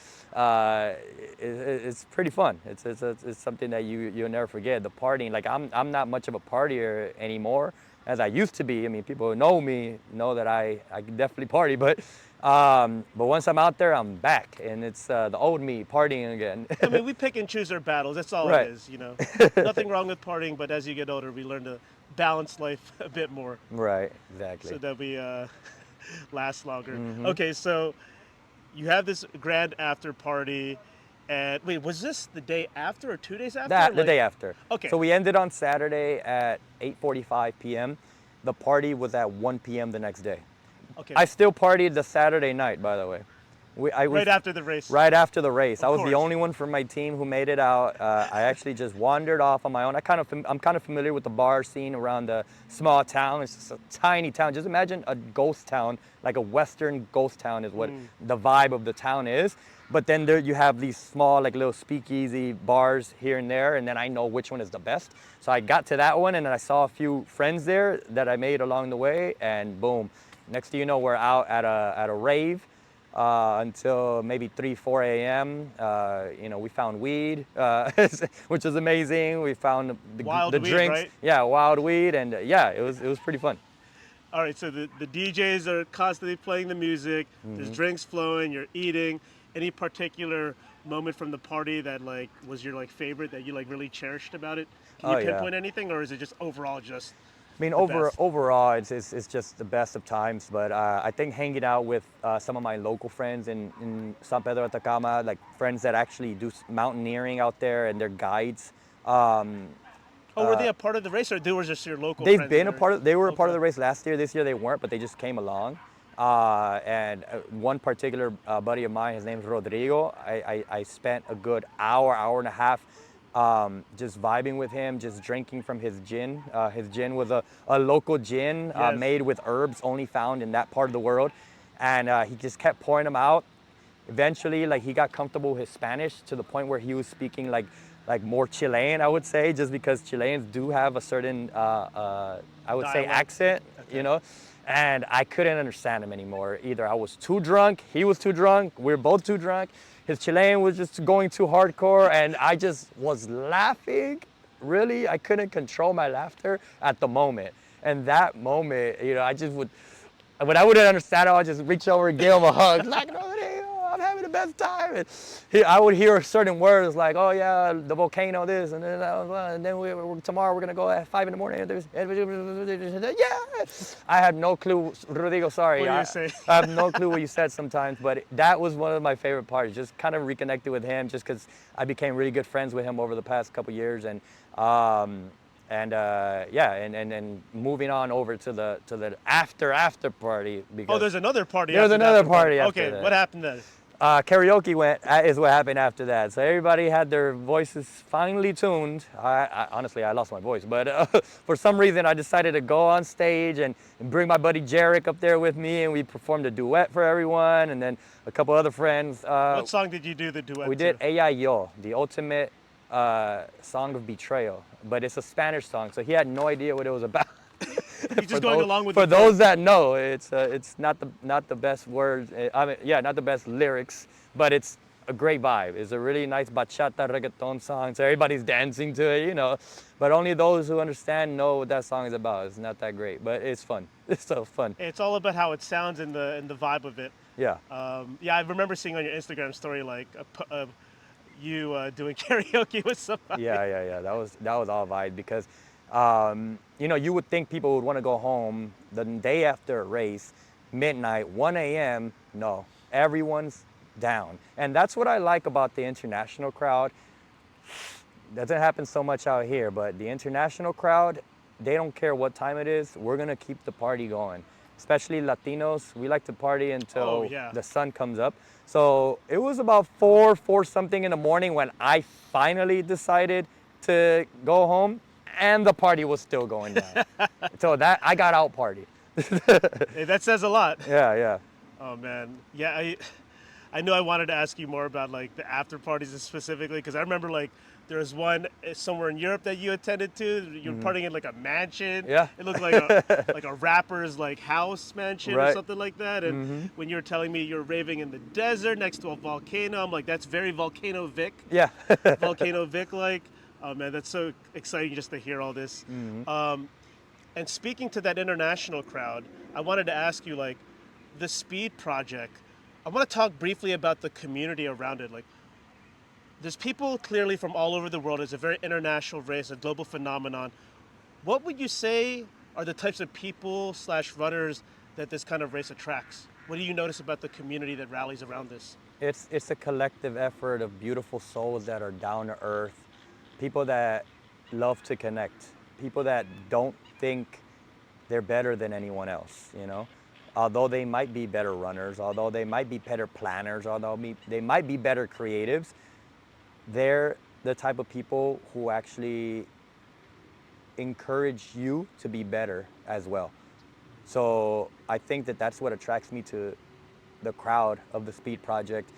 It's pretty fun. It's something that you'll never forget. The partying. Like I'm not much of a partier anymore as I used to be. I mean, people who know me know that I can definitely party, but once I'm out there, I'm back, and it's the old me partying again. I mean, we pick and choose our battles. That's all Right. it is, Nothing wrong with partying, but as you get older, we learn to balance life a bit more Right, exactly. so that we last longer. Mm-hmm. Okay, so you have this grand after party, and wait, was this the day after or 2 days after? The day after. Okay. So we ended on Saturday at 8:45 p.m. The party was at 1 p.m. the next day. Okay. I still partied the Saturday night, by the way. Right after the race. Right after the race. I was course. the only one from my team who made it out. I actually just wandered off on my own. I'm kind of familiar with the bar scene around the small town. It's just a tiny town. Just imagine a ghost town, like a Western ghost town is what the vibe of the town is. But then there you have these small, like little speakeasy bars here and there, and then I know which one is the best. So I got to that one, and then I saw a few friends there that I made along the way, and boom. Next thing you know, we're out at a rave until maybe 3, 4 a.m. We found weed, which was amazing. We found the Wild weed, drinks. right? Yeah, wild weed, and it was pretty fun. All right, so the DJs are constantly playing the music. There's drinks flowing. You're eating. Any particular moment from the party that was your favorite that you really cherished about it? Can you pinpoint anything, or is it just overall just? I mean, the best? overall, it's just the best of times. But I think hanging out with some of my local friends in San Pedro Atacama, like friends that actually do mountaineering out there, and they're guides. Were they a part of the race, or they were just your local They've friends? been a part of. They were a part of the race last year. This year they weren't, but they just came along. And one particular buddy of mine, his name's Rodrigo. I spent a good hour and a half just vibing with him, just drinking from his gin. His gin was a local gin made with herbs only found in that part of the world. And he just kept pouring them out. Eventually, he got comfortable with his Spanish to the point where he was speaking like more Chilean, I would say, just because Chileans do have a certain, I would say, Dialect. accent, And I couldn't understand him anymore. Either I was too drunk, he was too drunk, we were both too drunk. His Chilean was just going too hardcore, and I just was laughing. Really, I couldn't control my laughter at the moment. And that moment, I just would, when I wouldn't understand it, I would just reach over and give him a hug. Like, Rodrigo, I'm having the best time. And I would hear certain words like, oh yeah, the volcano, this, and then tomorrow we're gonna go at 5 in the morning. Yeah, I had no clue, Rodrigo. Sorry, What do you say? I have no clue what you said sometimes, but that was one of my favorite parts. Just kind of reconnected with him, just because I became really good friends with him over the past couple years, and moving on over to the after party. Because There's another party. There's after another that. party after Okay, that. what happened then? Karaoke is what happened after that. So everybody had their voices finely tuned. I honestly, I lost my voice, but for some reason I decided to go on stage and bring my buddy Jarek up there with me, and we performed a duet for everyone, and then a couple other friends. What song did you do the duet We to? did Ella y Yo, the ultimate song of betrayal, but it's a Spanish song, so he had no idea what it was about. You're just going along with for the those that know, it's not the best words. Not the best lyrics, but it's a great vibe. It's a really nice bachata reggaeton song, so everybody's dancing to it, But only those who understand know what that song is about. It's not that great, but it's fun. It's so fun. It's all about how it sounds and the vibe of it. Yeah. I remember seeing on your Instagram story you doing karaoke with somebody. Yeah. That was all vibe because, you would think people would want to go home the day after a race midnight, 1 a.m., no, everyone's down. And that's what I like about the international crowd. Doesn't happen so much out here, but the international crowd, they don't care what time it is. We're gonna keep the party going. Especially Latinos, we like to party Oh until yeah. the sun comes up. So it was about 4 something in the morning when I finally decided to go home, and the party was still going down. So that I got out party. Hey, that says a lot. Yeah, yeah. Oh man, yeah. I know I wanted to ask you more about like the after parties specifically because I remember like there was one somewhere in Europe that you attended to. You're partying in like a mansion. Yeah. It looked like a rapper's like house mansion or Right. something like that. And when you were telling me you're raving in the desert next to a volcano, I'm like, that's very Volcano Vic. Yeah. Volcano Vic like. Oh man, that's so exciting just to hear all this. And speaking to that international crowd, I wanted to ask you like the Speed Project. I want to talk briefly about the community around it. Like, there's people clearly from all over the world. It's a very international race, a global phenomenon. What would you say are the types of people slash runners that this kind of race attracts? What do you notice about the community that rallies around this? It's a collective effort of beautiful souls that are down to earth, people that love to connect, people that don't think they're better than anyone else, you know? Although they might be better runners, although they might be better planners, although they might be better creatives, they're the type of people who actually encourage you to be better as well. So I think that that's what attracts me to the crowd of the Speed Project,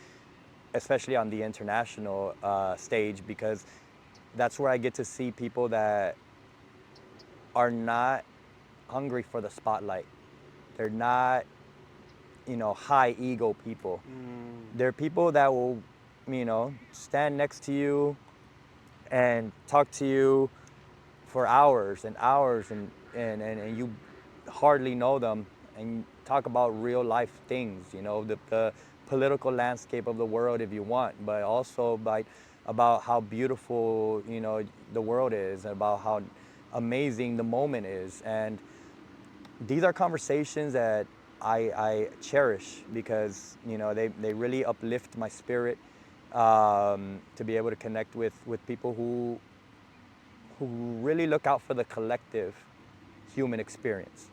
especially on the international stage, because that's where I get to see people that are not hungry for the spotlight. They're not, high ego people. They're people that will, stand next to you and talk to you for hours and hours, and you hardly know them, and talk about real life things, the political landscape of the world if you want, but also about how beautiful, the world is, about how amazing the moment is. And these are conversations that I cherish because, they really uplift my spirit, to be able to connect with people who really look out for the collective human experience.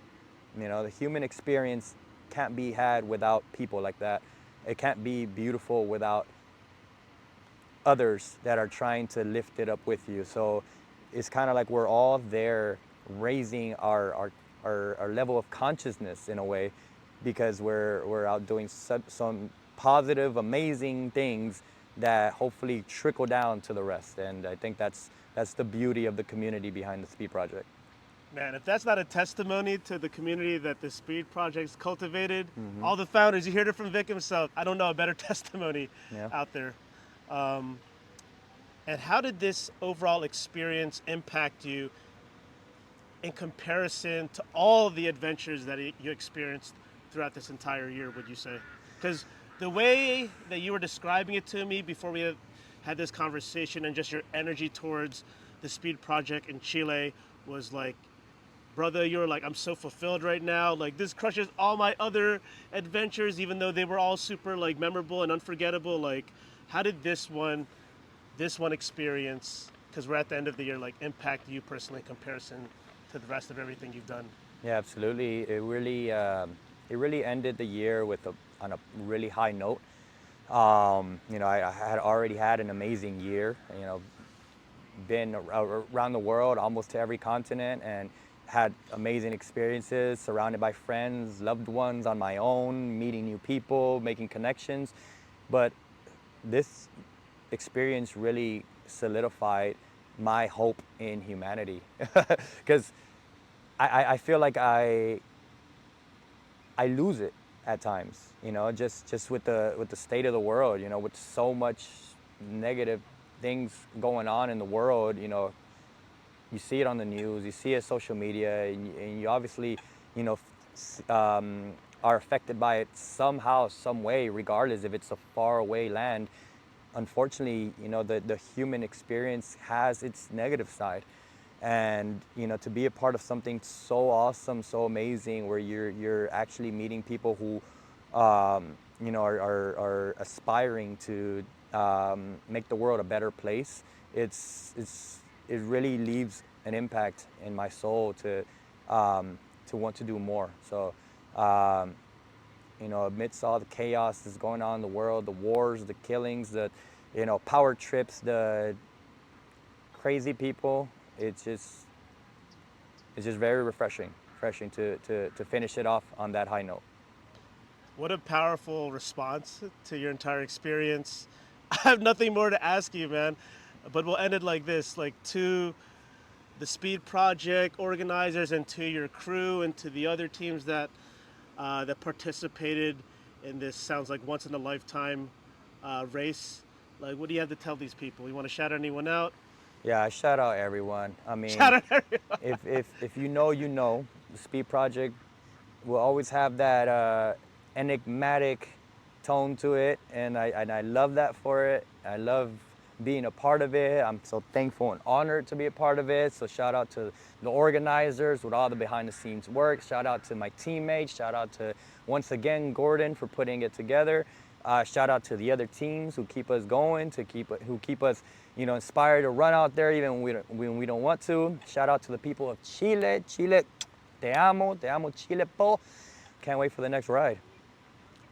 The human experience can't be had without people like that. It can't be beautiful without others that are trying to lift it up with you. So it's kind of like we're all there raising our level of consciousness in a way, because we're out doing some positive, amazing things that hopefully trickle down to the rest. And I think that's the beauty of the community behind the Speed Project. Man, if that's not a testimony to the community that the Speed Project's cultivated, all the founders, you heard it from Vic himself. I don't know a better testimony Yeah. out there. And how did this overall experience impact you in comparison to all the adventures that you experienced throughout this entire year, would you say? Because the way that you were describing it to me before we had this conversation, and just your energy towards the Speed Project in Chile was like, brother, you were like, I'm so fulfilled right now. Like, this crushes all my other adventures, even though they were all super like memorable and unforgettable. Like, how did this one experience, because we're at the end of the year, like impact you personally in comparison to the rest of everything you've done? Yeah, absolutely. It really ended the year on a really high note. I had already had an amazing year. Been around the world, almost to every continent, and had amazing experiences, surrounded by friends, loved ones on my own, meeting new people, making connections. But this experience really solidified my hope in humanity, because I feel like I lose it at times, just with the state of the world, with so much negative things going on in the world. You see it on the news, you see it social media, and you obviously, are affected by it somehow, some way, regardless if it's a faraway land. Unfortunately, the human experience has its negative side. And to be a part of something so awesome, so amazing, where you're actually meeting people who are aspiring to make the world a better place. It really leaves an impact in my soul to want to do more. So amidst all the chaos that's going on in the world, the wars, the killings, the power trips, the crazy people, it's just very refreshing to finish it off on that high note. What a powerful response to your entire experience. I have nothing more to ask you, man, but we'll end it like this, like to the Speed Project organizers and to your crew and to the other teams that participated in this sounds like once in a lifetime race. Like, what do you have to tell these people? You want to shout anyone out? Yeah, I shout out everyone. I mean, Shout out everyone. if you know, the Speed Project will always have that enigmatic tone to it, and I love that for it. I love being a part of it. I'm so thankful and honored to be a part of it. So shout out to the organizers with all the behind the scenes work. Shout out to my teammates. Shout out to, once again, Gordon for putting it together. Shout out to the other teams who keep us going, who keep us inspired to run out there even when we don't want to. Shout out to the people of Chile. Chile, te amo Chile, po. Can't wait for the next ride.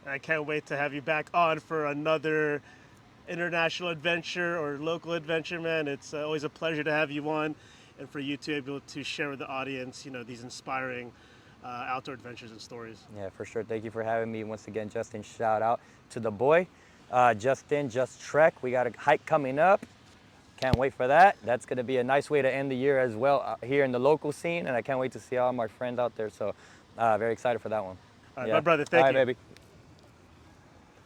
I can't wait to have you back on for another international adventure or local adventure, man. It's always a pleasure to have you on and for you to be able to share with the audience, these inspiring outdoor adventures and stories. Yeah, for sure. Thank you for having me. Once again, Justin, shout out to the boy. Justin, Just Trek. We got a hike coming up. Can't wait for that. That's going to be a nice way to end the year as well here in the local scene. And I can't wait to see all my friends out there. So very excited for that one. All right, my brother, thank you. All right, baby.